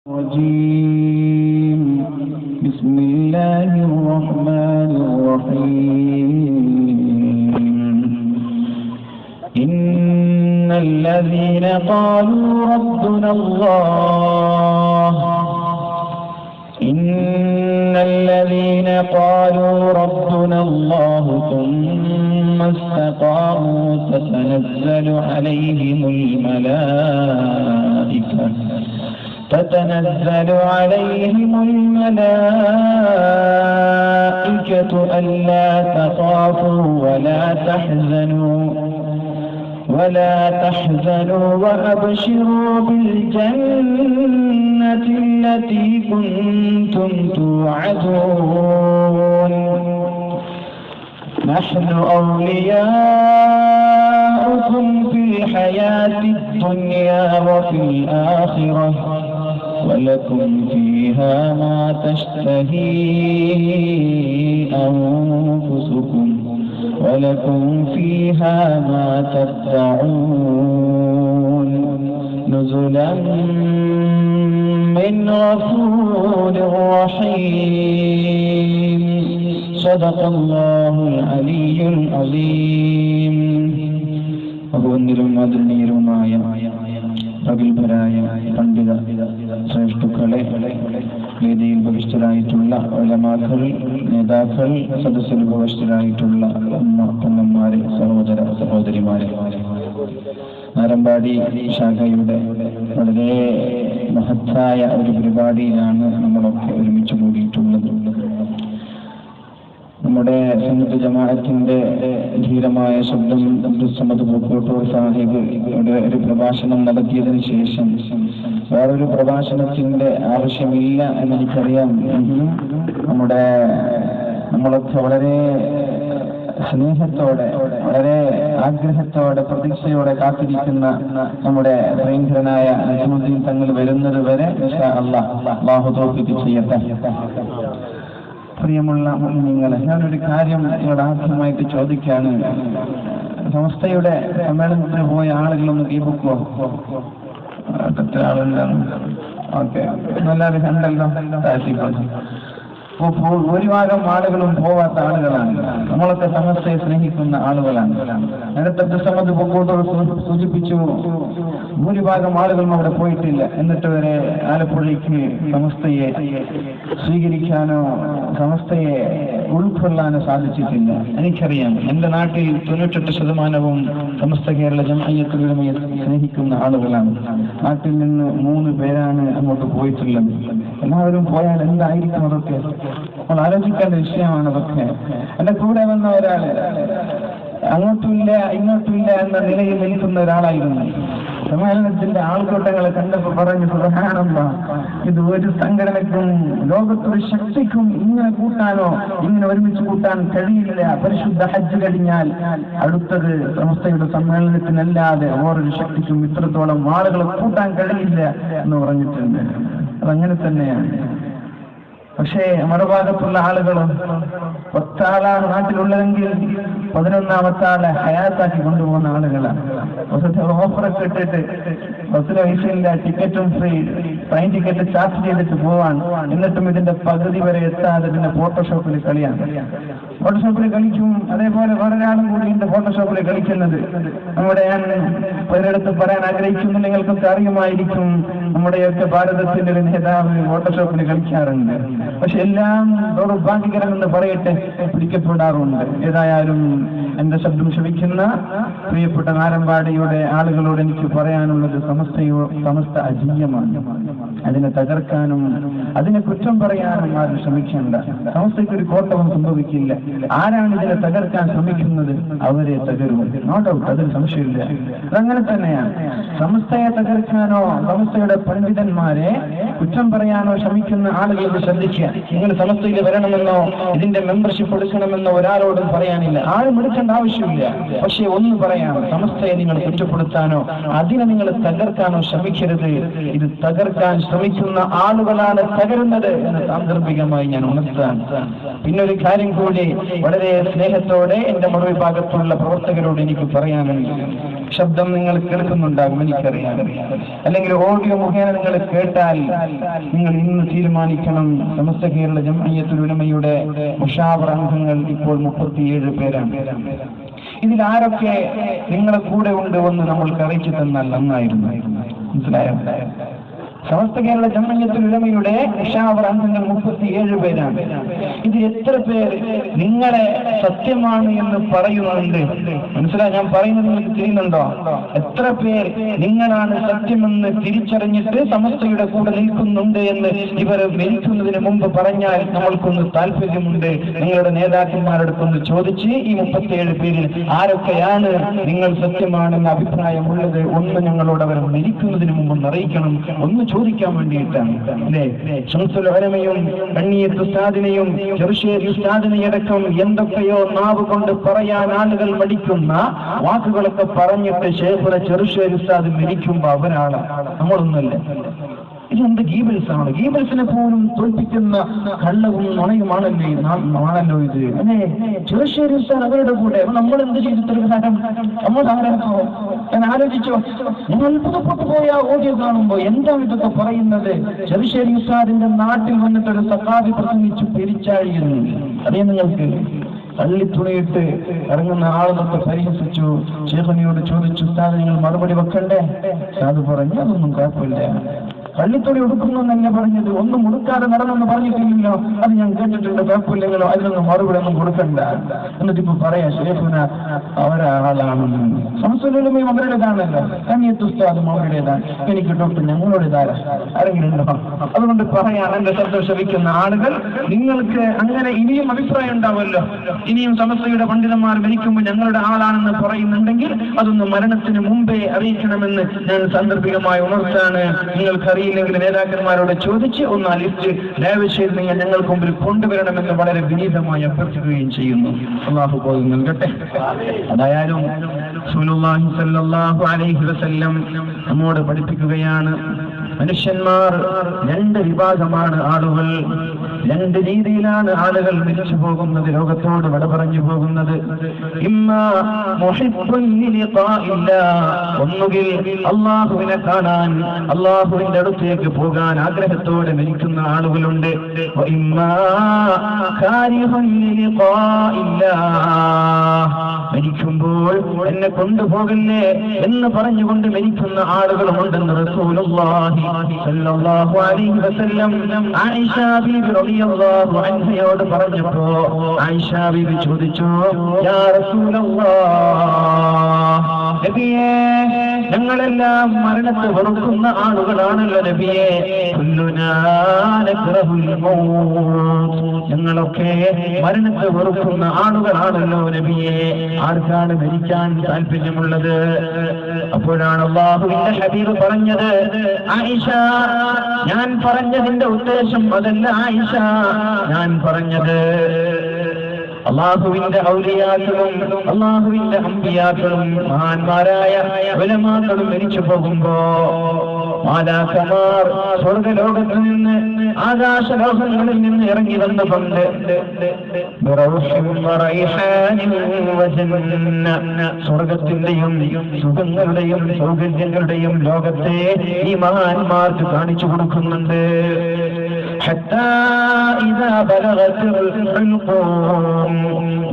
الرجيم. بسم الله الرحمن الرحيم. إن الذين قالوا ربنا الله ثم استقاموا تتنزل عليهم الملائكة ألا تخافوا ولا تحزنوا وأبشروا بالجنة التي كنتم توعدون. نحن أولياؤكم في الحياة الدنيا وفي الآخرة ولكم فيها ما تشتهي أنفسكم ولكم فيها ما تدعون نزلا من غفور رحيم. صدق الله العلي العظيم. അഭിവന്ദരും ആദരണീയരുമായ പ്രഗത്ഭരായ പണ്ഡിത ശ്രേഷ്ഠുക്കളെ, വേദിയിൽ ഉപവിഷ്ടരായിട്ടുള്ള ഉലമാക്കൾ, നേതാക്കൾ, സദസ്സിൽ ഉപവിഷ്ടരായിട്ടുള്ള പെങ്ങന്മാരെ, സഹോദര സഹോദരിമാരെ, നാരമ്പാടി ശാഖയുടെ വളരെ മഹത്തായ ഒരു പരിപാടിയിലാണ് നമ്മളൊക്കെ ഒരുമിച്ച് കൂടിയിട്ടുള്ളത്. നമ്മുടെ സുന്നത്ത് ജമാഅത്തിന്റെ ധീരമായ ശബ്ദം അബ്ദുസ്സമദ് പൂക്കോട്ടൂർ സാഹിബ് ഒരു പ്രഭാഷണം നടത്തിയതിനു ശേഷം വേറൊരു പ്രഭാഷണത്തിന്റെ ആവശ്യമില്ല എന്നെനിക്കറിയാം. നമ്മളൊക്കെ വളരെ സ്നേഹത്തോടെ, വളരെ ആഗ്രഹത്തോടെ, പ്രതീക്ഷയോടെ കാത്തിരിക്കുന്ന നമ്മുടെ ഭയങ്കരനായ നജമുദ്ദീൻ തങ്ങൾ വരുന്നത് വരെ ഇൻഷാ അല്ലാഹ് അല്ലാഹു തൗഫീഖ് ചെയ്യട്ടെ. പ്രിയമുള്ള മുഅ്മിനീങ്ങളെ, ഞാനൊരു കാര്യം നിങ്ങളോട് ആദ്യമായിട്ട് ചോദിക്കാണ്. സംസ്ഥയുടെ സമ്മേളനത്തിന് പോയ ആളുകളൊന്ന് കീബുക്കോ? എത്ര ആളുണ്ടാണ്? ഓക്കെ, നല്ലൊരു കണ്ടല്ലോ. ഭൂരിഭാഗം ആളുകളും പോവാത്ത ആളുകളാണ്. നമ്മളൊക്കെ സമസ്തയെ സ്നേഹിക്കുന്ന ആളുകളാണ്. നേരത്തെ അബ്ദുസ്സമദ് പൂക്കോട്ടൂർ സൂചിപ്പിച്ചു, ഭൂരിഭാഗം ആളുകളും അവിടെ പോയിട്ടില്ല. എന്നിട്ട് വരെ ആലപ്പുഴയ്ക്ക് സമസ്തയെ സ്വീകരിക്കാനോ സമസ്തയെ ഉൾക്കൊള്ളാനോ സാധിച്ചിട്ടില്ല. എനിക്കറിയാം, എന്റെ നാട്ടിൽ 98% സമസ്ത കേരള ജംഇയ്യത്തുൽ ഉലമയെ സ്നേഹിക്കുന്ന ആളുകളാണ്. നാട്ടിൽ നിന്ന് 3 പേരാണ് അങ്ങോട്ട് പോയിട്ടുള്ളത്. എല്ലാവരും പോയാൽ എന്തായിരിക്കും അതൊക്കെ? നമ്മൾ ആലോചിക്കേണ്ട വിഷയമാണ് അതൊക്കെ. എന്റെ കൂടെ വന്ന ഒരാള് അങ്ങോട്ടുമില്ല ഇങ്ങോട്ടുമില്ല എന്ന നിലയിൽ നിൽക്കുന്ന ഒരാളായിരുന്നു. സമ്മേളനത്തിന്റെ ആൾക്കൂട്ടങ്ങളെ കണ്ടപ്പോൾ പറഞ്ഞു, സുബ്ഹാനല്ലാഹ്, ഇത് ഒരു സംഘടനയ്ക്കും ലോകത്തൊരു ശക്തിക്കും ഇങ്ങനെ കൂട്ടാനോ ഇങ്ങനെ ഒരുമിച്ച് കൂട്ടാൻ കഴിയില്ല. പരിശുദ്ധ ഹജ്ജ് കഴിഞ്ഞാൽ അടുത്തത് സമസ്തയുടെ സമ്മേളനത്തിനല്ലാതെ വേറൊരു ശക്തിക്കും ഇത്രത്തോളം ആളുകളെ കൂട്ടാൻ കഴിയില്ല എന്ന് പറഞ്ഞിട്ടുണ്ട്. അതങ്ങനെ തന്നെയാണ്. പക്ഷേ മറുഭാഗത്തുള്ള ആളുകളും 10 ആളാണ് നാട്ടിലുള്ളതെങ്കിൽ 11ാമത്തെ ആളെ ഹയാത്താക്കി കൊണ്ടുപോകുന്ന ആളുകളാണ്. ഓഫറൊക്കെ ഇട്ടിട്ട് ബസ്സിന് പൈസയില്ല, ടിക്കറ്റും ഫ്രീ, ട്രെയിൻ ടിക്കറ്റ് ചാർജ് ചെയ്തിട്ട് പോവാൻ. എന്നിട്ടും ഇതിന്റെ പകുതി വരെ എത്താതെ പിന്നെ ഫോട്ടോഷോപ്പിൽ കളിയാണ്. ഫോട്ടോഷോപ്പിൽ കളിക്കും. അതേപോലെ വേറൊരാളും കൂടി ഇതിന്റെ ഫോട്ടോഷോപ്പിൽ കളിക്കുന്നത് നമ്മുടെ, ഞാൻ ഒരിടത്ത് പറയാൻ ആഗ്രഹിക്കുന്നു, നിങ്ങൾക്കൊക്കെ അറിയുമായിരിക്കും, നമ്മുടെയൊക്കെ ഭാരതത്തിന്റെ ഒരു നേതാവ് ഫോട്ടോഷോപ്പിൽ കളിക്കാറുണ്ട്. പക്ഷെ എല്ലാം ദൗർഭാഗ്യകരമെന്ന് പറയട്ടെ, പിടിക്കപ്പെടാറുണ്ട്. ഏതായാലും എന്റെ ശബ്ദം ശ്രവിക്കുന്ന പ്രിയപ്പെട്ട നാരമ്പാടിയുടെ ആളുകളോട് എനിക്ക് പറയാനുള്ളത്, സമസ്ത അജീയമാണ്. അതിനെ തകർക്കാനും അതിനെ കുറ്റം പറയാനും ആരും ശ്രമിക്കേണ്ട. സമസ്തയ്ക്ക് ഒരു കോട്ടവും സംഭവിക്കില്ല. ആരാണ് ഇതിനെ തകർക്കാൻ ശ്രമിക്കുന്നത് അവരെ തകരും, നോ ഡൗട്ട്, അതിൽ സംശയമില്ല. അതങ്ങനെ തന്നെയാണ്. സമസ്തയെ തകർക്കാനോ സമസ്തയുടെ പണ്ഡിതന്മാരെ കുറ്റം പറയാനോ ശ്രമിക്കുന്ന ആളുകൾക്ക് ശ്രദ്ധിക്കുക. നിങ്ങൾ സമസ്തയിൽ വരണമെന്നോ ഇതിന്റെ മെമ്പർഷിപ്പ് എടുക്കണമെന്നോ ഒരാളോടും പറയാനില്ല. ആരും എടുക്കേണ്ട ആവശ്യമില്ല. പക്ഷെ ഒന്ന് പറയാം, സമസ്തയെ നിങ്ങൾ കുറ്റപ്പെടുത്താനോ അതിനെ നിങ്ങൾ തകർക്കാനോ ശ്രമിക്കരുത്. ഇത് തകർക്കാൻ ശ്രമിക്കുന്ന ആളുകളാണ് തകരുന്നത് എന്ന് സാന്ദർഭികമായി ഞാൻ ഉണർത്താൻ. പിന്നൊരു കാര്യം കൂടി വളരെ സ്നേഹത്തോടെ എന്റെ മറുവിഭാഗത്തുള്ള പ്രവർത്തകരോട് എനിക്ക് പറയാനുണ്ട്. ശബ്ദം നിങ്ങൾ കേൾക്കുന്നുണ്ടാകും, എനിക്കറിയാം. അല്ലെങ്കിൽ ഓഡിയോ മുഖേന നിങ്ങൾ കേട്ടാൽ നിങ്ങൾ ഇന്ന് തീരുമാനിക്കണം. സമസ്ത കേരള ജംഇയ്യത്തുൽ ഉലമയുടെ മുഷാവറ അംഗങ്ങൾ ഇപ്പോൾ 37 പേരാണ്. ഇതിൽ ആരൊക്കെ നിങ്ങളെ കൂടെ ഉണ്ട് എന്ന് നമ്മൾക്ക് അറിയിച്ചു തന്നാൽ നന്നായിരുന്നു. മനസ്സിലായോ? സമസ്ത കേരള ജംഇയ്യത്തുൽ ഉലമയുടെ മുഷാവറ അംഗങ്ങൾ 37 പേരാണ്. ഇത് എത്ര പേർ നിങ്ങളെ സത്യമാണ് എന്ന് പറയുന്നുണ്ട്? മനസ്സിലായി ഞാൻ പറയുന്നത് നിങ്ങൾക്ക് ചെയ്യുന്നുണ്ടോ? എത്ര പേർ നിങ്ങളാണ് സത്യമെന്ന് തിരിച്ചറിഞ്ഞിട്ട് സമസ്തയുടെ കൂടെ നിൽക്കുന്നുണ്ട് എന്ന് ഇവർ മരിക്കുന്നതിന് മുമ്പ് പറഞ്ഞാൽ നമ്മൾക്കൊന്ന് താല്പര്യമുണ്ട്. നിങ്ങളുടെ നേതാക്കന്മാരോടൊന്ന് ചോദിച്ച് ഈ 37 പേരിൽ ആരൊക്കെയാണ് നിങ്ങൾ സത്യമാണെന്ന അഭിപ്രായമുള്ളത് ഒന്ന് ഞങ്ങളോട് അവർ മരിക്കുന്നതിന് മുമ്പ് അറിയിക്കണം. ഒന്ന് ചോദിക്കാൻ വേണ്ടിയിട്ടാണ് അല്ലേ? ശംസുൽ ഉലമയും കണ്ണിയത്ത് ഉസ്താദിനെയും ചെറുശ്ശേരി ഉസ്താദിനെയടക്കം എന്തൊക്കെയോ നാവ് കൊണ്ട് പറയാൻ ആളുകൾ മടിക്കുന്ന വാക്കുകളൊക്കെ പറഞ്ഞിട്ട് ശേഖുന ചെറുശ്ശേരി ഉസ്താദ് മരിക്കുമ്പോ അവരാണ്, നമ്മളൊന്നുമല്ല. ഇതെന്ത് ഗീബൽസാണ്? ഗീബൽസിനെ പോലും തോൽപ്പിക്കുന്ന കള്ളവും നുണയുമാണല്ലോ ഇത്. അല്ലെ? ചെറുശ്ശേരി ഉസ്താദ് അവരുടെ കൂടെ നമ്മൾ എന്ത് ചെയ്തിട്ടൊരു കാര്യം നമ്മൾ ആരാണോ? ഞാൻ ആലോചിച്ചോ, ഞാൻ അത്ഭുതപ്പെട്ടു പോയ ഓഡിയോ കാണുമ്പോ എന്താണ് ഇതൊക്കെ പറയുന്നത്? ചെറുശ്ശേരി ഉസ്താദിന്റെ നാട്ടിൽ വന്നിട്ടൊരു സഖാവി പ്രസംഗിച്ചു പെരിച്ചാഴിയെന്ന് അറിയാം നിങ്ങൾക്ക്. തള്ളിത്തുണിയിട്ട് ഇറങ്ങുന്ന ആളെന്നൊക്കെ പരിഹസിച്ചു. ശേഖനിയോട് ചോദിച്ചു, ഉസ്താദ് നിങ്ങൾ മറുപടി വെക്കണ്ടേ? ഉസ്താദ് പറഞ്ഞു അതൊന്നും കുഴപ്പമില്ല. കള്ളിത്തുണി ഉടുക്കുന്നു എന്നല്ല പറഞ്ഞത്, ഒന്നും ഉടുക്കാതെ നടന്നെന്ന് പറഞ്ഞിട്ടില്ലല്ലോ, അത് ഞാൻ കേട്ടിട്ടുണ്ട്, കുഴപ്പമില്ലെങ്കിലോ അതിനൊന്നും മറുപടി ഒന്നും കൊടുക്കണ്ട. എന്നിട്ടിപ്പോ പറയാ ശേഖുന അവരാളാണെന്ന്. ശംസുൽ ഉലമയും അവരുടേതാണല്ലോ, കണ്ണിയത്ത് ഉസ്താദും അവരുടേതാണ്. എനിക്ക് ഡോക്ടർ ഞങ്ങളുടേതാരാ ആരെങ്കിലും ഉണ്ടോ? അതുകൊണ്ട് പറയാൻ എന്റെ ശബ്ദം ശ്രവിക്കുന്ന ആളുകൾ, നിങ്ങൾക്ക് അങ്ങനെ ഇനിയും അഭിപ്രായം ഉണ്ടാവുമല്ലോ. ഇനിയും സമസ്തയുടെ പണ്ഡിതന്മാർ മരിക്കുമ്പോൾ ഞങ്ങളുടെ ആളാണെന്ന് പറയുന്നുണ്ടെങ്കിൽ അതൊന്ന് മരണത്തിന് മുമ്പേ അറിയിക്കണമെന്ന് ഞാൻ സാന്ദർഭികമായി ഉണർത്താണ്. നിങ്ങൾക്കറിയാം ഇല്ലെങ്കിൽ നേതാക്കന്മാരോട് ചോദിച്ച് ഒന്ന് ആ ലിസ്റ്റ് ദയവ് ചെയ്ത് നിങ്ങൾ ഞങ്ങൾക്ക് മുമ്പിൽ കൊണ്ടുവരണമെന്ന് വളരെ വിനീതമായി അഭ്യർത്ഥിക്കുകയും ചെയ്യുന്നു. അല്ലാഹു ബോധം നൽകട്ടെ. അതായാലും റസൂലുള്ളാഹി സ്വല്ലല്ലാഹു അലൈഹി വസല്ലം നമ്മോട് പഠിപ്പിക്കുകയാണ്, മനുഷ്യന്മാർ 2 വിഭാഗമാണ് ആളുകൾ. 2 രീതിയിലാണ് ആളുകൾ മരിച്ചു പോകുന്നത്, ലോകത്തോട് വിട പറഞ്ഞു പോകുന്നത്. ഒന്നുകിൽ അള്ളാഹുവിനെ കാണാൻ, അള്ളാഹുവിന്റെ അടുത്തേക്ക് പോകാൻ ആഗ്രഹത്തോടെ മരിക്കുന്ന ആളുകളുണ്ട്. മരിക്കുമ്പോൾ എന്നെ കൊണ്ടുപോകല്ലേ എന്ന് പറഞ്ഞുകൊണ്ട് മരിക്കുന്ന ആളുകളുമുണ്ടെന്ന് റസൂലുള്ളാഹി സ്വല്ലല്ലാഹു അലൈഹി വസല്ലം ആയിഷ ബീബി റളിയല്ലാഹു അൻഹയോട് പറഞ്ഞപ്പോ ആയിഷ ബീബി ചോദിച്ചു, യാ റസൂലല്ലാഹ്, നബിയേ, ഞങ്ങളെല്ലാം മരണത്തെ വെറുക്കുന്ന ആളുകളാണല്ലോ നബിയേ. ഞങ്ങളൊക്കെ മരണത്തെ വെറുക്കുന്ന ആളുകളാണല്ലോ നബിയേ. ആർക്കാണ് മരിക്കാൻ താല്പര്യമുള്ളത്? അപ്പോഴാണ് അല്ലാഹുവിന്റെ ഹബീബ് പറഞ്ഞത്, ആയിഷ, ഞാൻ പറഞ്ഞതിന്റെ ഉദ്ദേശം അതല്ല ആയിഷ. ഞാൻ പറഞ്ഞത് അള്ളാഹുവിന്റെ ഔലിയാക്കളും അള്ളാഹുവിന്റെ അമ്പിയാക്കളും മഹാന്മാരായ ഉലമാക്കളും മരിച്ചു പോകുമ്പോ മാലാഖമാർ സ്വർഗലോകത്തിൽ നിന്ന് ആകാശലോകങ്ങളിൽ നിന്ന് ഇറങ്ങി വന്നുകൊണ്ട് സ്വർഗത്തിന്റെയും സുഖങ്ങളുടെയും സൗകര്യങ്ങളുടെയും ലോകത്തെ ഈ മഹാന്മാർക്ക് കാണിച്ചു കൊടുക്കുന്നുണ്ട്.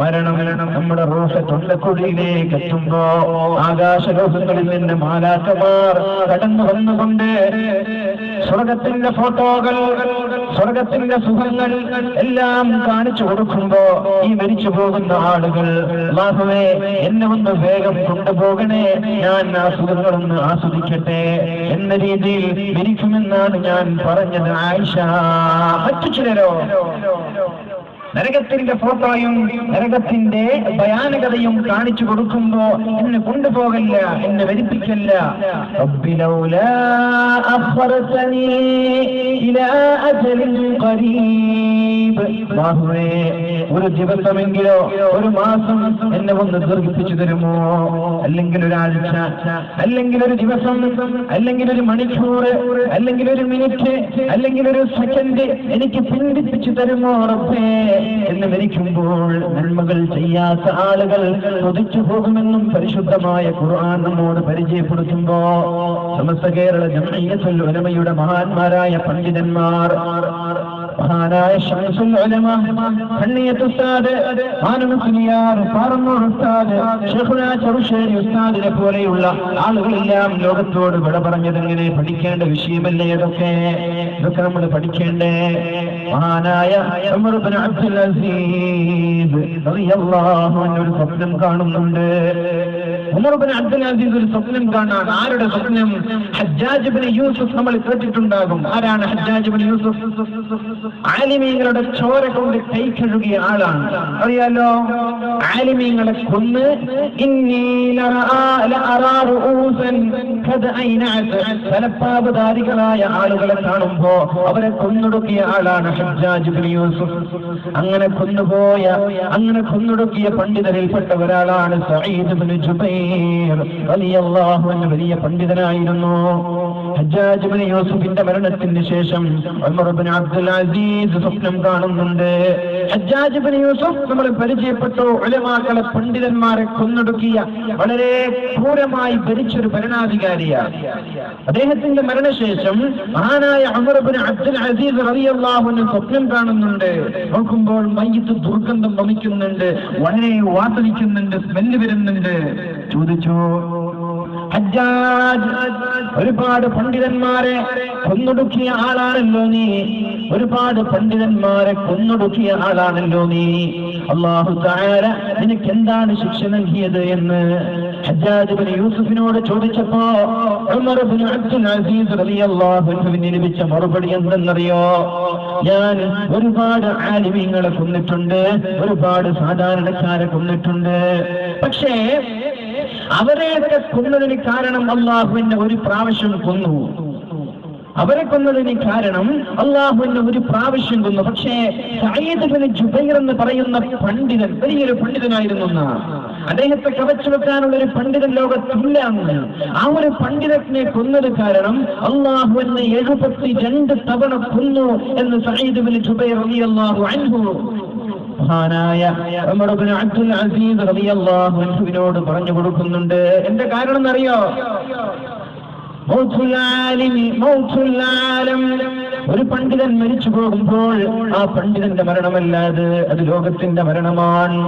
മരണം നമ്മുടെ റൂഹ് തൊണ്ടക്കുഴിയിലേക്ക് എത്തുമ്പോ ആകാശലോകങ്ങളിൽ നിന്ന് മാലാഖമാർ കടന്നു വന്നുകൊണ്ട് സ്വർഗത്തിന്റെ ഫോട്ടോകൾ, സ്വർഗത്തിന്റെ സുഖങ്ങൾ എല്ലാം കാണിച്ചു കൊടുക്കുമ്പോ ഈ മരിച്ചു പോകുന്ന ആളുകൾ, അല്ലാഹുവേ എന്നെ ഒന്ന് വേഗം കൊണ്ടുപോകണേ, ഞാൻ ആ സുഖങ്ങളൊന്ന് ആസ്വദിക്കട്ടെ എന്ന രീതിയിൽ മരിക്കുമെന്നാണ് ഞാൻ പറഞ്ഞത് ആയിഷ. മറ്റു ചിലരോ നരകത്തിന്റെ ഫോട്ടോയും നരകത്തിന്റെ ഭയാനകതയും കാണിച്ചു കൊടുക്കുമ്പോ എന്നെ കൊണ്ടുപോകല്ല, എന്നെ മരിപ്പിക്കല്ല. റബ്ബിലൗലാ അഖർതനീ ഇലാ അജലിൻ ഖരീബ് ഒരു ദിവസമെങ്കിലോ ഒരു മാസം എന്നെ ഒന്ന് ദീർഘിപ്പിച്ചു തരുമോ? അല്ലെങ്കിൽ ഒരാഴ്ച, അല്ലെങ്കിൽ ഒരു ദിവസം, അല്ലെങ്കിൽ ഒരു മണിക്കൂർ, അല്ലെങ്കിൽ ഒരു മിനിറ്റ്, അല്ലെങ്കിൽ ഒരു സെക്കൻഡ് എനിക്ക് പിന്തിപ്പിച്ചു തരുമോ റബ്ബേ എന്ന് മരിക്കുമ്പോൾ നന്മകൾ ചെയ്യാത്ത ആളുകൾ കൊതിച്ചു പോകുമെന്നും പരിശുദ്ധമായ ഖുർആൻ നമ്മോട് പരിചയപ്പെടുത്തുമ്പോ സമസ്ത കേരള ജംഇയ്യത്തുൽ ഉലമയുടെ മഹാന്മാരായ പണ്ഡിതന്മാർ, മഹാനായ ശംസുൽ ഉലമ കണ്ണിയത്ത് ഉസ്താദ്, മാനമുസ്ലിയാർ, പാറന്നൂർ ഉസ്താദ്, ശൈഖുനാ ചെറുശ്ശേരി ഉസ്താദിനെ പോലെയുള്ള ആളുകളെല്ലാം ലോകത്തോട് വിട പറഞ്ഞത് എങ്ങനെ? പഠിക്കേണ്ട വിഷയമല്ലേ ഇതൊക്കെ നമ്മൾ പഠിക്കേണ്ടേ? മഹാനായ ഉമർ ഇബ്നു അബ്ദുൽ അസീസ് റളിയല്ലാഹു അൻഹു ഒരു സ്വപ്നം കാണുന്നുണ്ട്. ഉമർ ഇബ്നു അബ്ദുൽ അസീസ് ഒരു സ്വപ്നം കാണാൻ. ആരുടെ സ്വപ്നം? ഹജ്ജാജ് ഇബ്നു യൂസുഫ്. നമ്മൾ കേട്ടിട്ടുണ്ടാകും. ആരാണ് ഹജ്ജാജ് ഇബ്നു യൂസുഫ്? ആലിമീങ്ങളുടെ ചോര കൊണ്ട് കൈ കഴുകിയ ആളാണ്, അറിയാലോ. ആലിമീങ്ങളെ കൊന്ന് തലപ്പാപധാരികളായ ആളുകളെ കാണുമ്പോ അവരെ കൊന്നൊടുക്കിയ ആളാണ് ഹജ്ജാജ് ഇബ്നു യൂസുഫ്. അങ്ങനെ കൊന്നൊടുക്കിയ പണ്ഡിതരിൽപ്പെട്ട ഒരാളാണ് സഈദ് ഇബ്നു ജുബൈർ റളിയല്ലാഹു അൻഹു. വലിയ പണ്ഡിതനായിരുന്നു. ഹജ്ജാജ് ഇബ്നു യൂസുഫിന്റെ മരണത്തിന് ശേഷം ഉമർ ഇബ്നു അബ്ദുൽ അസീസ് സ്വപ്നം കാണുന്നുണ്ട്. ഹജ്ജാജ് ഇബ്നു യൂസുഫ് നമ്മൾ പരിചയപ്പെട്ടു, ഉലമാക്കളെ പണ്ഡിതന്മാരെ കൊന്നൊടുക്കിയ വളരെ ക്രൂരമായി ഭരിച്ചൊരു ഭരണാധികാരിയാണ്. അദ്ദേഹത്തിന്റെ മരണശേഷം മഹാനായ ഉമർ ഇബ്നു അബ്ദുൽ അസീസ് റളിയല്ലാഹു അൻഹു സ്വപ്നം കാണുന്നുണ്ട്. നോക്കുമ്പോൾ മയ്യിത്ത് ദുർഗന്ധം വമിക്കുന്നുണ്ട്, വളരെ വാസനിക്കുന്നുണ്ട്, സ്മെല്ല് വരുന്നുണ്ട്. ചോദിച്ചു, ഹജ്ജാജ്, ഒരുപാട് പണ്ഡിതന്മാരെ കൊന്നൊടുക്കിയ ആളാണല്ലോ നീ, ഒരുപാട് പണ്ഡിതന്മാരെ കൊന്നൊടുക്കിയ ആളാണല്ലോ നീ, അല്ലാഹു തആല നിനക്ക് എന്താണ് ശിക്ഷ നൽകിയത് എന്ന് ഹജ്ജാജ് ഇബ്നു യൂസുഫിനോട് ചോദിച്ചപ്പോ ഉമർ ഇബ്നു അബ്ദുൽ അസീസ് റളിയല്ലാഹു അൻഹുവിന് ലഭിച്ച മറുപടി എന്തെന്നറിയോ? ഞാൻ ഒരുപാട് ആലിമീങ്ങളെ കൊന്നിട്ടുണ്ട്, ഒരുപാട് സാധാരണക്കാരെ കൊന്നിട്ടുണ്ട്. പക്ഷേ അവരെയൊക്കെ കൊന്നതിന് കാരണം അല്ലാഹുവിനെ ഒരു പ്രാവശ്യം കൊന്നു. അവരെ കൊന്നതിന് കാരണം അല്ലാഹുവിനെ ഒരു പ്രാവശ്യം കൊന്നു. പക്ഷേ സഈദ് ഇബ്നു ജുബൈർ എന്ന് പറയുന്ന പണ്ഡിതൻ വലിയൊരു പണ്ഡിതനായിരുന്നു. അദ്ദേഹത്തെ കവച്ചു വെക്കാനുള്ള ഒരു പണ്ഡിതൻ ലോകത്തില്ല. ആ ഒരു പണ്ഡിതനെ കൊന്നത് കാരണം അല്ലാഹുവിനെ 72 തവണ കൊന്നു എന്ന് സഈദ് ഇബ്നു ജുബൈർ റളിയല്ലാഹു അൻഹു മഹാനായ ഉമർ ഇബ്നു അബ്ദുൽ അസീസ് റളിയല്ലാഹു അൻഹുവിനോട് പറഞ്ഞു കൊടുക്കുന്നുണ്ട്. എന്റെ കാരണം എന്നറിയോ? ഒരു പണ്ഡിതൻ മരിച്ചു പോകുമ്പോൾ ആ പണ്ഡിതന്റെ മരണമല്ലാതെ അത് ലോകത്തിന്റെ മരണമാണ്.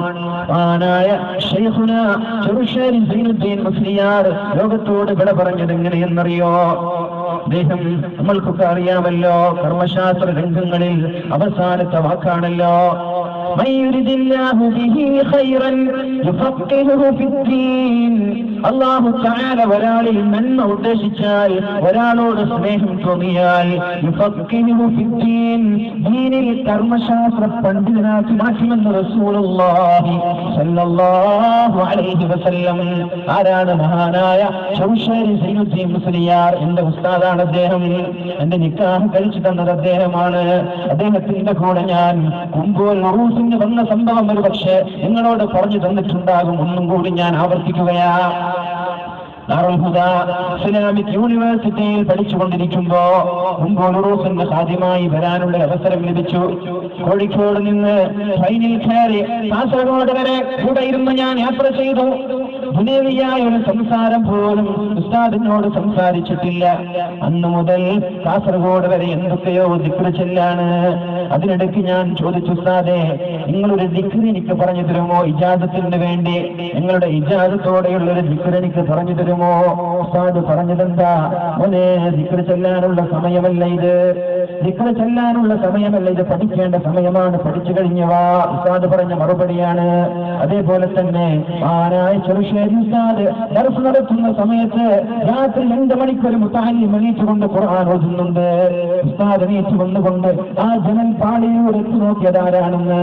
മഹാനായ ശൈഖുനാ ചെറുശ്ശേരി സൈനുദ്ദീൻ മുസ്ലിയാർ ലോകത്തോട് വിട പറഞ്ഞത് എങ്ങനെയെന്നറിയോ? അദ്ദേഹം നമ്മൾക്കൊക്കെ അറിയാമല്ലോ, കർമ്മശാസ്ത്ര രംഗങ്ങളിൽ അവസാനത്തെ വാക്കാണല്ലോ, അല്ലാഹു തആല ഒരാളിൽ നന്മ ഉദ്ദേശിച്ചാൽ, ഒരാളോട് സ്നേഹം തോന്നിയാൽ ദീനിൽ കർമ്മശാസ്ത്ര പണ്ഡിതനാക്കി മാറ്റുമെന്ന് റസൂലുള്ളാഹി സ്വല്ലല്ലാഹു അലൈഹി വസല്ലം. ആരാണ്? മഹാനായ ചെറുശ്ശേരി സൈനുദ്ദീൻ മുസ്ലിയാർ. എന്റെ ഉസ്താദാണ് അദ്ദേഹം. എന്റെ നിക്കാഹ് കഴിച്ചു തന്നത് അദ്ദേഹമാണ്. അദ്ദേഹത്തിന്റെ കൂടെ ഞാൻ കുമ്പോൾ ഉറൂസിന് വന്ന സംഭവം ഒരു പക്ഷേ നിങ്ങളോട് പറഞ്ഞു തന്നിട്ടുണ്ടാകും. ഒന്നും കൂടി ഞാൻ ആവർത്തിക്കുകയാ. ഇസ്ലാമിക് യൂണിവേഴ്സിറ്റിയിൽ പഠിച്ചുകൊണ്ടിരിക്കുമ്പോ ഉറൂസിന്റെ ഖാദിമായി വരാനുള്ള അവസരം ലഭിച്ചു. കോഴിക്കോട് നിന്ന് ട്രെയിനിൽ കയറി കാസർഗോഡ് വരെ കൂടെ ഇരുന്ന് ഞാൻ യാത്ര ചെയ്തു. ദുനിയവിയായ ഒരു സംസാരം പോലും ഉസ്താദിനോട് സംസാരിച്ചിട്ടില്ല. അന്നു മുതൽ കാസർഗോഡ് വരെ എന്തൊക്കെയോ ദിക്ർ ചെല്ലാണ്. അതിനിടയ്ക്ക് ഞാൻ ചോദിച്ചു, ഉസ്താദേ, നിങ്ങളൊരു ദിക്ർ എനിക്ക് പറഞ്ഞു തരുമോ? ഇജാസത്തിന് വേണ്ടി നിങ്ങളുടെ ഇജാസത്തോടെയുള്ള ഒരു ദിക്ർ എനിക്ക് പറഞ്ഞു തരുമോ? ഉസ്താദ് പറഞ്ഞതെന്താ? മോനെ, ദിക്ർ ചെല്ലാനുള്ള സമയമല്ല ഇത്, ദിക്ർ ചെല്ലാനുള്ള സമയമല്ല ഇത്, പഠിക്കേണ്ട സമയമാണ്, പഠിച്ചു കഴിഞ്ഞവാ. ഉസ്താദ് പറഞ്ഞ മറുപടിയാണ്. അതേപോലെ തന്നെ ആരായ ചെറുശ്ശേരി ഉസ്താദ് ദർസ് നടത്തുന്ന സമയത്ത് രാത്രി 2 മണിക്കൊരു മുതഅല്ലിം എണീറ്റുകൊണ്ട് ഖുർആൻ ഓതുന്നുണ്ട്. ഉസ്താദ് എണീറ്റ് വന്നുകൊണ്ട് ആ ജനൽ പാളിയിലൂടെ എത്തി നോക്കിയതാരാണെന്ന്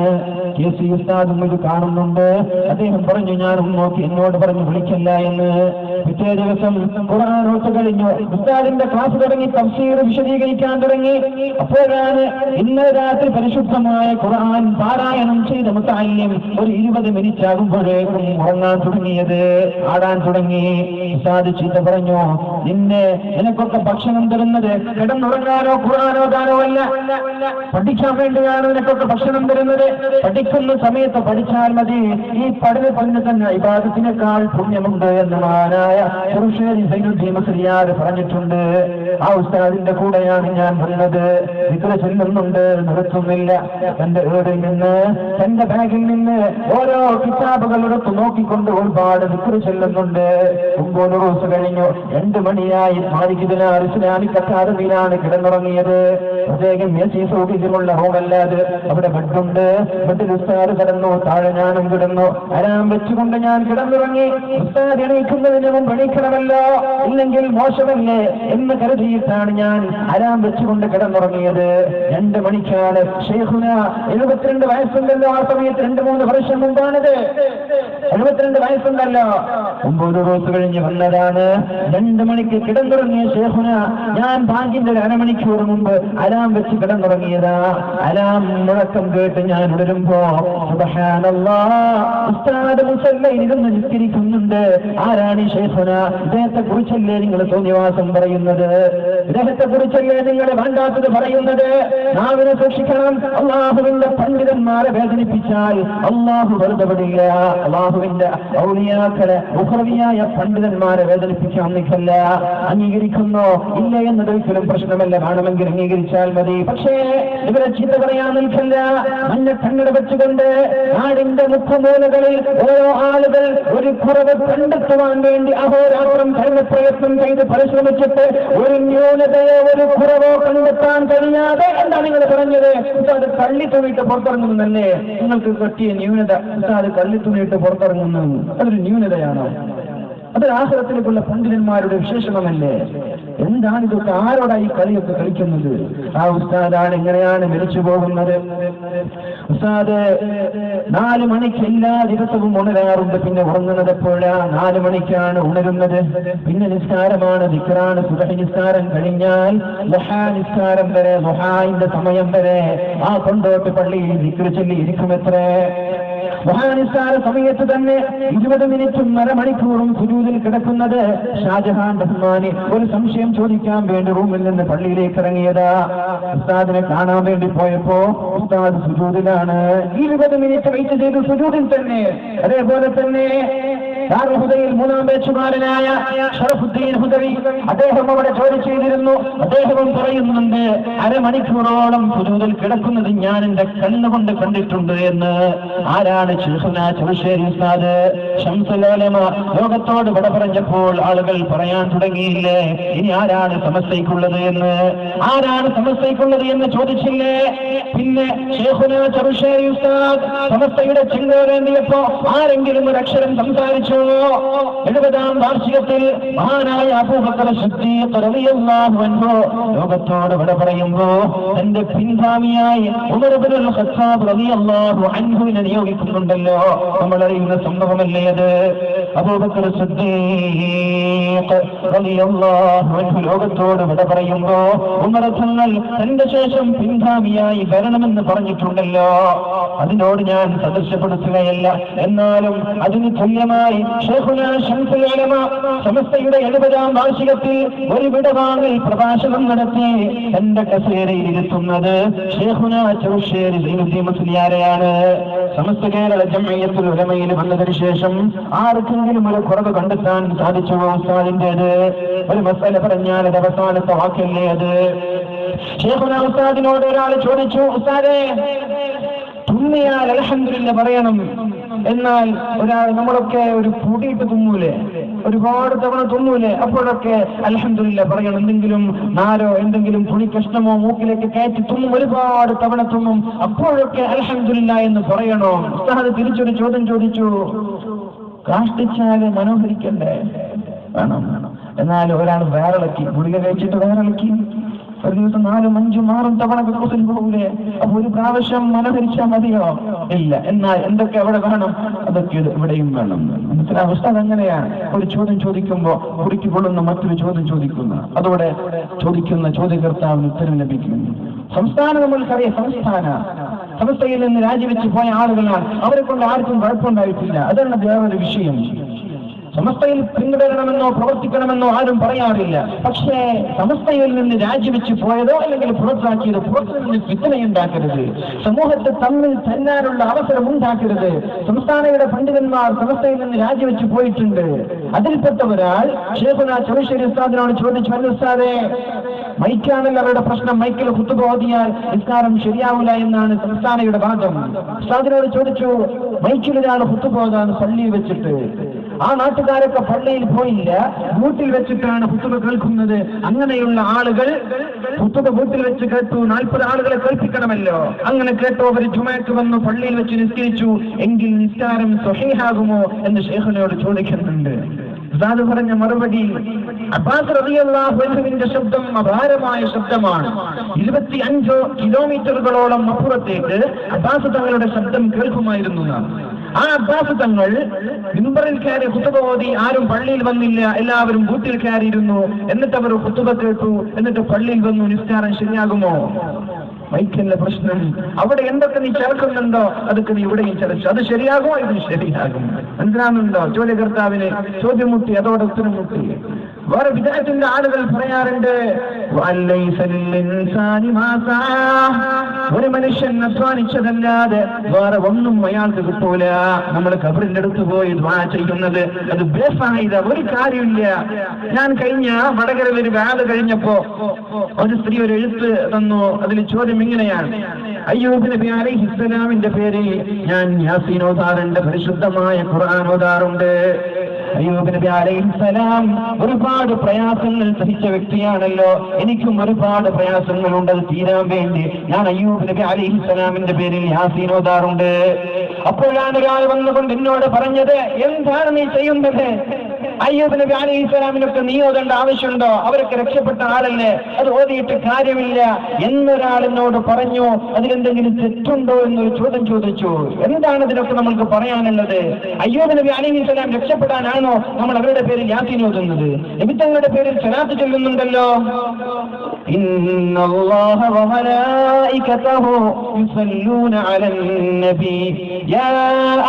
KC ഉസ്താദും ഇത് കാണുന്നുണ്ട്. അദ്ദേഹം പറഞ്ഞു, ഞാനും നോക്കി, എന്നോട് പറഞ്ഞു വിളിക്കല്ല എന്ന്. പിറ്റേ ദിവസം ഖുർആൻ ഓത്ത് കഴിഞ്ഞു, ഉസ്താദിന്റെ ക്ലാസ് തുടങ്ങി, തഫ്സീർ വിശദീകരിക്കാൻ തുടങ്ങി. അപ്പോഴാണ് ഇന്നലെ രാത്രി പരിശുദ്ധമായ ഖുർആൻ പാരായണം ചെയ്ത മുതഅല്ലിം ഒരു 20 മിനിറ്റ് ആകുമ്പോഴേക്കും ഉറങ്ങാൻ തുടങ്ങിയത്, ആടാൻ തുടങ്ങി. ഉസ്താദ് ചീത്ത പറഞ്ഞു, നിനക്കൊക്കെ ഭക്ഷണം തരുന്നത് കിടന്നുറങ്ങാനോ ഖുർആൻ ഓതാനോ അല്ല, പഠിക്കാൻ വേണ്ടിയാണ് നിനക്കൊക്കെ ഭക്ഷണം തരുന്നത്. പഠിക്കുന്ന സമയത്ത് പഠിച്ചാൽ മതി. ഈ പഠനത്തിന് തന്നെ ഇബാദത്തിനേക്കാൾ പുണ്യമുണ്ട് എന്ന് മഹാനായ ചെറുശ്ശേരി സൈനുദ്ദീൻ മുസ്ലിയാർ പറഞ്ഞിട്ടുണ്ട്. ആ ഉസ്താദിന്റെ കൂടെയാണ് ഞാൻ വരുന്നത്. ദിക്ർ ചൊല്ലുന്നുണ്ട്, നിർത്തുന്നില്ല. തന്റെ ഏടിൽ നിന്ന്, തന്റെ ബാഗിൽ നിന്ന് ഓരോ കിതാബുകൾ എടുത്ത് നോക്കിക്കൊണ്ട് ഒരുപാട് ദിക്ർ ചൊല്ലുന്നുണ്ട്. 9 ദിവസം കഴിഞ്ഞു, 2 മണിയായി. മാലിക്കിനാർ ഇസ്ലാമിക് അക്കാദമിയിലാണ് കിടന്നുറങ്ങിയത്. പ്രത്യേകം AC സൗകര്യമുള്ള റൂമല്ലാതെ അവിടെ ബെഡുണ്ട്. ബെഡിൽ ഉസ്താദ് കിടന്നു, താഴെ ഞാനും കിടന്നു. അലാം വെച്ചുകൊണ്ട് ഞാൻ കിടന്നുറങ്ങി. ഉസ്താദ് എണീക്കുന്നതിന് മുമ്പ് എണീക്കണമല്ലോ, ഇല്ലെങ്കിൽ മോശമല്ലേ എന്ന് കരുതിയിട്ടാണ് ഞാൻ അലാം വെച്ചുകൊണ്ട് കിടന്നുറങ്ങിയത്. 2 മണിക്കാണ് ശൈഖുന 72 വയസ്സുണ്ടല്ലോ, ആ സമയത്ത് 2-3 വർഷം മുമ്പാണിത്. 72 വയസ്സുണ്ടല്ലോ. 9 ദിവസം കഴിഞ്ഞ് വന്നതാണ്. 2 മണിക്ക് കിടന്നുറങ്ങിയ ശൈഖുന ഞാൻ ബാങ്കിന്റെ ഒരു അരമണിക്കൂർ മുമ്പ് അലാം വെച്ച് കിടന്നുറങ്ങിയതാ. അലാം മുഴക്കം കേട്ട് ഞാൻ ഉണരുമ്പോ സുബ്ഹാനല്ലാഹ്, ഉസ്താദ് മുസല്ലയിൽ ഇരുന്ന് നിസ്കരിക്കുന്നുണ്ട്. ആരാണ് ഈ ശൈഖുന? ഇദ്ദേഹത്തെ കുറിച്ചല്ലേ നിങ്ങൾ തോന്നിവാസം പറയുന്നത്? ഇദ്ദേഹത്തെ കുറിച്ചല്ലേ നിങ്ങൾ വേണ്ടാത്തത് പറയുന്നത്? നാവിനെ സൂക്ഷിക്കണം. അള്ളാഹുവിന്റെ പണ്ഡിതന്മാരെ വേദനിപ്പിച്ചാൽ അള്ളാഹു വെറുതെ വിടില്ല. അള്ളാഹുവിന്റെ ഔലിയാക്കളെ ഉഖ്റവിയായ പണ്ഡിതന്മാരെ വേദനിപ്പിക്കാൻ നിൽക്കല്ല. അംഗീകരിക്കുന്നോ ഇല്ല എന്നതൊരിക്കലും പ്രശ്നമല്ല, വേണമെങ്കിൽ അംഗീകരിച്ചാൽ മതി. പക്ഷേ ഇവരെ ചീത്ത പറയാൻ നിൽക്കല്ല. മഞ്ഞ കണ്ണട വെച്ചുകൊണ്ട് നാടിന്റെ മുഖമൂലകളിൽ ഓരോ ആളുകൾ ഒരു കുറവ് കണ്ടെത്തുവാൻ വേണ്ടി അഹോരാത്രം കഠിനപ്രയത്നം ചെയ്ത് പരിശ്രമിച്ചിട്ട് ഒരു ന്യൂനതയോ ഒരു കുറവോ കണ്ടെത്താൻ കഴിയാതെ എന്താ നിങ്ങൾ പറഞ്ഞത്? അത് കള്ളിത്തുണിയിട്ട് പുറത്തിറങ്ങുന്നല്ലേ നിങ്ങൾക്ക് കിട്ടിയ ന്യൂനത? അത് കള്ളിത്തുണിയിട്ട് പുറത്തിറങ്ങുന്നു, അതൊരു ന്യൂനതയാണോ? അതൊരു ആഖിറത്തിലേക്കുള്ള പണ്ഡിതന്മാരുടെ വിശേഷണമല്ലേ? എന്താണ് ഇതൊക്കെ? ആരോടായി കളിയൊക്കെ കളിക്കുന്നത്? ആ ഉസ്താദാണ് ഇങ്ങനെയാണ് മരിച്ചു പോകുന്നത്. ഉസ്താദ് 4 മണിക്ക് എല്ലാ ദിവസവും ഉണരാറുണ്ട്. പിന്നെ ഉറങ്ങുന്നത് എപ്പോഴാ? 4 മണിക്കാണ് ഉണരുന്നത്. പിന്നെ നിസ്കാരമാണ്, ദിക്റാണ്. സുബഹി നിസ്കാരം കഴിഞ്ഞാൽ ളുഹാ നിസ്കാരം വരെ, ളുഹാന്റെ സമയം വരെ ആ കൊണ്ടോട്ട് പള്ളിയിൽ ദിക്ർ ചൊല്ലി ഇരിക്കുമെത്രേ. മഹാനിസ്കാര സമയത്ത് തന്നെ 20 മിനിറ്റും അരമണിക്കൂറും സുജൂദിൽ കിടക്കുന്നത്. ഷാജഹാൻ റഹ്മാനി ഒരു സംശയം ചോദിക്കാൻ വേണ്ടി റൂമിൽ നിന്ന് പള്ളിയിലേക്ക് ഇറങ്ങിയതാ. ഉസ്താദിനെ കാണാൻ വേണ്ടി പോയപ്പോ ഉസ്താദ് സുജൂദിലാണ്. 20 മിനിറ്റ് വെയിറ്റ് ചെയ്തു സുജൂദിൽ തന്നെ. അതേപോലെ തന്നെ ദാറുൽഹുദയിൽ 3-ാം ബാച്ചുകാരനായ ഷറഫുദ്ദീൻ ഹുദവി, അദ്ദേഹം അവിടെ ജോലി ചെയ്തിരുന്നു. അദ്ദേഹവും പറയുന്നുണ്ട്, അരമണിക്കൂറോളം സുജൂദിൽ കിടക്കുന്നത് ഞാൻ എന്റെ കണ്ണുകൊണ്ട് കണ്ടിട്ടുണ്ട് എന്ന്. ആരാണ്? ശൈഖുനാ ചെറുശ്ശേരി ഉസ്താദ് ശംസുൽ ഉലമ ലോകത്തോട് വിട പറഞ്ഞപ്പോൾ ആളുകൾ പറയാൻ തുടങ്ങിയില്ലേ, ഇനി ആരാണ് സമസ്തയ്ക്കുള്ളത് എന്ന്? ആരാണ് സമസ്തയ്ക്കുള്ളത് എന്ന് ചോദിച്ചില്ലേ? പിന്നെ ശൈഖുനാ ചെറുശ്ശേരി ഉസ്താദ് സമസ്തയുടെ ചിന്തേന്തിയപ്പോ ആരെങ്കിലും ഒരു അക്ഷരം സംസാരിച്ചു? 70-ാം വാർഷികത്തിൽ മഹാനായ അബൂബക്കർ സിദ്ദീഖ് റളിയല്ലാഹു അൻഹു ലോകത്തോട് വിട പറയുമ്പോ തന്റെ പിൻഗാമിയായി ഉമർ ഇബ്നുൽ ഖത്താബ് റളിയല്ലാഹു അൻഹുവിനെ നിയോഗിക്കുന്നുണ്ടല്ലോ. നമ്മൾ അറിയുന്ന സംഭവമല്ലേ അത്? അബൂബക്കർ സിദ്ദീഖ് റളിയല്ലാഹു അൻഹു ലോകത്തോട് വിട പറയുമ്പോ ഉമർ തങ്ങൾ തന്റെ ശേഷം പിൻഗാമിയായി വരണമെന്ന് പറഞ്ഞിട്ടുണ്ടല്ലോ. അതിനോട് ഞാൻ സദൃശപ്പെടുത്തുകയല്ല, എന്നാലും അതിന് തുല്യമായി ശൈഖുനാ ശംസുൽ ഉലമ സമസ്തയുടെ 70-ാം വാർഷികത്തിൽ ഒരു വിടവാങ്ങൽ പ്രഭാഷണം നടത്തി തന്റെ കസേരയിൽ ഇരുത്തുന്നത് ശൈഖുനാ ചെറുശ്ശേരി സൈനുദ്ദീൻ മുസ്ലിയാരെയാണ്. സമസ്ത കേരള ജംഇയ്യത്തുൽ ഉലമയിൽ വന്നതിന് ശേഷം ആർക്കെങ്കിലും ഒരു കുറവ് കണ്ടെത്താൻ സാധിച്ചുവോ ഉസ്താദിന്റേത്? ഒരു മസല പറഞ്ഞാൽ അത് അവസാനത്തെ വാക്കല്ലേ അത്? ശൈഖുനാ ഉസ്താദിനോട് ഒരാൾ ചോദിച്ചു, ഉസ്താദേ, തുമ്മിയാൽ അൽഹംദുലില്ലാ പറയണം, എന്നാൽ നമ്മളൊക്കെ ഒരു പൊടിയിട്ട് തുമ്മൂലേ, ഒരുപാട് തവണ തുമ്മൂലേ, അപ്പോഴൊക്കെ അൽഹംദുലില്ലാ പറയണം. എന്തെങ്കിലും നാരോ എന്തെങ്കിലും തുണി കഷ്ണമോ മൂക്കിലേക്ക് കയറ്റി തുമ്മും, ഒരുപാട് തവണ തുമ്മും, അപ്പോഴൊക്കെ അൽഹംദുലില്ലാ എന്ന് പറയണോ? ഉസ്താദ് തിരിച്ചൊരു ചോദ്യം ചോദിച്ചു, കാഷ്ടിച്ചാല് മനോഹരിക്കണ്ടേ? വേണം. എന്നാൽ ഒരാൾ വേറിളക്കി, ഗുളിക കഴിച്ചിട്ട് വേറിളക്കി, ഒരു ദിവസം 4, 5, 6 തവണ കക്കൂസിൽ പോകൂലേ? അപ്പൊ ഒരു പ്രാവശ്യം മനധരിച്ചാൽ മതിയോ? ഇല്ല. എന്നാൽ എന്തൊക്കെ അവിടെ വേണം? അതൊക്കെ ഇവിടെയും വേണം. മനസ്സിലായ അവസ്ഥ അതങ്ങനെയാണ്. ഒരു ചോദ്യം ചോദിക്കുമ്പോ കുറിക്ക് കൊള്ളുന്ന മറ്റൊരു ചോദ്യം ചോദിക്കുന്ന, അതോടെ ചോദിക്കുന്ന ചോദ്യകർത്താവിന് ഉത്തരം ലഭിക്കും. സംസ്ഥാനം നമ്മൾക്കറിയാം, സംസ്ഥയിൽ നിന്ന് രാജിവെച്ച് പോയ ആളുകളാണ്. അവരെ കൊണ്ട് ആർക്കും കുഴപ്പമുണ്ടായിട്ടില്ല. അതാണ് വേറൊരു വിഷയം. സമസ്തയിൽ പിന്തുടരണമെന്നോ പ്രവർത്തിക്കണമെന്നോ ആരും പറയാറില്ല. പക്ഷേ സമസ്തയിൽ നിന്ന് രാജിവെച്ച് പോയതോ അല്ലെങ്കിൽ പുറത്താക്കിയതോ പുറത്തുനിന്ന് ഫിത്നയുണ്ടാക്കരുത്. സമൂഹത്തെ തമ്മിൽ തന്നാനുള്ള അവസരം ഉണ്ടാക്കരുത്. സംസ്ഥാനയുടെ പണ്ഡിതന്മാർ സമസ്തയിൽ നിന്ന് രാജിവെച്ച് പോയിട്ടുണ്ട്. അതിൽപ്പെട്ട ഒരാൾ ശൈഖുനാ ചൗശരി ഉസ്താദിനോട് ചോദിച്ചു, ഉസ്താദേ, മൈക്കാണല്ലോ അവരുടെ പ്രശ്നം, മൈക്കിൽ ഖുതുബ ഓതിയാൽ നിസ്കാരം ശരിയാവില്ല എന്നാണ് സംസ്ഥാനയുടെ വാദം. ഉസ്താദിനോട് ചോദിച്ചു, മൈക്കിലൊരാൾ ഖുതുബ ഓതാൻ പള്ളിയിൽ വെച്ചിട്ട്, ആ നാട്ടുകാരൊക്കെ പള്ളിയിൽ പോയില്ല, വീട്ടിൽ വെച്ചിട്ടാണ് ഖുതുബ കേൾക്കുന്നത്. അങ്ങനെയുള്ള ആളുകൾ ഖുതുബ വീട്ടിൽ വെച്ച് കേട്ടു, 40 ആളുകളെ കേൾപ്പിക്കണമല്ലോ. അങ്ങനെ കേട്ടു, അവർ ജുമഅക്ക് വന്നു, പള്ളിയിൽ വെച്ച് നിസ്കരിച്ചു. എങ്കിൽ നിസ്കാരം സ്വഹീഹാകുമോ എന്ന് ശൈഖിനോട് ചോദിക്കുന്നുണ്ട്. ഉസ്താദ് പറഞ്ഞ മറുപടി, അബ്ബാസ് റളിയല്ലാഹു അൻഹുവിന്റെ ശബ്ദം അപാരമായ ശബ്ദമാണ്. 25 കിലോമീറ്ററുകളോളം അപ്പുറത്തേക്ക് അബ്ബാസ് തങ്ങളുടെ ശബ്ദം കേൾക്കുമായിരുന്നു. ആ അബ്ബാസ് തങ്ങൾ മിമ്പറിൽ കയറി ഖുതുബ ഓതി, ആരും പള്ളിയിൽ വന്നില്ല, എല്ലാവരും വീട്ടിൽ കയറിയിരുന്നു. എന്നിട്ട് അവർ ഖുതുബ കേട്ടു, എന്നിട്ട് പള്ളിയിൽ വന്നു. നിസ്കാരം ശരിയാകുമോ? മൈക്കല്ല പ്രശ്നം. അവിടെ എന്തൊക്കെ നീ ചേർക്കുന്നുണ്ടോ അതൊക്കെ നീ ഇവിടെയും ചേർച്ചു. അത് ശരിയാകുമോ? ഇത് ശരിയാകും. മനസ്സിലാകുന്നുണ്ടോ? ചോദ്യകർത്താവിന് ചോദ്യം മുട്ടി, അതോടെ ഉത്തരം മുട്ടി. വേറെ വിദഅത്തിന്റെ ആളുകൾ പറയാറുണ്ട്, ഒരു മനുഷ്യൻ അധ്വാനിച്ചതല്ലാതെ വേറെ ഒന്നും അയാൾക്ക് കിട്ടൂല. നമ്മൾ ഖബറിന്റെ അടുത്ത് പോയി ദുആ ചെയ്യുന്നത് അത് ബേഫായിദ, ഒരു കാര്യമില്ല. ഞാൻ കഴിഞ്ഞ വടകരയിൽ ഒരു വാദ് കഴിഞ്ഞപ്പോ ഒരു സ്ത്രീ ഒരു എഴുത്ത് തന്നു. അതിൽ ചോദ്യം ഇങ്ങനെയാണ്, അയ്യൂബ് നബി അലൈഹിസ്സലാമിന്റെ പേരിൽ ഞാൻ യാസീൻ ഓതാറുണ്ട്, പരിശുദ്ധമായ ഖുർആൻ ഓതാറുണ്ട്. അയ്യൂബ് നബി അലൈഹിസ്സലാം ഒരുപാട് പ്രയാസങ്ങൾ സഹിച്ച വ്യക്തിയാണല്ലോ. എനിക്കും ഒരുപാട് പ്രയാസങ്ങളുണ്ട്. അത് തീരാൻ വേണ്ടി ഞാൻ അയ്യൂബ് നബി അലൈഹിസ്സലാമിന്റെ പേരിൽ യാസീൻ ഓതാറുണ്ട്. അപ്പോഴാണ് ഒരാൾ വന്നുകൊണ്ട് എന്നോട് പറഞ്ഞത്, എന്താണ് നീ ചെയ്യുന്നത്? അയ്യൂബ് നബി അലൈഹിസ്സലാമിനൊക്കെ നീ ഓതേണ്ട ആവശ്യമുണ്ടോ? അവരൊക്കെ രക്ഷപ്പെട്ട ആളല്ലേ, അത് ഓതിയിട്ട് കാര്യമില്ല എന്നൊരാൾ എന്നോട് പറഞ്ഞു. അതിലെന്തെങ്കിലും തെറ്റുണ്ടോ എന്നൊരു ചോദ്യം ചോദിച്ചു. എന്താണ് ഇതിനൊക്കെ നമ്മൾക്ക് പറയാനുള്ളത്? അയ്യൂബ് നബി അലൈഹിസ്സലാം രക്ഷപ്പെടാനാണോ നമ്മൾ അവരുടെ പേരിൽ യാസീൻ ഓതുന്നത്? നബി തങ്ങളുടെ പേരിൽ സ്വലാത്ത് ചൊല്ലുന്നുണ്ടല്ലോ. ഇന്നല്ലാഹ വ മലായികതഹു യുസല്ലൂന അലൻ നബി യാ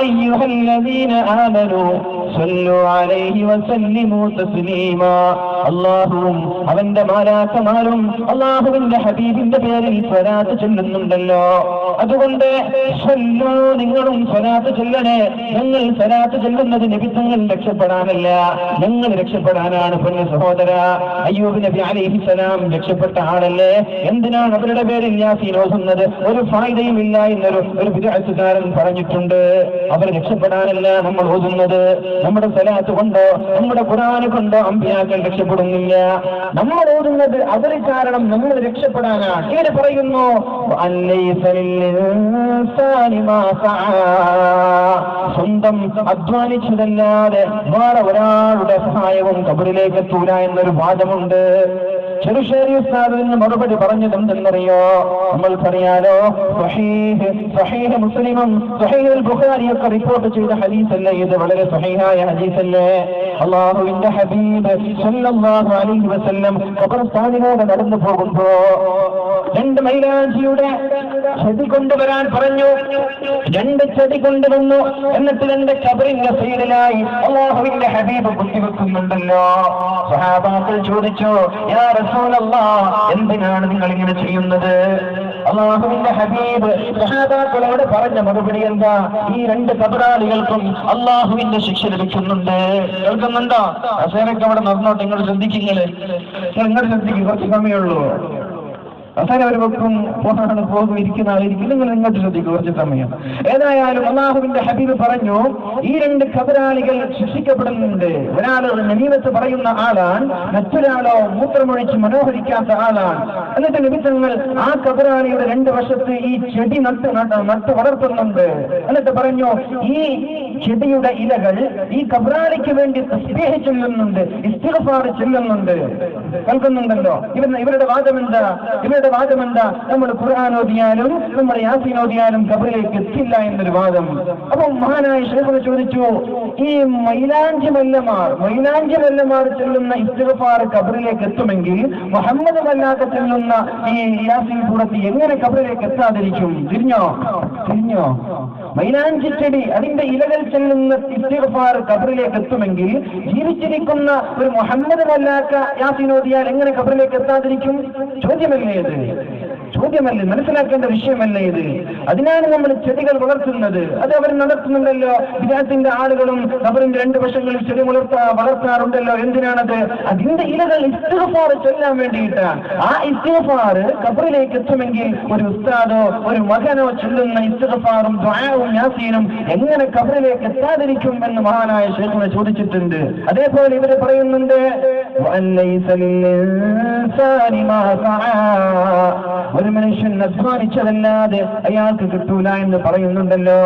അയ്യുഹല്ലദീന ആമനൂ സല്ലു അലൈഹി വസല്ലിമു തസ്ലീമാ. അല്ലാഹുവും അവന്റെ മാലാഖമാരും അല്ലാഹുവിന്റെ ഹബീബിന്റെ പേരിൽ സ്വലാത്ത് ചൊല്ലുന്നുണ്ടല്ലോ. അതുകൊണ്ട് സല്ലു, നിങ്ങളും സ്വലാത്ത് ചൊല്ലണേ. ഞങ്ങൾ സ്വലാത്ത് ചൊല്ലുന്നത് നബി തങ്ങൾ രക്ഷപ്പെടാനല്ല, ഞങ്ങൾ രക്ഷപ്പെടാനാണ്. പൊന്നു സഹോദര, അയ്യൂബ് നബി അലൈഹിസ്സലാം രക്ഷപ്പെട്ട ആളല്ലേ, എന്തിനാണ് അവരുടെ പേരിൽ യാസീൻ ഓതുന്നത്? ഒരു ഫായിദയും ഇല്ല എന്നൊരു ബിദ്അത്തുകാരൻ പറഞ്ഞിട്ടുണ്ട്. അവർ രക്ഷപ്പെടാനല്ല നമ്മൾ ഓതുന്നത്. നമ്മുടെ സ്വലാത്ത് കൊണ്ടോ നമ്മുടെ ഖുർആൻ കൊണ്ടോ അമ്പിയാക്കൾ രക്ഷപ്പെടുന്നില്ല. നമ്മൾ ഓതുന്നത് അവർ കാരണം നമ്മൾ രക്ഷപ്പെടാനാണ്. ഇങ്ങനെ പറയുന്നു, സ്വന്തം അധ്വാനിച്ചതല്ലാതെ വേറെ ഒരാളുടെ സഹായവും ഖബറിലേക്ക് എത്തൂല എന്നൊരു വാദമുണ്ട്. ചെറുശ്ശേരി ഉസ്താദ് നിന്ന് മറുപടി പറഞ്ഞത് എന്തെന്നറിയോ? നമ്മൾക്കറിയാലോ, സ്വഹീഹ് മുസ്ലിമും സ്വഹീഹുൽ ബുഖാരിയൊക്കെ റിപ്പോർട്ട് ചെയ്ത ഹദീസല്ലേ ഇത്? വളരെ സ്വഹീഹായ ഹദീസല്ലേ? അല്ലാഹുവിന്റെ ഹബീബ് സല്ലല്ലാഹു അലൈഹി വസല്ലം ഖബർസ്ഥാനിലൂടെ നടന്നു പോകുമ്പോ 2 മൈലാഞ്ചിയുടെ ചെടി കൊണ്ടുവരാൻ പറഞ്ഞു. 2 ചെടി കൊണ്ടുവന്നു. എന്നിട്ട് 2 ഖബറിന്റെ സൈഡിലായി അല്ലാഹുവിന്റെ ഹബീബ് കുത്തിവെക്കുന്നുണ്ടല്ലോ. സ്വഹാബാക്കൾ ചോദിച്ചു, യാ റസൂലല്ലാഹ്, എന്തിനാണ് നിങ്ങൾ ഇങ്ങനെ ചെയ്യുന്നത്? അല്ലാഹുവിന്റെ ഹബീബ് സ്വഹാബാക്കളോട് പറഞ്ഞ മറുപടി എന്താ? ഈ 2 ഖബറാളികൾക്കും അല്ലാഹുവിന്റെ ശിക്ഷ ലഭിക്കുന്നുണ്ട്. കേൾക്കുന്നുണ്ടോ? അസേരൊക്കെ അവിടെ നടന്നോട്ടെ, നിങ്ങൾ ശ്രദ്ധിക്കുന്നത്, നിങ്ങൾ ശ്രദ്ധിക്കും, കുറച്ച് സമയമുള്ളൂ. അവസാനം അവർ വെക്കും, പോകും, ഇരിക്കുന്ന ആളിരിക്കും. നിങ്ങൾ ഇങ്ങോട്ട് ശ്രദ്ധിക്കും, കുറച്ച് സമയം. ഏതായാലും അല്ലാഹുവിന്റെ ഹബീബ് പറഞ്ഞു, ഈ 2 ഖബറാളികൾ ശിക്ഷിക്കപ്പെടുന്നുണ്ട്. ഒരാൾ നമീമത്ത് പറയുന്ന ആളാണ്, മറ്റൊരാളോ മൂത്രമൊഴിച്ച് മനോഹരിക്കാത്ത ആളാണ്. എന്നിട്ട് നബി തങ്ങൾ ആ ഖബറാളിയുടെ 2 വശത്ത് ഈ ചെടി നട്ട് വളർത്തുന്നുണ്ട്. എന്നിട്ട് പറഞ്ഞു, ഈ ചെടിയുടെ ഇലകൾ ഈ ഖബറാലിക്ക് വേണ്ടി തസ്ബീഹ് ചൊല്ലുന്നുണ്ട്, ഇസ്തിഗ്ഫാർ ചൊല്ലുന്നുണ്ട്. കേൾക്കുന്നുണ്ടല്ലോ? ഇവരുടെ വാദം എന്താ? നമ്മൾ ഖുർആൻ ഓതിയാലും നമ്മൾ യാസീൻ ഓതിയാലും ഖബറിലേക്ക് എത്തില്ല എന്നൊരു വാദം. അപ്പൊ മഹാനായ ശൈഖ് ചോദിച്ചു, ഈ മൈലാഞ്ചി മല്ലമാർ ചെല്ലുന്ന ഇസ്തിഗ്ഫാർ ഖബറിലേക്ക് എത്തുമെങ്കിൽ മുഹമ്മദ് വല്ലാതെ ചെല്ലുന്ന ഈ യാസീൻ സൂറത്ത് എങ്ങനെ ഖബറിലേക്ക് എത്താതിരിക്കും? തിരിഞ്ഞോ? മൈലാഞ്ചി ചെടി അതിന്റെ ഇലകൾ ചെല്ലുന്ന ഇസ്തിഗ്ഫാർ ഖബറിലേക്ക് എത്തുമെങ്കിൽ ജീവിച്ചിരിക്കുന്ന ഒരു മുഹമ്മദ് വല്ലാത്ത യാസീൻ ഓതിയാൽ എങ്ങനെ ഖബറിലേക്ക് എത്താതിരിക്കും? ചോദ്യമല്ലേ, മനസ്സിലാക്കേണ്ട വിഷയമല്ലേ ഇത്? അതിനാണ് നമ്മൾ ചെടികൾ വളർത്തുന്നത്. അത് അവർ നടത്തുന്നുണ്ടല്ലോ. വിദാത്തിന്റെ ആളുകളും ഖബറിന്റെ രണ്ട് വശങ്ങളിൽ ചെടി വളർത്താറുണ്ടല്ലോ. എന്തിനാണത്? അതിന്റെ ഇലകൾ ഇസ്തിഗ്ഫാർ ചൊല്ലാൻ വേണ്ടിയിട്ടാണ്. ആ ഇസ്തിഗ്ഫാർ ഖബറിലേക്ക് എത്തുമെങ്കിൽ ഒരു ഉസ്താദോ ഒരു മകനോ ചൊല്ലുന്ന ഇസ്തിഗ്ഫാറും ദുആവും യാസീനും എങ്ങനെ ഖബറിലേക്ക് എത്താതിരിക്കും എന്ന് മഹാനായ ശൈഖുന ചോദിച്ചിട്ടുണ്ട്. അതേപോലെ ഇവര് പറയുന്നുണ്ട്, ഒരു മനുഷ്യൻ അധ്വാനിച്ചതല്ലാതെ അയാൾക്ക് കിട്ടൂല എന്ന് പറയുന്നുണ്ടല്ലോ.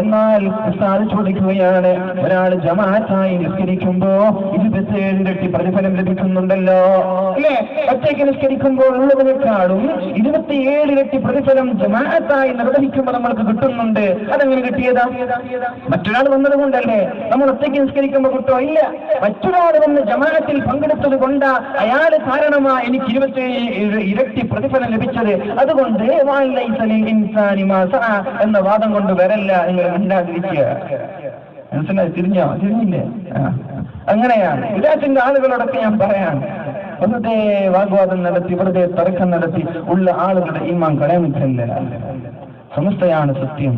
എന്നാൽ ഉസ്താദ് ചോദിക്കുകയാണ്, ഒരാൾ ജമാഅത്തായി നിസ്കരിക്കുമ്പോ 27 ഇരട്ടി പ്രതിഫലം ലഭിക്കുന്നുണ്ടല്ലോ അല്ലേ? ഒറ്റയ്ക്ക് നിസ്കരിക്കുമ്പോൾ ഉള്ളതിനേക്കാളും 27 ഇരട്ടി പ്രതിഫലം ജമാഅത്തായി നിർവഹിക്കുമ്പോൾ നമ്മൾക്ക് കിട്ടുന്നുണ്ട്. അതെങ്ങനെ കിട്ടിയതാ? മറ്റൊരാൾ വന്നത് കൊണ്ടല്ലേ? നമ്മൾ ഒറ്റയ്ക്ക് നിസ്കരിക്കുമ്പോൾ കിട്ടോ? ഇല്ല. മറ്റൊരാൾ വന്ന് ജമാഅത്തിൽ പങ്കെടുത്തത് കൊണ്ടാ അയാൾ കാരണമാ എനിക്ക് 27 ഇരട്ടി പ്രതിഫലം ലഭിച്ചത്. അതുകൊണ്ട് എന്ന വാദം കൊണ്ട് വരല്ല, നിങ്ങൾ മിണ്ടാതിരിക്കുക. മനസ്സിലായി? തിരിഞ്ഞില്ലേ? അങ്ങനെയാണ് വിദാത്തിന്റെ ആളുകളോടൊക്കെ ഞാൻ പറയാൻ. വെറുതെ വാഗ്വാദം നടത്തി, വെറുതെ തർക്കം നടത്തി ഉള്ള ആളുകളുടെ ഈമാൻ കളയാനില്ല. സമസ്തയാണ് സത്യം.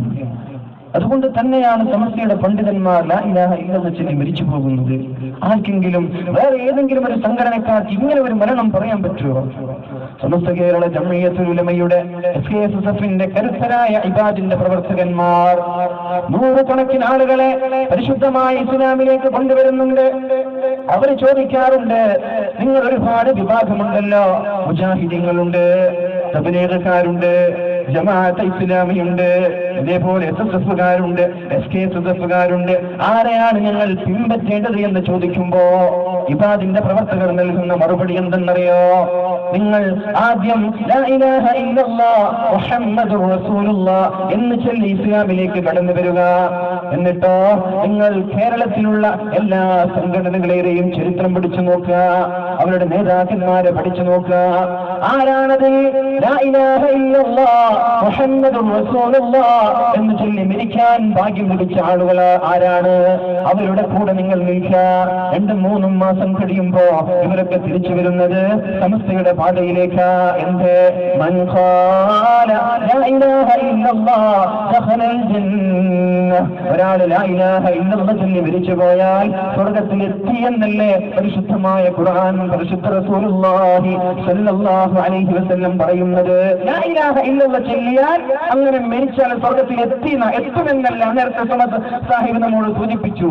അതുകൊണ്ട് തന്നെയാണ് സമസ്തയുടെ പണ്ഡിതന്മാർ ലാ ഇലാഹ ഇല്ലല്ലാഹ് ചൊല്ലി മരിച്ചു പോകുന്നത്. ആർക്കെങ്കിലും വേറെ ഏതെങ്കിലും ഒരു സംഘടനക്കാർക്ക് ഇങ്ങനെ ഒരു മരണം പറയാൻ പറ്റുമോ? സമസ്ത കേരള ജംഇയ്യത്തുൽ ഉലമയുടെ SKSSF-ന്റെ കരുത്തരായ ഇബാദിന്റെ പ്രവർത്തകന്മാർ നൂറുകണക്കിന് ആളുകളെ പരിശുദ്ധമായ ഇസ്ലാമിലേക്ക് കൊണ്ടുവരുന്നുണ്ട്. അവർ ചോദിക്കാറുണ്ട്, നിങ്ങൾ ഒരുപാട് വിഭാഗമുണ്ടല്ലോ, മുജാഹിദീങ്ങളുണ്ട്, തബ്ലീഗുകാരുണ്ട്, ജമാഅത്തെ ഇസ്ലാമിയുണ്ട്, ഇതേപോലെ SSF-കാരുണ്ട്, SKSSF-കാരുണ്ട്, ആരെയാണ് ഞങ്ങൾ പിൻപറ്റേണ്ടത് എന്ന് ചോദിക്കുമ്പോ ഇബാദിന്റെ പ്രവർത്തകർ നൽകുന്ന മറുപടി എന്തെന്നറിയോ? നിങ്ങൾ ആദ്യം ലാ ഇലാഹ ഇല്ലല്ലാഹ് മുഹമ്മദുർ റസൂലുള്ളാഹ് എന്ന് ചൊല്ലി ഇസ്ലാമിലേക്ക് കടന്നു വരിക. എന്നിട്ടോ നിങ്ങൾ കേരളത്തിലുള്ള എല്ലാ സംഘടനകളെയും ചരിത്രം പഠിച്ചു നോക്കുക, അവരുടെ നേതാക്കന്മാരെ പഠിച്ചു നോക്കുക. ആരാണത് ലാ ഇലാഹ ഇല്ലല്ലാഹ് മുഹമ്മദുർ റസൂലുള്ളാഹ് എന്ന് ചൊല്ലി മരിക്കാൻ ഭാഗ്യം ലഭിച്ച ആളുകൾ ആരാണ്? അവരുടെ കൂടെ നിങ്ങൾ നിൽക്കുക. 2-3 മാസം കഴിയുമ്പോ ഇവരൊക്കെ തിരിച്ചു വരുന്നത് സമസ്തയുടെ പാതയിലേക്ക്. എന്ത്? മൻ ഖാല ലാ ഇലാഹ ഇല്ലല്ലാഹ് ദഖലൽ ജന്ന. ഒരാൾ ലാ ഇലാഹ ഇല്ലല്ലാഹ് ചൊല്ലി മരിച്ചു പോയാൽ സ്വർഗ്ഗത്തിൽ എത്തി എന്നല്ലേ പരിശുദ്ധമായ ഖുർആൻ, പരിശുദ്ധ റസൂലുള്ളാഹി സ്വല്ലല്ലാഹു അലൈഹി വസല്ലം പറയുന്നത്. ലാ ഇലാഹ ഇല്ലല്ലാഹ് ചൊല്ലിയാൽ അങ്ങനെ മരിച്ചാൽ സ്വർഗ്ഗത്തിൽ എത്തുമെന്നല്ല നേരത്തെ സാഹിബ് നമ്മോട് സൂചിപ്പിച്ചു.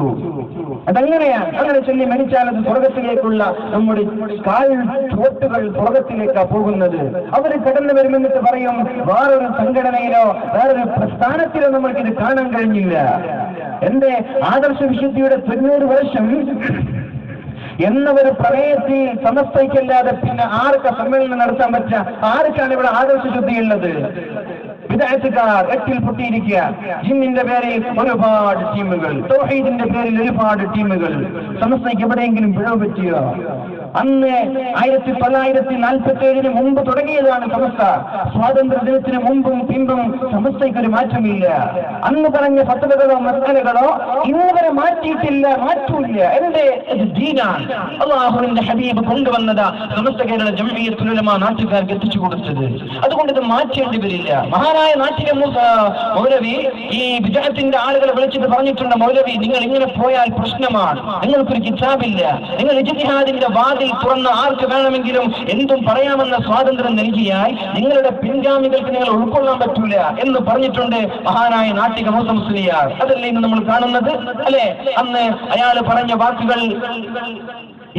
അതെങ്ങനെയാണ്? അങ്ങനെ ചൊല്ലി മരിച്ചാൽ അത് സ്വർഗത്തിലേക്കുള്ള നമ്മുടെ കാൽ ചുവട്ടുകൾ സ്വർഗത്തിലേക്കാ പോകുന്നത്. അവർ കടന്നു വരുമെന്നിട്ട് പറയും, വേറൊരു സംഘടനയിലോ വേറൊരു പ്രസ്ഥാനത്തിലോ നമ്മൾക്കിത് കാണാൻ കഴിഞ്ഞില്ല. എന്റെ ആദർശ വിശുദ്ധിയുടെ 90 വർഷം എന്നൊരു പ്രളയത്തിൽ സമസ്തയ്ക്കല്ലാതെ പിന്നെ ആർക്കാ സമ്മേളനം നടത്താൻ പറ്റുക? ആർക്കാണ് ഇവിടെ ആദർശ ശുദ്ധിയുള്ളത്? വിദഅത്തുകാർ എട്ടിൽ പൊട്ടിയിരിക്കുക. ജിന്നിന്റെ പേരിൽ ഒരുപാട് ടീമുകൾ, തൗഹീദിന്റെ പേരിൽ ഒരുപാട് ടീമുകൾ. സമസ്തയ്ക്ക് എവിടെയെങ്കിലും പിഴവ് പറ്റിയോ? അന്ന് 1947 മുമ്പ് തുടങ്ങിയതാണ് സമസ്ത. സ്വാതന്ത്ര്യ ദിനത്തിന് മുമ്പും പിമ്പും സമസ്തയ്ക്കൊരു മാറ്റമില്ല. അന്ന് പറഞ്ഞ ഫത്വകളോ മസലകളോ ഇന്ന് വരെ മാറ്റിയിട്ടില്ല, മാറ്റൂല്ല. എന്റെ ദീനാണ് അല്ലാഹുവിന്റെ ഹബീബ് കൊണ്ടുവന്നതാ സമസ്ത കേരള ജംഇയ്യത്തുൽ ഉലമ നാട്ടുകാർക്ക് എത്തിച്ചു കൊടുത്തത്. അതുകൊണ്ട് ഇത് മാറ്റേണ്ടി വരില്ല. മഹാനായ നാട്ടിലെ മൗലവി ഈ വിദഅത്തിന്റെ ആളുകളെ വിളിച്ചിട്ട് പറഞ്ഞിട്ടുണ്ട്, മൗലവി നിങ്ങൾ ഇങ്ങനെ പോയാൽ പ്രശ്നമാണ്, നിങ്ങൾക്കൊരു കിതാബില്ല, നിങ്ങൾ ഇജ്തിഹാദിന്റെ വാതിൽ തുറന്ന് ആർക്ക് വേണമെങ്കിലും എന്തും പറയാമെന്ന സ്വാതന്ത്ര്യം നൽകിയാൽ നിങ്ങളുടെ പിൻഗാമികൾക്ക് നിങ്ങൾ ഉൾക്കൊള്ളാൻ പറ്റൂല എന്ന് പറഞ്ഞിട്ടുണ്ട് മഹാനായ നാട്ടിക മൂസ മുസ്ലിയാർ. അതല്ലേ ഇന്ന് നമ്മൾ കാണുന്നത് അല്ലെ? അന്ന് അയാൾ പറഞ്ഞ വാക്കുകൾ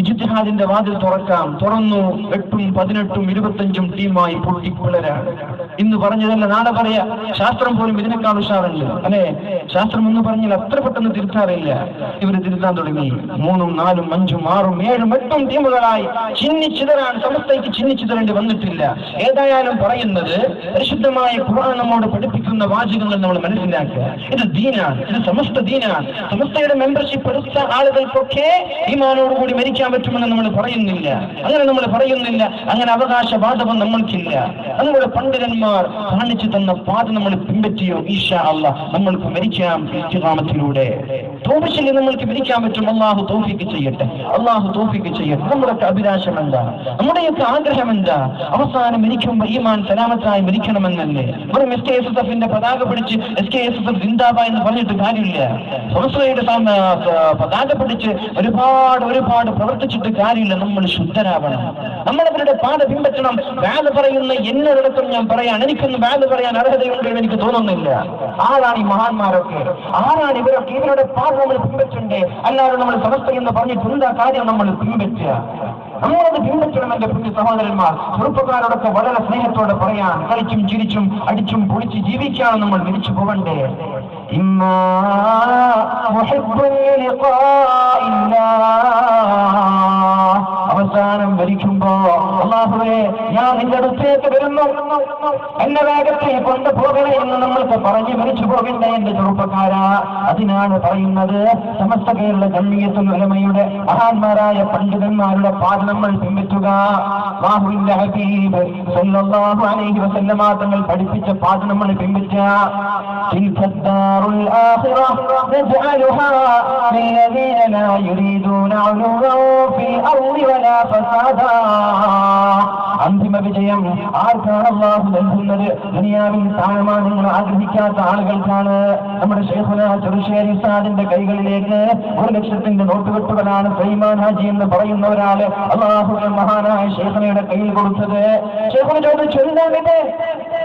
ഇജ്തിഹാദിന്റെ വാതിൽ തുറക്കാം, തുറന്നു 8ഉം 18ഉം 25ഉം ടീമായി പൊട്ടിപ്പിളരാണ്. ഇന്ന് പറഞ്ഞതല്ല നാളെ പറയാ. ശാസ്ത്രം പോലും ഇതിനേക്കാൾ ഉഷാറുണ്ട് അല്ലെ. ശാസ്ത്രം എന്ന് പറഞ്ഞാൽ അത്ര പെട്ടെന്ന് തിരുത്താറില്ല. ഇവര് തിരുത്താൻ തുടങ്ങി. 3, 4, 5, 6, 7, 8 ടീമുകളായി ചിന്നിച്ചിതറാൻ സമസ്തയ്ക്ക് ചിന്നിച്ചിതറേണ്ടി വന്നിട്ടില്ല. ഏതായാലും പറയുന്നത് പരിശുദ്ധമായ ഖുർആൻ നമ്മോട് പഠിപ്പിക്കുന്ന വാചകങ്ങൾ നമ്മൾ മനസ്സിലാക്കുക. ഇത് ദീനാണ്, ഇത് സമസ്ത ദീനാണ്. സമസ്തയുടെ മെമ്പർഷിപ്പ് എടുത്ത ആളുകൾക്കൊക്കെ ഈമാനോടുകൂടി മരിക്കാൻ പറ്റുമെന്ന് നമ്മൾ പറയുന്നില്ല. അങ്ങനെ നമ്മൾ പറയുന്നില്ല. അങ്ങനെ അവകാശവാദവും നമ്മൾക്കില്ല. നമ്മുടെ പണ്ഡിതന്മാർ കാണിച്ചു തന്ന പാത നമ്മൾ പിൻപറ്റിയോ ഇൻഷാ അല്ലാഹ് നമ്മൾക്ക് മരിക്കാം ഇസ്തിഖാമത്തിലൂടെ. തൗബയിൽ നമ്മൾക്ക് മരിക്കാൻ പറ്റും. അല്ലാഹു തൗഫീഖ് ചെയ്യട്ടെ, അല്ലാഹു തൗഫീഖ് ചെയ്യട്ടെ. നമ്മുടെ അഭിലാഷം എന്താ? നമ്മുടെയൊക്കെ ആഗ്രഹം എന്താ? അവസാനം മരിക്കുമ്പോൾ ഈമാൻ സലാമത്തായി മരിക്കണമെന്നല്ലേ. വെറും SKSSFന്റെ പതാക പിടിച്ച് SKSSF സിന്ദാബാദ് എന്ന് പറഞ്ഞിട്ട് കാര്യമില്ല. സംസ്ഥയുടെ പതാക പിടിച്ച് ഒരുപാട് പ്രവർത്തിച്ചിട്ട് കാര്യമില്ല. നമ്മൾ ശുദ്ധരാവണം, നമ്മളവരുടെ പാത പിൻപറ്റണം. വാല് പറയുന്ന എന്നോടൊപ്പം ഞാൻ പറയാൻ, എനിക്കൊന്ന് വാല് പറയാൻ അർഹതയുണ്ട് എന്ന് എനിക്ക് തോന്നുന്നില്ല. ആരാണ് ഈ മഹാന്മാരൊക്കെ? ആരാണ് ഇവരൊക്കെ? ഇവരുടെ പാത നമ്മൾ പിൻപറ്റണ്ടേ. അല്ലാതെ നമ്മൾ സമസ്ത എന്ന് പറഞ്ഞിട്ട് എന്താ കാര്യം? നമ്മൾ പിൻപറ്റുക, നമ്മളത് പിൻപറ്റണം. എന്റെ പുണ്യ സഹോദരന്മാർ, ചെറുപ്പക്കാരോടൊക്കെ വളരെ സ്നേഹത്തോടെ പറയാൻ, കളിച്ചും ചിരിച്ചും അടിച്ചും പൊളിച്ച് ജീവിക്കാണ് നമ്മൾ മരിച്ചു പോകണ്ടേ. അവസാനം മരിക്കുമ്പോ അല്ലാഹുവേ ഞാൻ നിന്റെ അടുത്തേക്ക് വരുന്നു, എന്നെ വേഗത്തിൽ കൊണ്ടുപോകണേ എന്ന് നമ്മൾക്ക് പറഞ്ഞ് മരിച്ചു പോകണ്ടേ എന്റെ ചെറുപ്പക്കാരാ. അതിനാണ് പറയുന്നത് സമസ്ത കേരള ജംഇയ്യത്തുൽ ഉലമയുടെ മഹാന്മാരായ പണ്ഡിതന്മാരുടെ പാത നമ്മൾ പിൻപറ്റുക. അല്ലാഹുവിന്റെ ഹബീബ് സല്ലല്ലാഹു അലൈഹി വസല്ലമ തങ്ങൾ പഠിപ്പിച്ച പാത നമ്മൾ പിൻപറ്റുക. തിൽക്കദ്ദാറുൽ ആഖിറ നജഅലുഹാ ലില്ലദീന ലാ യുരീദൂന ഉലുവൻ ഫിൽ അർളി വലാ ഫസാദാ. അന്തിമ വിജയം ആർക്കാണ് അല്ലാഹു നൽകുന്നത്? ദുനിയാവിൽ സ്ഥാനമാനങ്ങൾ ആഗ്രഹിക്കാത്ത ആളുകൾക്കാണ്. നമ്മുടെ ശൈഖുന ചെറുശ്ശേരി ഉസ്താദിന്റെ കൈകളിലേക്ക് 1 ലക്ഷത്തിന്റെ നോട്ടുകെട്ടുകളാണ് സൈമാൻ ഹാജി എന്ന് പറയുന്ന ഒരാള് അല്ലാഹുവിന്റെ മഹാനായ ശൈഖുനയുടെ കയ്യിൽ കൊടുത്തത്. ശൈഖുന ചോദിച്ചു, എന്താണിത്?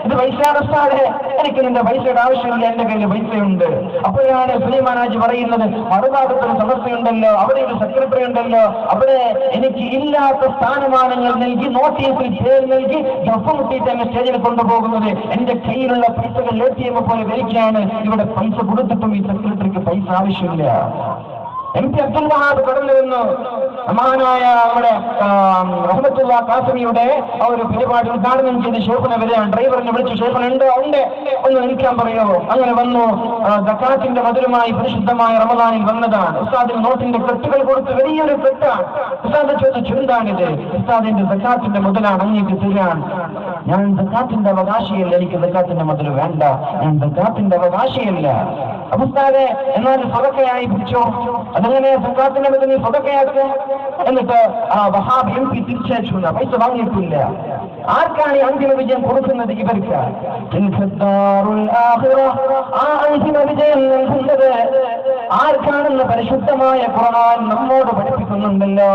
ഇത് പൈസയാണ് ഉസ്താദേ, എനിക്ക് നിന്റെ പൈസയുടെ ആവശ്യമില്ല, എന്റെ കയ്യിൽ പൈസയുണ്ട്. അപ്പോഴാണ് സൈമാൻ ഹാജി പറയുന്നത്, മറുഭാഗത്തൊരു സമസ്തയുണ്ടല്ലോ, അവിടെ ഒരു സെക്രട്ടറി ഉണ്ടല്ലോ, അവിടെ എനിക്ക് ഇല്ലാത്ത സ്ഥാനമാനങ്ങൾ നൽകി നോട്ടീസിൽ പേര് നൽകി ഗഫം കിട്ടിയിട്ട് എന്നെ സ്റ്റേജിൽ കൊണ്ടുപോകുന്നത്. എന്റെ കയ്യിലുള്ള പൈസകൾ ATM പോലെ വരികയാണ്. ഇവിടെ പൈസ കൊടുത്തിട്ടും ഈ സെക്രട്ടറിക്ക് പൈസ ആവശ്യമില്ല. MP അബ്ദുൽ വഹാബ് കടന്നു വന്നു. മഹാനായ നമ്മുടെ റഹ്മത്തുള്ള കാസിമിയുടെ ആ ഒരു പരിപാടി ഉദ്ഘാടനം ചെയ്ത് ഷേഖുന വരികയാണ്. ഡ്രൈവറിനെ വിളിച്ചു, ഷേഖുന ഉണ്ട് ഒന്ന് നിൽക്കാൻ പറയോ? അങ്ങനെ വന്നു. സക്കാത്തിന്റെ മധുരമായി പരിശുദ്ധമായ റമദാനിൽ വന്നതാണ്. ഉസ്താദിന് നോട്ടിന്റെ കെട്ടുകൾ കൊടുത്ത് വലിയൊരു കെട്ടാണ്. ഉസ്താദ് ചോദിച്ചു, എന്താണിത്? ഉസ്താദിന്റെ സക്കാത്തിന്റെ മുതലാണ്, അങ്ങേക്ക് തരാൻ. ഞാൻ സക്കാത്തിന്റെ അവകാശിയല്ല, എനിക്ക് സക്കാത്തിന്റെ മുതൽ വേണ്ട, ഞാൻ സക്കാത്തിന്റെ അവകാശിയല്ല. അപ്പൊ ഉസ്താദെ എന്നാൽ സ്വതക്കയായി പിടിച്ചോ. അതെങ്ങനെ സക്കാത്തിന്റെ മുതൽ നീ സ്വതക്കയാക്കുക? എന്നിട്ട് ആ വഹാബ് MP തിരിച്ചയച്ചു, പൈസ വാങ്ങിയിട്ടില്ല. ആർക്കാണ് ഈ അന്തിമ വിജയം കൊടുക്കുന്നത്? ഇവർക്ക്. ആ അന്തിമ വിജയം നൽകുന്നത് ആർക്കാണെന്ന് പരിശുദ്ധമായ ഖുർആൻ നമ്മോട് പഠിപ്പിക്കുന്നുണ്ടല്ലോ.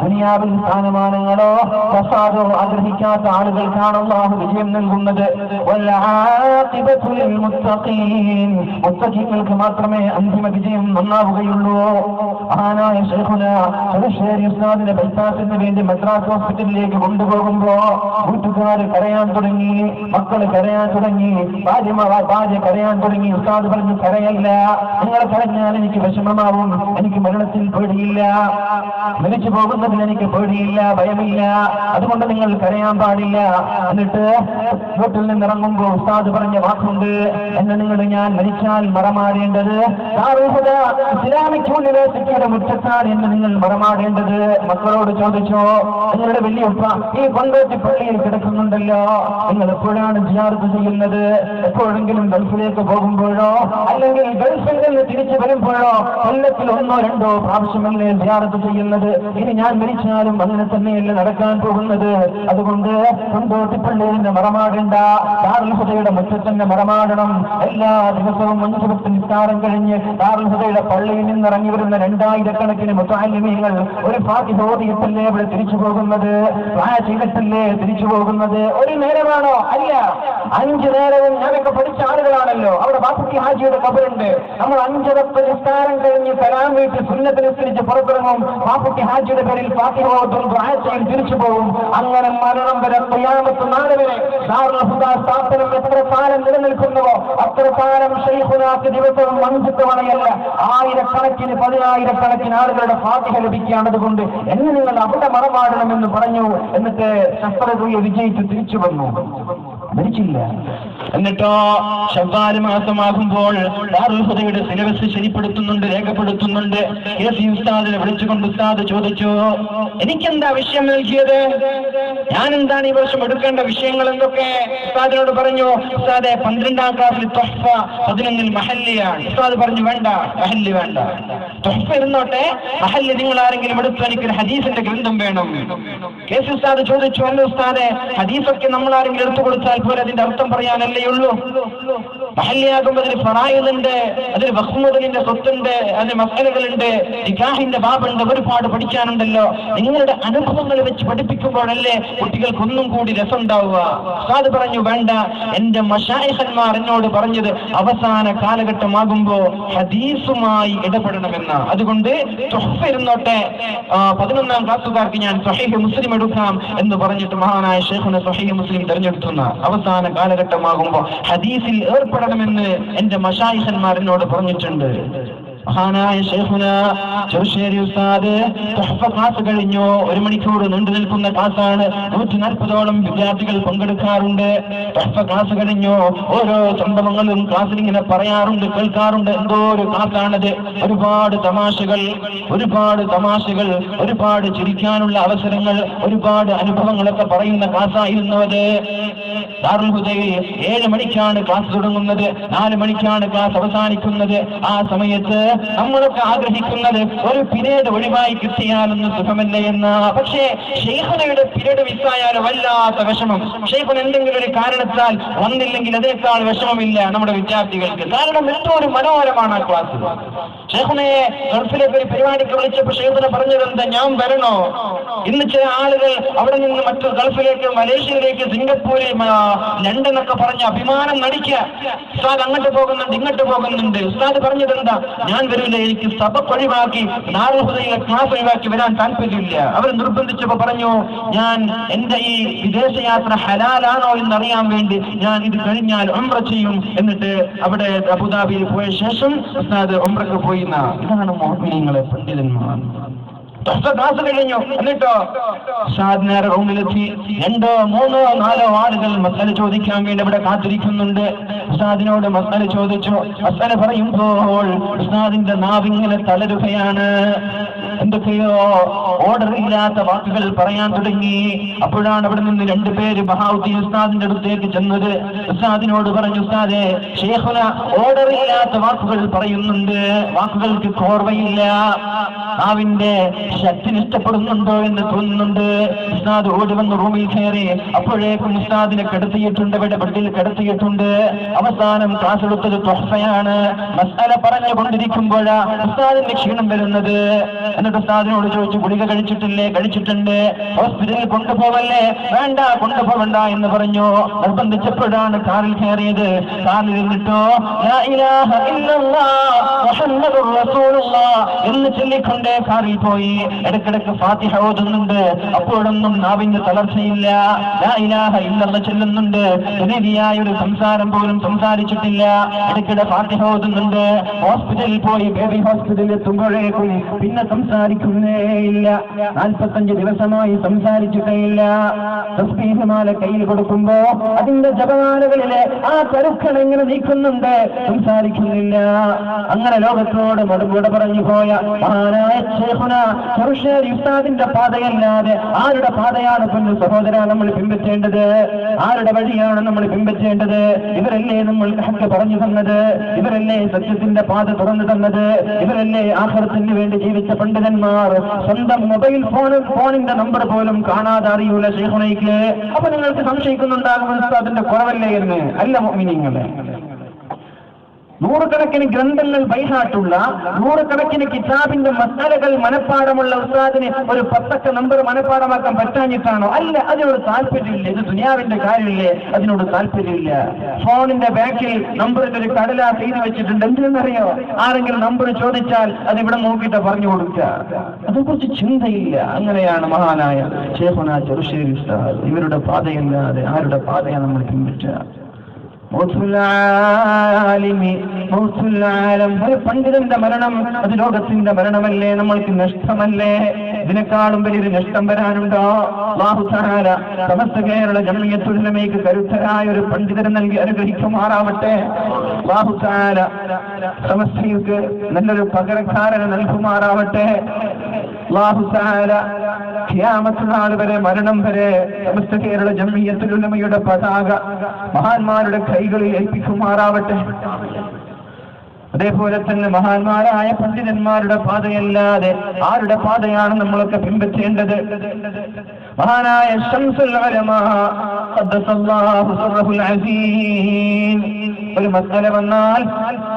ദുനിയാവിൽ സ്ഥാനമാനങ്ങളോ ഫസാദോ ആഗ്രഹിക്കാത്ത ആളുകൾക്കാണ് അല്ലാഹു വിജയം നൽകുന്നത്. മുത്തഖീങ്ങൾക്ക് മാത്രമേ അന്തിമ വിജയം നന്നാവുകയുള്ളൂ. മഹാനായ ശൈഖുന ചെറുശ്ശേരി ഉസ്താദിനെ ബൈപ്പാസിന് വേണ്ടി മദ്രാസ് ഹോസ്പിറ്റലിലേക്ക് കൊണ്ടുപോകുമ്പോ വീട്ടുകാര് കരയാൻ തുടങ്ങി, മക്കള് കരയാൻ തുടങ്ങി, ഭാര്യ കരയാൻ തുടങ്ങി. ഉസ്താദ് പറഞ്ഞു, കരയല്ല, നിങ്ങൾ കരഞ്ഞാൽ എനിക്ക് വിഷമമാവും, എനിക്ക് മരണത്തിൽ പേടിയില്ല, മരിച്ചു പോകുന്നതിൽ എനിക്ക് പേടിയില്ല, ഭയമില്ല, അതുകൊണ്ട് നിങ്ങൾ കരയാൻ പാടില്ല. എന്നിട്ട് വീട്ടിൽ നിന്നിറങ്ങുമ്പോ ഉസ്താദ് പറഞ്ഞ വാക്കുണ്ട്, എന്നെ ഞാൻ മരിച്ചാൽ മറമാടേണ്ടത് ഇസ്ലാമിക് യൂണിവേഴ്സിറ്റിയുടെ മുറ്റത്താണ് എന്ന് നിങ്ങൾ മറമാടേണ്ടത്. മക്കളോട് ചോദിച്ചോ, നിങ്ങളുടെ വലിയ ഉപ്പ ഈ കൊണ്ടോട്ടി പള്ളിയിൽ കിടക്കുന്നുണ്ടല്ലോ, നിങ്ങൾ എപ്പോഴാണ് സിയാറത്ത് ചെയ്യുന്നത്? എപ്പോഴെങ്കിലും ഗൾഫിലേക്ക് പോകുമ്പോഴോ അല്ലെങ്കിൽ ഗൾഫിൽ നിന്ന് തിരിച്ചു വരുമ്പോഴോ കൊല്ലത്തിൽ 1 or 2 പ്രാവശ്യമല്ലേ സിയാറത്ത് ചെയ്യുന്നത്? ഇനി ഞാൻ മരിച്ചാലും അങ്ങനെ തന്നെയല്ല നടക്കാൻ പോകുന്നത്. അതുകൊണ്ട് കൊണ്ടോട്ടി പള്ളിയിൽ നിന്ന് മറമാടേണ്ട, ദാറുൽ ഹുദയുടെ മുറ്റത്ത് തന്നെ മറമാടണം. എല്ലാ ദിവസവും 5 വക്ത് നിസ്കാരം കഴിഞ്ഞ് ദാറുൽ ഹുദയുടെ പള്ളിയിൽ നിന്നിറങ്ങി വരുന്ന 2000 മുതഅല്ലിമീങ്ങൾ ഒരു ഫാത്തിഹ ഓതിയിട്ടല്ലേ ഇവിടെ തിരിച്ചു പോകുന്നത്? പ്രായ ചെയ്തിട്ടല്ലേ തിരിച്ചു പോകുന്നത്? ഒരു നേരമാണോ? അല്ല, 5 നേരവും ഞാനൊക്കെ പഠിച്ച ആളുകളാണല്ലോ. അവിടെ ബാപ്പുക്കി ഹാജിയുടെ ഖബറുണ്ട്, ആളുകളുണ്ട്. നമ്മൾ 5 വക്ത് നിസ്കാരം കഴിഞ്ഞ് സലാം വീട്ടിൽ സുന്നത്ത് നിസ്കരിച്ച് പുറത്തിറങ്ങും. പാപ്പുട്ടി ഹാജിയുടെ പേരിൽ ഫാത്തിഹ ഓതും, ദുആ ചെയ്ത് തിരിച്ചു പോകും. അങ്ങനെ മരണം വരെ ഖിയാമത്ത് നാൾ വരെ ദാറുൽ ഹുദാ സ്ഥാപനം എത്ര കാലം നിലനിൽക്കുന്നുവോ അത്ര കാലം ശൈഖുനാക്ക് ദിവസവും 5 തവണയല്ല 1000കണക്കിന് 10000കണക്കിന് ആളുകളുടെ ഫാത്തിഹ ലഭിക്കുകയാണ്. അതുകൊണ്ട് എന്നെ നിങ്ങൾ അവിടെ മറമാടണമെന്ന് പറഞ്ഞു. എന്നിട്ട് ശസ്ത്രക്രിയ വിജയിച്ച് തിരിച്ചു വന്നു, മരിച്ചില്ല. എന്നിട്ടോ ശവ്വാൽ മാസമാകുമ്പോൾ ദാറുൽ ഹുദയുടെ സിലബസ് ശരിപ്പെടുത്തുന്നുണ്ട്, രേഖപ്പെടുത്തുന്നുണ്ട്. ഉസ്താദിനെ വിളിച്ചുകൊണ്ട് ഉസ്താദ് ചോദിച്ചു, എനിക്കെന്താ വിഷയം നൽകിയത്, ഞാൻ എന്താണ് ഈ വർഷം എടുക്കേണ്ട വിഷയങ്ങൾ എന്തൊക്കെ? ഉസ്താദിനോട് പറഞ്ഞു, ഉസ്താദെ 12ാം ക്ലാസ്സിൽ തുഹ്ഫ 11ൽ മഹല്ലിയാണ്. ഉസ്താദ് പറഞ്ഞു, വേണ്ട, മഹല്ലി വേണ്ട, തുഹ്ഫ ഇരുന്നോട്ടെ, മഹല്ലി നിങ്ങൾ ആരെങ്കിലും എടുത്തു, എനിക്കൊരു ഹദീസിന്റെ ഗ്രന്ഥം വേണം. കേസ് ഉസ്താദ് ചോദിച്ചു, അല്ല ഉസ്താദെ, ഹദീസൊക്കെ നമ്മൾ ആരെങ്കിലും എടുത്തു കൊടുത്താൽ പോലെ അതിന്റെ അർത്ഥം പറയാനല്ലേ ഉള്ളൂ. മഹല്ലിയാകുമ്പോൾ അതിന് ഫറായിദുണ്ട്, അതിന് വഖ്ഫുമുദലിന്റെ സ്വത്തുണ്ട്, അതിന് മസലകളുണ്ട്, നിക്കാഹിന്റെ ബാബുണ്ട്, ഒരുപാട് പഠിക്കാനുണ്ടല്ലോ. നിങ്ങളുടെ അനുഭവങ്ങൾ വെച്ച് പഠിപ്പിക്കുമ്പോഴല്ലേ കുട്ടികൾക്കൊന്നും കൂടി രസം ഉണ്ടാവുക. ഉസ്താദ് പറഞ്ഞു, വേണ്ട, എന്റെ മശായിഖന്മാർ എന്നോട് പറഞ്ഞത് അവസാന കാലഘട്ടമാകുമ്പോ ഹദീസുമായി ഇടപെടണമെന്ന. അതുകൊണ്ട് തുഹ്ഫ ഇരുന്നോട്ടെ, 11ാം ക്ലാസ്സുകാർക്ക് ഞാൻ സ്വഹീഹ് മുസ്ലിം എടുക്കാം എന്ന് പറഞ്ഞിട്ട് മഹാനായ ശൈഖുന സ്വഹീഹ് മുസ്ലിം തെരഞ്ഞെടുത്തുന്ന അവസാന കാലഘട്ടമാകുമ്പോ ഹദീസിൽ ഏർപ്പെടണമെന്ന് എന്റെ മശായിഖന്മാർ എന്നോട് പറഞ്ഞിട്ടുണ്ട്. മഹാനായ ശൈഖുന ചെറുശ്ശേരി ഉസ്താദ് തുഹ്ഫ ക്ലാസ് കഴിഞ്ഞു. 1 മണിക്കൂർ നീണ്ടു നിൽക്കുന്ന ക്ലാസ്സാണ്. 140ഓളം വിദ്യാർത്ഥികൾ പങ്കെടുക്കാറുണ്ട്. തുഹ്ഫ ക്ലാസ് കഴിഞ്ഞു. ഓരോ സംഭവങ്ങളും ക്ലാസ്സിൽ ഇങ്ങനെ പറയാറുണ്ട്, കേൾക്കാറുണ്ട്. എന്തോ ഒരു ക്ലാസ്സാണത്. ഒരുപാട് തമാശകൾ, ഒരുപാട് ചിരിക്കാനുള്ള അവസരങ്ങൾ, ഒരുപാട് അനുഭവങ്ങളൊക്കെ പറയുന്ന ക്ലാസ്സായിരുന്നു അത്. ദാറുൽ ഹുദയിൽ 7 മണിക്കാണ് ക്ലാസ് തുടങ്ങുന്നത്, 4 മണിക്കാണ് ക്ലാസ് അവസാനിക്കുന്നത്. ആ സമയത്ത് നമ്മളൊക്കെ ആഗ്രഹിക്കുന്നത് ഒരു പിരീഡ് ഒഴിവായി കിട്ടിയാലൊന്ന് സുഖമല്ലേ എന്ന. പക്ഷേ ശൈഖുനയുടെ പിരീഡ് മിസ്സായാലും വല്ലാത്ത വിഷമം. ശൈഖുന എന്തെങ്കിലും ഒരു കാരണത്താൽ വന്നില്ലെങ്കിൽ അതേക്കാൾ വിഷമമില്ല നമ്മുടെ വിദ്യാർത്ഥികൾക്ക്. കാരണം എന്തോ ഒരു മനോഹരമാണ് ആ ക്ലാസ്. ശൈഖുനയെ ഗൾഫിലേക്ക് ഒരു പരിപാടിക്ക് വിളിച്ചപ്പോൾ ശൈഖുന പറഞ്ഞതെന്താ, ഞാൻ വരണോ? ഇന്ന് ചില ആളുകൾ അവിടെ നിന്ന് മറ്റു ഗൾഫിലേക്ക്, മലേഷ്യയിലേക്ക്, സിംഗപ്പൂര്, ലണ്ടൻ ഒക്കെ പറഞ്ഞ് അഭിമാനം നടിക്കുക. ഉസ്താദ് അങ്ങോട്ട് പോകുന്നുണ്ട്, ഇങ്ങോട്ട് പോകുന്നുണ്ട്. ഉസ്താദ് പറഞ്ഞതെന്താ, ഞാൻ വരില്ല, എനിക്ക് സഭ ഒഴിവാക്കി ദാറുൽ ഹുദയിലെ ക്ലാസ് ഒഴിവാക്കി വരാൻ താല്പര്യമില്ല. അവർ നിർബന്ധിച്ചപ്പോ പറഞ്ഞു, ഞാൻ എന്റെ ഈ വിദേശയാത്ര ഹലാലാണോ എന്നറിയാൻ വേണ്ടി ഞാൻ ഇത് കഴിഞ്ഞാൽ ഉംറ ചെയ്യും. എന്നിട്ട് അവിടെ അബുദാബിയിൽ പോയ ശേഷം ഉസ്താദ് ഉംറക്ക് പോയി. ഇതാണ് മുഅ്മിനീങ്ങളെ, പണ്ഡിതന്മാർ. ക്ലാസ് കഴിഞ്ഞു. എന്നിട്ടോ ഉസ്താദ് നേരെ റൂമിലെത്തി. 2, 3, 4 ആളുകൾ മസല ചോദിക്കാൻ വേണ്ടി ഇവിടെ കാത്തിരിക്കുന്നുണ്ട്. ഉസ്താദിനോട് മസല ചോദിച്ചു. മസല പറയുമ്പോൾ ഉസ്താദിന്റെ നാവിങ്ങനെ തളരുകയാണ്. എന്തൊക്കെയോ ഓർഡർ ഇല്ലാത്ത വാക്കുകൾ പറയാൻ തുടങ്ങി. അപ്പോഴാണ് അവിടെ നിന്ന് 2 പേര് ബഹാവുദ്ദീൻ ഉസ്താദിന്റെ അടുത്തേക്ക് ചെന്നത്. ഉസ്താദിനോട് പറഞ്ഞു, ഉസ്താദേ, ശൈഖുന ഓർഡർ ഇല്ലാത്ത വാക്കുകൾ പറയുന്നുണ്ട്, വാക്കുകൾക്ക് കോർവയില്ല, നാവിന്റെ ശക്തി നഷ്ടപ്പെടുന്നുണ്ടോ എന്ന് തോന്നുന്നുണ്ട്. ഉസ്താദ് ഓടി വന്ന് റൂമിൽ കയറി. അപ്പോഴേക്കും ഉസ്താദിനെ കിടത്തിയിട്ടുണ്ട്, ഇവിടെ ബെഡിൽ കിടത്തിയിട്ടുണ്ട്. അവസാനം ക്ലാസ് എടുത്തത് തുഹ്ഫയാണ്. മസ്അല പറഞ്ഞുകൊണ്ടിരിക്കുമ്പോഴാ ഉസ്താദിന്റെ ക്ഷീണം വരുന്നത്. എന്നിട്ട് ഉസ്താദിനോട് ചോദിച്ചു, ഗുളിക കഴിച്ചിട്ടില്ലേ? കഴിച്ചിട്ടുണ്ട്. ഹോസ്പിറ്റലിൽ കൊണ്ടുപോവല്ലേ? വേണ്ട, കൊണ്ടുപോവണ്ട എന്ന് പറഞ്ഞു. നിർബന്ധിച്ചപ്പോഴാണ് കാറിൽ കയറിയത്. കാറിൽ ഇരുന്നിട്ടോ ലാ ഇലാഹ ഇല്ലല്ലാഹ് മുഹമ്മദുർ റസൂലുള്ളാഹ് എന്ന് ചൊല്ലിക്കൊണ്ടേ കാറിൽ പോയി. ഇടക്കിടക്ക് ഫാത്തിഹ ഓതുന്നുണ്ട്. അപ്പോഴൊന്നും നാവിന്റെ തളർച്ചയില്ല. ലാ ഇലാഹ ഇല്ലല്ലാഹ് ചൊല്ലുന്നുണ്ട്. ശരീരിയായ ഒരു സംസാരം പോലും സംസാരിച്ചിട്ടില്ല. ഇടയ്ക്കിടെ ഫാത്തിഹ ഓതുന്നുണ്ട്. ഹോസ്പിറ്റലിൽ പോയി, ബേബി ഹോസ്പിറ്റലിൽ എത്തുമ്പോഴേക്കും പിന്നെ സംസാരിക്കുന്നേ ഇല്ല. 45 ദിവസമായി സംസാരിച്ചിട്ടേയില്ല. തസ്ബീഹ്മാല കയ്യിൽ കൊടുക്കുമ്പോ അതിന്റെ ജപമാലകളിലെ ആ കരുക്കൾ എങ്ങനെ നീക്കുന്നുണ്ട്, സംസാരിക്കുന്നില്ല. അങ്ങനെ ലോകത്തോട് മറുപടി പറഞ്ഞു പോയ മഹാനായ ശൈഖുന ചെറുശ്ശേരി ഉസ്താദിന്റെ പാതയല്ലാതെ ആരുടെ പാതയാണ് പൊന്നു സഹോദര നമ്മൾ പിൻപറ്റേണ്ടത്? ആരുടെ വഴിയാണ് നമ്മൾ പിൻപറ്റേണ്ടത്? ഇവരല്ലേ നമ്മൾ ഹഖ് പറഞ്ഞു തന്നത്? ഇവരല്ലേ സത്യത്തിന്റെ പാത തുറന്നു തന്നത്? ഇവരല്ലേ ആഖിറത്തിന് വേണ്ടി ജീവിച്ച പണ്ഡിതന്മാർ? സ്വന്തം മൊബൈൽ ഫോണിന്റെ നമ്പർ പോലും കാണാതെ അറിയൂല ശൈഖുനയ്ക്ക്. അപ്പൊ നിങ്ങൾക്ക് സംശയിക്കുന്നുണ്ടാകും ഉസ്താദിന്റെ കുറവല്ലേ എന്ന്. അല്ല മുഅ്മിനീങ്ങളെ, നൂറുകണക്കിന് ഗ്രന്ഥങ്ങൾ ബൈഹാട്ടുള്ള, നൂറുകണക്കിന് കിതാബിന്റെ മസാലകൾ മനഃപ്പാടമുള്ള ഉസ്താദിന് ഒരു 10 നമ്പർ മനഃപ്പാടമാക്കാൻ പറ്റാഞ്ഞിട്ടാണോ? അല്ല, അതിനോട് താല്പര്യമില്ല. ഇത് ദുനിയാവിന്റെ കാര്യമില്ലേ, അതിനോട് താല്പര്യമില്ല. ഫോണിന്റെ ബാക്കിൽ നമ്പറിന്റെ ഒരു കടലാസ് എഴുതി വെച്ചിട്ടുണ്ട്. എന്തിനെന്നറിയോ? ആരെങ്കിലും നമ്പർ ചോദിച്ചാൽ അത് ഇവിടെ നോക്കിയിട്ട് പറഞ്ഞു കൊടുക്കുക. അതേക്കുറിച്ച് ചിന്തയില്ല. അങ്ങനെയാണ് മഹാനായ ശൈഖുനാ ചെറുശ്ശേരി ഉസ്താദ്. ഇവരുടെ പാതയല്ലാതെ ആരുടെ പാതയാണ് നമ്മൾ പിൻപറ്റുക? ഒരു പണ്ഡിതന്റെ മരണം അത് ലോകത്തിന്റെ മരണമല്ലേ, നമ്മൾക്ക് നഷ്ടമല്ലേ? ഇതിനേക്കാളും വലിയൊരു നഷ്ടം വരാനുണ്ടോ? അല്ലാഹു തആല സമസ്ത കേരള ജംഇയ്യത്തുൽ ഉലമയ്ക്ക് കരുത്തരായ ഒരു പണ്ഡിതനെ നൽകി അനുഗ്രഹിക്കുമാറാവട്ടെ. അല്ലാഹു തആല സമസ്തയ്ക്ക് നല്ലൊരു പകരക്കാരനെ നൽകുമാറാവട്ടെ. അല്ലാഹു തആല ഖിയാമത്ത് നാൾ വരെ, മരണം വരെ സമസ്ത കേരള ജംഇയ്യത്തുൽ ഉലമയുടെ പതാക മഹാന്മാരുടെ കൈകളിൽ ഏൽപ്പിക്കുമാറാവട്ടെ. അതേപോലെ തന്നെ മഹാന്മാരായ പണ്ഡിതന്മാരുടെ പാതയല്ലാതെ ആരുടെ പാതയാണ് നമ്മളൊക്കെ പിൻപറ്റേണ്ടത്? മഹാനായ ശംസുൽ ഉലമാ ഖദ്ദസല്ലാഹു സിർറഹുൽ അസീം ഒരു മസ്അല വന്നാൽ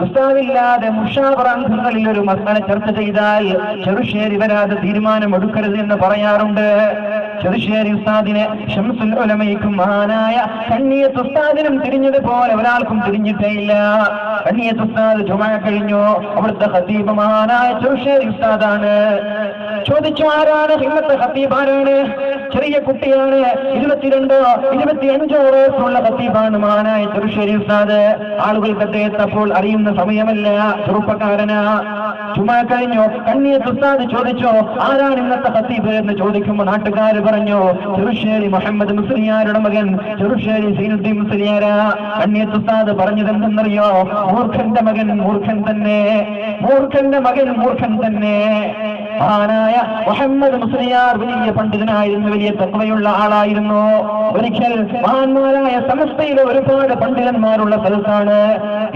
ഉസ്താദില്ലാതെ മുഷാവറങ്ങളിൽ ഒരു മസ്അല ചർച്ച ചെയ്താൽ ചെറുശ്ശേരി വരാതെ തീരുമാനം എടുക്കരുത് എന്ന് പറയാറുണ്ട്. ചെറുശ്ശേരി ഉസ്താദിനെ ശംസുൽ ഉലമയ്ക്കും മഹാനായ കണ്ണിയത്ത് ഉസ്താദിനും തിരിഞ്ഞതുപോലെ ഒരാൾക്കും തിരിഞ്ഞിട്ടേ ഇല്ല. കണ്ണിയത്ത് ഉസ്താദ് ജുമാ കഴിഞ്ഞു, അവിടുത്തെ ഖതീബ് മഹാനായ ചെറുശ്ശേരി ഉസ്താദാണ്. ചോദിച്ചു, ആരാണ് ഇന്നത്തെ ഖതീബ്? ആരാണ്? ചെറിയ കുട്ടിയാണ്, 22 25 വയസ്സുള്ള ഖതീബാണ് മഹാനായ ചെറുശ്ശേരി ഉസ്താദ്. ആളുകൾക്ക് അദ്ദേഹത്തെ അപ്പോൾ അറിയുന്ന സമയമല്ല, ചെറുപ്പക്കാരനാ. ജുമാ കഴിഞ്ഞു, കണ്ണിയത്ത് ഉസ്താദ് ചോദിച്ചു, ആരാണ് ഇന്നത്തെ ഖതീബ് എന്ന് ചോദിക്കുമ്പോൾ നാട്ടുകാർ പറഞ്ഞു, ചെറുശ്ശേരി മുഹമ്മദ് മുസ്ലിയാരുടെ മകൻ ചെറുശ്ശേരി സൈനുദ്ദീൻ മുസ്ലിയാരാ. കണ്ണിയത്ത് ഉസ്താദ് പറഞ്ഞത് എന്തെന്നറിയോ? മൂർഖന്റെ മകൻ മൂർഖൻ തന്നെ, മൂർഖന്റെ മകൻ മൂർഖൻ തന്നെ. മഹാനായ മുഹമ്മദ് മുസ്ലിയാർ വലിയ പണ്ഡിതനായിരുന്നു, വലിയ തഖ്വയുള്ള ആളായിരുന്നു. ഒരിക്കൽ മഹാന്മാരായ സമസ്തയിലെ ഒരുപാട് പണ്ഡിതന്മാരുള്ള സ്ഥലത്താണ്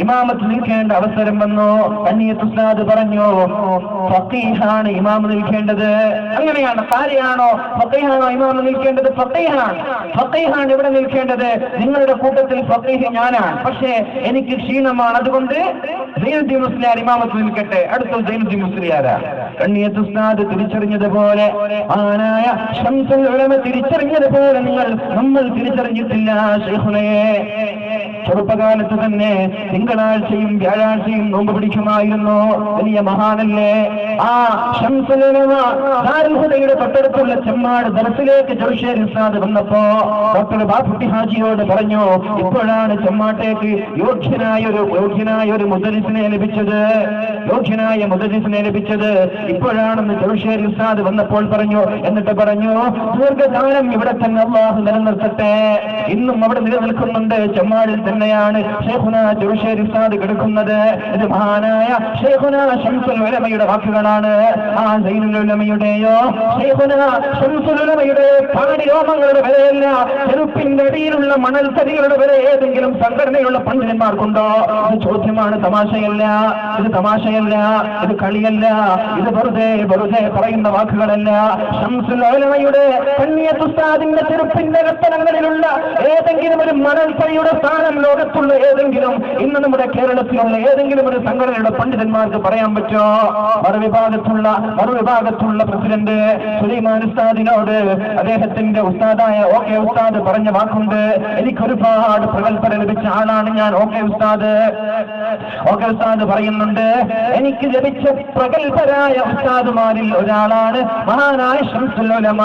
ഇമാമത്ത് നിൽക്കേണ്ട അവസരം വന്നു. കണ്ണിയത്ത് ഉസ്താദ് പറഞ്ഞു, ഫഖീഹാണ് ഇമാമ് നിൽക്കേണ്ടത്. അങ്ങനെയാണ്, കാര്യമാണോ? ഫഖീഹാണോ ഇമാമ് നിൽക്കേണ്ടത്? ഫഖീഹാണ്. ഫഖീഹാണ് ഇവിടെ നിൽക്കേണ്ടത്. നിങ്ങളുടെ കൂട്ടത്തിൽ ഫഖീഹ് ഞാനാണ്, പക്ഷേ എനിക്ക് ക്ഷീണമാണ്, അതുകൊണ്ട് സൈനുദ്ദീൻ മുസ്ലിയാർ ഇമാമത്ത് നിൽക്കട്ടെ. അടുത്ത സൈനുദ്ദീൻ മുസ്ലിയാരാ. കണ്ണിയത്ത് ഉസ്താദ് തിരിച്ചറിഞ്ഞതുപോലെ, മഹാനായ ശംസുൽ ഉലമ തിരിച്ചറിഞ്ഞതുപോലെ നമ്മൾ തിരിച്ചറിഞ്ഞിട്ടില്ല ശൈഖുനയെ. ചെറുപ്പകാലത്ത് തന്നെ തിങ്കളാഴ്ചയും വ്യാഴാഴ്ചയും നോമ്പ് പിടിക്കുമായിരുന്നു. വലിയ മഹാനല്ലേ ആ ശംസുൽ ഉലമ. ദാറുൽ ഹുദയുടെ തൊട്ടടുത്തുള്ള ചെമ്മാട് ദർസിലേക്ക് ചെറുശ്ശേരി ഉസ്താദ് വന്നപ്പോ ഡോക്ടർ ബാഫുട്ടി ഹാജിയോട് പറഞ്ഞു, ഇപ്പോഴാണ് ചെമ്മാട്ടേക്ക് യോഗ്യനായ ഒരു മുദരിസിനെ ലഭിച്ചത്, യോഗ്യനായ മുദരിസിനെ ലഭിച്ചത് ഇപ്പോഴാണെന്ന് ചെറുശ്ശേരി ഉസ്താദ് വന്നപ്പോൾ പറഞ്ഞു. എന്നിട്ട് പറഞ്ഞു, ദീർഘകാലം ഇവിടെ തന്നെ അല്ലാഹു നിലനിർത്തട്ടെ. ഇന്നും അവിടെ നിലനിൽക്കുന്നുണ്ട്. ചെമ്മാടിൽ തന്നെയാണ് ശൈഖുനാ ചെറുശ്ശേരി ഉസ്താദ് കിടക്കുന്നത്. ഇത് മഹാനായ ശൈഖുനാ ശംസുൽ ഉലമയുടെ വാക്കുകളാണ്. ആ സൈനുൽ ഉലമയുടെയോ ശൈഖുനാ ശംസുൽ ഉലമയുടെ പാടിരോമങ്ങളുടെ വരെയല്ല, ചെറുപ്പിന്റെ അടിയിലുള്ള മണൽത്തരികളുടെ വരെ ഏതെങ്കിലും സംഘടനയുള്ള പണ്ഡിതന്മാർക്കുണ്ടോ? ഇത് ചോദ്യമാണ്, തമാശയല്ല. ഇത് തമാശയല്ല, ഇത് കളിയല്ല, ഇത് വെറുതെ പറയുന്ന വാക്കുകളല്ല. ശംസുൽ ഉലമയുടെ കണ്ണിയത്ത് ഉസ്താദിന്റെ ചെറുപ്പിന്റെ കത്തനങ്ങളിലുള്ള ഏതെങ്കിലും ഒരു മണൽത്തരിയുടെ സ്ഥാനം ലോകത്തുള്ള ഏതെങ്കിലും, ഇന്ന് നമ്മുടെ കേരളത്തിലുള്ള ഏതെങ്കിലും ഒരു സംഘടനയുടെ പണ്ഡിതന്മാർക്ക് പറയാൻ പറ്റോ? മറുവിഭാഗത്തുള്ള പ്രസിഡന്റ് സുലൈമാൻ ഉസ്താദിനോട് അദ്ദേഹത്തിന്റെ ഉസ്താദായ ഓക്കെ ഉസ്താദ് പറഞ്ഞ വാക്കുണ്ട്, എനിക്കൊരുപാട് പ്രഗത്ഭത ലഭിച്ച ആളാണ് ഞാൻ ഓക്കെ ഉസ്താദ്. ഓക്കെ ഉസ്താദ് പറയുന്നുണ്ട്, എനിക്ക് ലഭിച്ച പ്രഗത്ഭരായ ഉസ്താദുമാരിൽ ഒരാളാണ് മഹാനായ ശംസുൽ ഉലമ.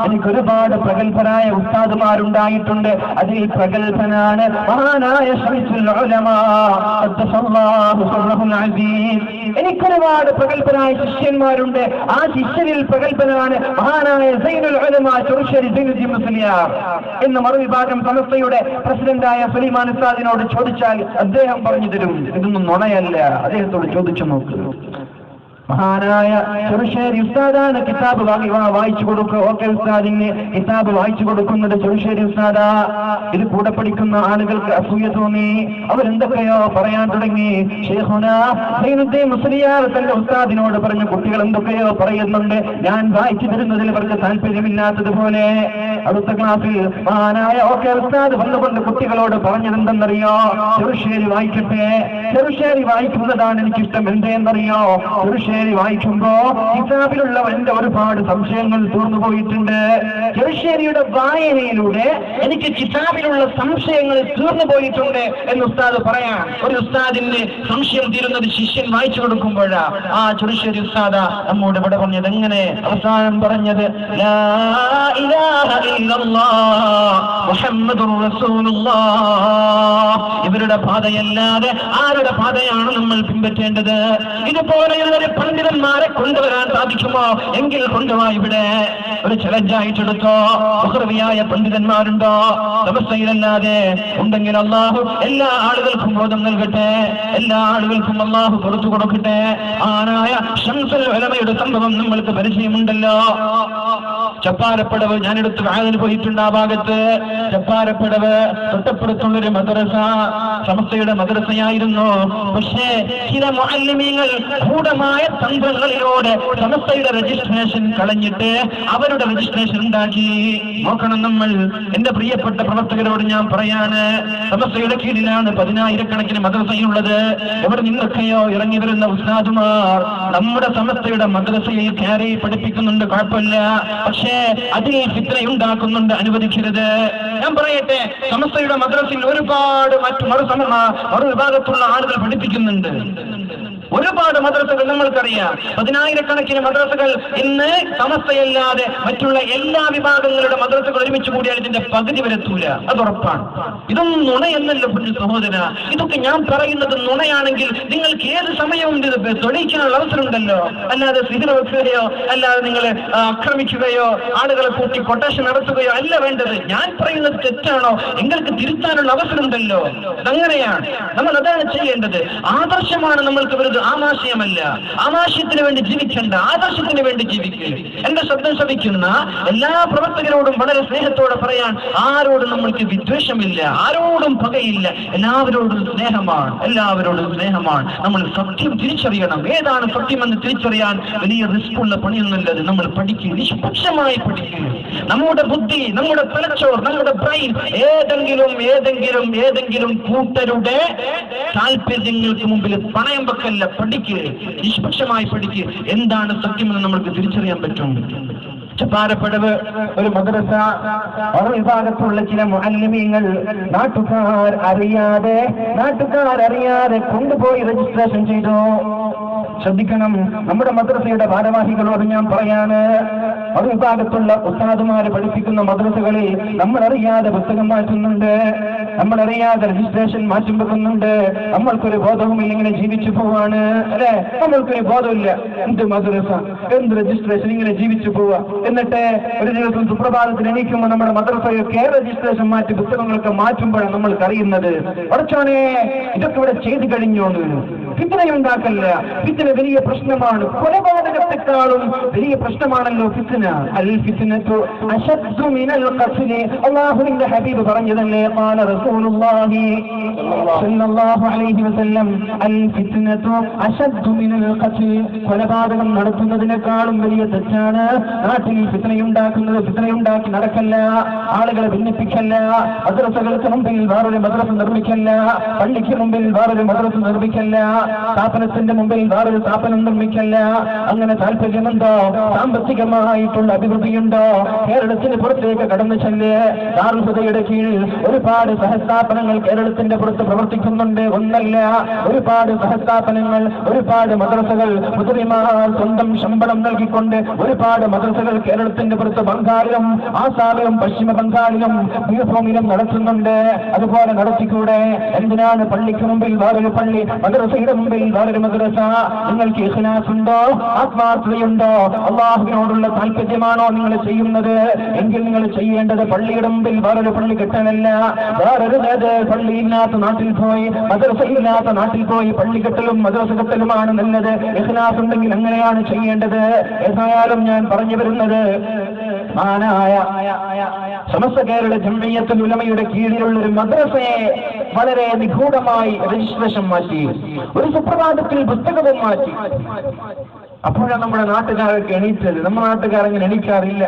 എനിക്കൊരുപാട് പ്രഗത്ഭരായ ഉസ്താദുമാരുണ്ടായിട്ടുണ്ട്, അതിൽ പ്രഗത്ഭനാണ് മഹാനായ ശംസുൽ ഉലമ ഖദ്ദസല്ലാഹു സിർറഹുൽ അസീം. എനിക്കൊരുപാട് പ്രഗത്ഭരായ ശിഷ്യന്മാരുണ്ട്, ആ ശിഷ്യരിൽ പ്രഗത്ഭനാണ് മഹാനായ സൈനുൽ ഉലമ ചെറുശ്ശേരി സൈനുദ്ദീൻ മുസ്ലിയാർ എന്ന് മറുവിഭാഗം സമസ്തയുടെ പ്രസിഡന്റായ സുലൈമാൻ ഉസ്താദിനോട് ചോദിച്ചാൽ അദ്ദേഹം പറഞ്ഞു തരും. ഇതൊന്നും നുണയല്ല, അദ്ദേഹത്തോട് ചോദിച്ചു നോക്ക്. മഹാനായ ചെറുശ്ശേരി ഉസ്താദാണ് കിതാബ് വായിച്ചു കൊടുക്കുക. ഓക്കെ ഉസ്താദിന് കിതാബ് വായിച്ചു കൊടുക്കുന്നത് ചെറുശ്ശേരി ഉസ്താദാ. ഇത് കൂടെ പഠിക്കുന്ന ആളുകൾക്ക് അസൂയ തോന്നി. അവരെന്തൊക്കെയോ പറയാൻ തുടങ്ങി. ശൈഖുനാ സൈനുദ്ദീൻ മുസ്ലിയാർ തന്റെ ഉസ്താദിനോട് പറഞ്ഞ കുട്ടികൾ എന്തൊക്കെയോ പറയുന്നുണ്ട്, ഞാൻ വായിച്ചു തരുന്നതിൽ അവർക്ക് താല്പര്യമില്ലാത്തതുപോലെ. അടുത്ത ക്ലാസ്സിൽ മഹാനായ ഓക്കെ ഉസ്താദ് വന്നുകൊണ്ട് കുട്ടികളോട് പറഞ്ഞതെന്തെന്നറിയോ? ചെറുശ്ശേരി വായിക്കട്ടെ, ചെറുശ്ശേരി വായിക്കുന്നതാണ് എനിക്കിഷ്ടം. എന്തേന്നറിയോ? ചെറുശ്ശേരി വായിക്കുമ്പോ കിതാബിലുള്ള എന്റെ ഒരുപാട് സംശയങ്ങൾ തീർന്നു പോയിട്ടുണ്ട്. ചെറുശ്ശേരിയുടെ വായനയിലൂടെ എനിക്ക് കിതാബിലുള്ള സംശയങ്ങൾ തീർന്നു പോയിട്ടുണ്ട് എന്ന് ഉസ്താദ് പറയാം. ഒരു ഉസ്താദിന് സംശയം തീരുന്നത് ശിഷ്യൻ വായിച്ചു കൊടുക്കുമ്പോഴാ. ആ ചെറുശ്ശേരി ഉസ്താദ നമ്മോട് ഇവിടെ പറഞ്ഞത് എങ്ങനെ? അവസാനം പറഞ്ഞത് ലാ ഇലാഹ ഇല്ലല്ലാഹ് മുഹമ്മദുർ റസൂലുള്ളാഹ്. ഇവരുടെ പാതയല്ലാതെ ആരുടെ പാതയാണ് നമ്മൾ പിൻപറ്റേണ്ടത്? ഇതുപോലെയുള്ളൊരു പണ്ഡിതന്മാരെ കൊണ്ടുവരാൻ സാധിക്കുമോ? എങ്കിൽ കൊണ്ടുവാ. ഇവിടെ ഒരു ചലഞ്ചായിട്ടെടുത്തോ. ബഹ്റവിയായ പണ്ഡിതന്മാരുണ്ടോ സമസ്തയിലല്ലാതെ? ഉണ്ടെങ്കിൽ അള്ളാഹു എല്ലാ ആളുകൾക്കും ബോധം നൽകട്ടെ, എല്ലാ ആളുകൾക്കും അള്ളാഹു പുറത്തു കൊടുക്കട്ടെ. ആനായ ശംസുൽ ഉലമയുടെ സംഭവം നമ്മൾക്ക് പരിചയമുണ്ടല്ലോ. ചപ്പാരപ്പടവ് ഞാനെടുത്ത് വായനയിൽ പോയിട്ടുണ്ട്. ആ ഭാഗത്ത് ചപ്പാരപ്പടവ് തൊട്ടപ്പുറത്തുള്ളൊരു മദ്രസ സമസ്തയുടെ മദ്രസയായിരുന്നു. പക്ഷേ ചില മുഅല്ലിമീങ്ങൾ ഗൂഢമായ തന്ത്രങ്ങളിലൂടെ സമസ്തയുടെ രജിസ്ട്രേഷൻ കളഞ്ഞിട്ട് അവരുടെ രജിസ്ട്രേഷൻ ഉണ്ടാക്കി. നോക്കണം നമ്മൾ. എന്റെ പ്രിയപ്പെട്ട പ്രവർത്തകരോട് ഞാൻ പറയാണ്, സമസ്തയുടെ കീഴിലാണ് 10,000 മദ്രസയുള്ളത്. എവിടെ നിന്നൊക്കെയോ ഇറങ്ങി വരുന്ന ഉസ്താദുമാർ നമ്മുടെ സമസ്തയുടെ മദ്രസയിൽ കയറി പഠിപ്പിക്കുന്നുണ്ട്, കുഴപ്പമില്ല. പക്ഷേ അതിൽ ഫിത്നയുണ്ടാക്കുന്നുണ്ട്, അനുവദിക്കരുത്. ഞാൻ പറയട്ടെ, സമസ്തയുടെ മദ്രസയിൽ ഒരുപാട് മറുവിഭാഗത്തുള്ള ആളുകൾ പഠിപ്പിക്കുന്നുണ്ട്. ഒരുപാട് മദ്രസകൾ നമ്മൾക്കറിയാം. 10,000 മദ്രസകൾ ഇന്ന് സമസ്തയല്ലാതെ മറ്റുള്ള എല്ലാ വിഭാഗങ്ങളുടെ മദ്രസകൾ ഒരുമിച്ച് കൂടിയാൽ ഇതിന്റെ പകുതി വരെത്തൂല, അത് ഉറപ്പാണ്. ഇതൊന്നും നുണയെന്നല്ലോ സഹോദര. ഇതൊക്കെ ഞാൻ പറയുന്നത് നുണയാണെങ്കിൽ നിങ്ങൾക്ക് ഏത് സമയവും ഇത് തെളിയിക്കാനുള്ള അവസരമുണ്ടല്ലോ. അല്ലാതെ സിഹിർ വെക്കുകയോ അല്ലാതെ നിങ്ങൾ ആക്രമിക്കുകയോ ആളുകളെ കൂട്ടി കൊട്ടേഷൻ നടത്തുകയോ അല്ല വേണ്ടത്. ഞാൻ പറയുന്നത് തെറ്റാണോ നിങ്ങൾക്ക് തിരുത്താനുള്ള അവസരമുണ്ടല്ലോ. അതങ്ങനെയാണ്, നമ്മൾ അതാണ് ചെയ്യേണ്ടത്. ആദർശമാണ് നമ്മൾക്ക് വരുന്നത്, ആമാശയമല്ല. ആമാശയത്തിന് വേണ്ടി ജീവിക്കേണ്ട, ആദർശത്തിന് വേണ്ടി ജീവിക്കുക. എന്റെ ശബ്ദം ശ്രമിക്കുന്ന എല്ലാ പ്രവർത്തകരോടും വളരെ സ്നേഹത്തോടെ പറയാൻ, ആരോടും നമ്മൾക്ക് വിദ്വേഷമില്ല, ആരോടും പകയില്ല, എല്ലാവരോടും സ്നേഹമാണ്, എല്ലാവരോടും സ്നേഹമാണ്. നമ്മൾ സത്യം തിരിച്ചറിയണം. ഏതാണ് സത്യമെന്ന് തിരിച്ചറിയാൻ വലിയ റിസ്ക് ഉള്ള പണിയൊന്നുമില്ലത്. നമ്മൾ പഠിക്കുക, നിഷ്പക്ഷമായി പഠിക്കുക. നമ്മുടെ ബുദ്ധി, നമ്മുടെ തലച്ചോർ, നമ്മുടെ ബ്രെയിൻ ഏതെങ്കിലും കൂട്ടരുടെ താല്പര്യങ്ങൾക്ക് മുമ്പിൽ പണയം വെക്കല്ല. പഠിക്കുക, നിഷ്പക്ഷമായി പഠിക്കുക. എന്താണ് സത്യമെന്ന് നമ്മൾക്ക് തിരിച്ചറിയാൻ പറ്റും. ചപ്പാരപ്പടവ് ഒരു മദ്രസ, ഒരു വിഭാഗത്തുള്ള ചില മുഅല്ലിമീങ്ങൾ നാട്ടുകാർ അറിയാതെ കൊണ്ടുപോയി രജിസ്ട്രേഷൻ ചെയ്തു. ശ്രദ്ധിക്കണം. നമ്മുടെ മദ്രസയുടെ ഭാരവാഹികളോട് ഞാൻ പറയാണ്, ഒരു വിഭാഗത്തുള്ള ഉസ്താദുമാര് പഠിപ്പിക്കുന്ന മദ്രസകളിൽ നമ്മളറിയാതെ പുസ്തകം മാറ്റുന്നുണ്ട്, നമ്മളറിയാതെ രജിസ്ട്രേഷൻ മാറ്റം വെക്കുന്നുണ്ട്. നമ്മൾക്കൊരു ബോധവും ഇങ്ങനെ ജീവിച്ചു പോവാണ്, അല്ലെ? നമ്മൾക്കൊരു ബോധമില്ല. എന്ത് മദ്രസ, എന്ത് രജിസ്ട്രേഷൻ, ഇങ്ങനെ ജീവിച്ചു പോവാ. എന്നിട്ട് ഒരു ദിവസം സുപ്രഭാതത്തിൽ എണീക്കുമ്പോൾ നമ്മുടെ മദ്രസയൊക്കെ രജിസ്ട്രേഷൻ മാറ്റി പുസ്തകങ്ങളൊക്കെ മാറ്റുമ്പോഴാണ് നമ്മൾക്ക് അറിയുന്നത്, പഠിച്ചോനെ ഇതൊക്കെ ഇവിടെ ചെയ്തു കഴിഞ്ഞോന്ന്. ഫിത്നയുണ്ടാക്കല്ല. ഫിത്ന വലിയ പ്രശ്നമാണ്. കൊലപാതകത്തെക്കാളും വലിയ പ്രശ്നമാണല്ലോ ഫിത്ന. അൽ ഫിത്നതു അശദ്ദു മിനൽ ഖത്ലി. അല്ലാഹുവിന്റെ ഹബീബ് പറഞ്ഞതല്ലേ, ഖാല റസൂലുള്ളാഹി സ്വല്ലല്ലാഹു അലൈഹി വസല്ലം, അൽ ഫിത്നതു അശദ്ദു മിനൽ ഖത്ലി. കൊലപാതകം നടത്തുന്നതിനേക്കാളും വലിയ തെറ്റാണ് നാട്ടിൽ ഫിത്നയുണ്ടാക്കുന്നത്. ഫിത്നയുണ്ടാക്കി നടക്കല്ല, ആളുകളെ ഭിന്നിപ്പിക്കല്ല, മദ്രസകൾക്ക് മുമ്പിൽ വേറൊരു മദ്രസ നിർമ്മിക്കല്ല, പള്ളിക്ക് മുമ്പിൽ വേറൊരു മദ്രസ നിർമ്മിക്കല്ല, സ്ഥാപനത്തിന്റെ മുമ്പിൽ വേറൊരു സ്ഥാപനം നിർമ്മിക്കല്ല. അങ്ങനെ താല്പര്യമുണ്ടോ? സാമ്പത്തികമായിട്ടുള്ള അഭിവൃദ്ധിയുണ്ടോ? കേരളത്തിന് പുറത്തേക്ക് കടന്നു ചെല്ല്. ദാറുൽ ഹുദയുടെ കീഴിൽ ഒരുപാട് സഹസ്ഥാപനങ്ങൾ കേരളത്തിന്റെ പുറത്ത് പ്രവർത്തിക്കുന്നുണ്ട്. ഒന്നല്ല, ഒരുപാട് സഹസ്ഥാപനങ്ങൾ, ഒരുപാട് മദ്രസകൾ. മുസ്ലിമാർ സ്വന്തം ശമ്പളം നൽകിക്കൊണ്ട് ഒരുപാട് മദ്രസകൾ കേരളത്തിന്റെ പുറത്ത് ബംഗാളിലും ആസാമിലും പശ്ചിമ ബംഗാളിലും ഭൂമിയിലും നടത്തുന്നുണ്ട്. അതുപോലെ നടത്തിക്കൂടെ? എന്തിനാണ് പള്ളിക്ക് മുമ്പിൽ വേറൊരു പള്ളി, മദ്രസയുടെ മുമ്പിൽ വേറൊരു മദ്രസ? നിങ്ങൾക്ക് ഇഖ്ലാസ് ഉണ്ടോ, ആത്മാർത്ഥതയുണ്ടോ, അള്ളാഹുവിനോടുള്ള താല്പര്യമാണോ നിങ്ങൾ ചെയ്യുന്നത് എങ്കിൽ നിങ്ങൾ ചെയ്യേണ്ടത് പള്ളിയുടെ മുമ്പിൽ വേറൊരു പള്ളി കെട്ടാനല്ല, വേറൊരു പള്ളിയില്ലാത്ത നാട്ടിൽ പോയി മദ്രസയില്ലാത്ത നാട്ടിൽ പോയി പള്ളി കെട്ടലും മദ്രസ കെട്ടലുമാണ് നല്ലത്. ഇഖ്ലാസ് ഉണ്ടെങ്കിൽ അങ്ങനെയാണ് ചെയ്യേണ്ടത്. ഏതായാലും ഞാൻ പറഞ്ഞു വരുന്നത്, മഹാനായ സമസ്ത കേരള ജംഇയ്യത്തുൽ ഉലമയുടെ കീഴിലുള്ള ഒരു മദ്രസയെ വളരെ നിഗൂഢമായി രജിസ്ട്രേഷൻ മാറ്റി, ഒരു സുപ്രഭാതത്തിൽ പുസ്തകവും മാറ്റി. അപ്പോഴാണ് നമ്മുടെ നാട്ടുകാരൊക്കെ എണീറ്റത്. നമ്മുടെ നാട്ടുകാർ അങ്ങനെ എണീക്കാറില്ല.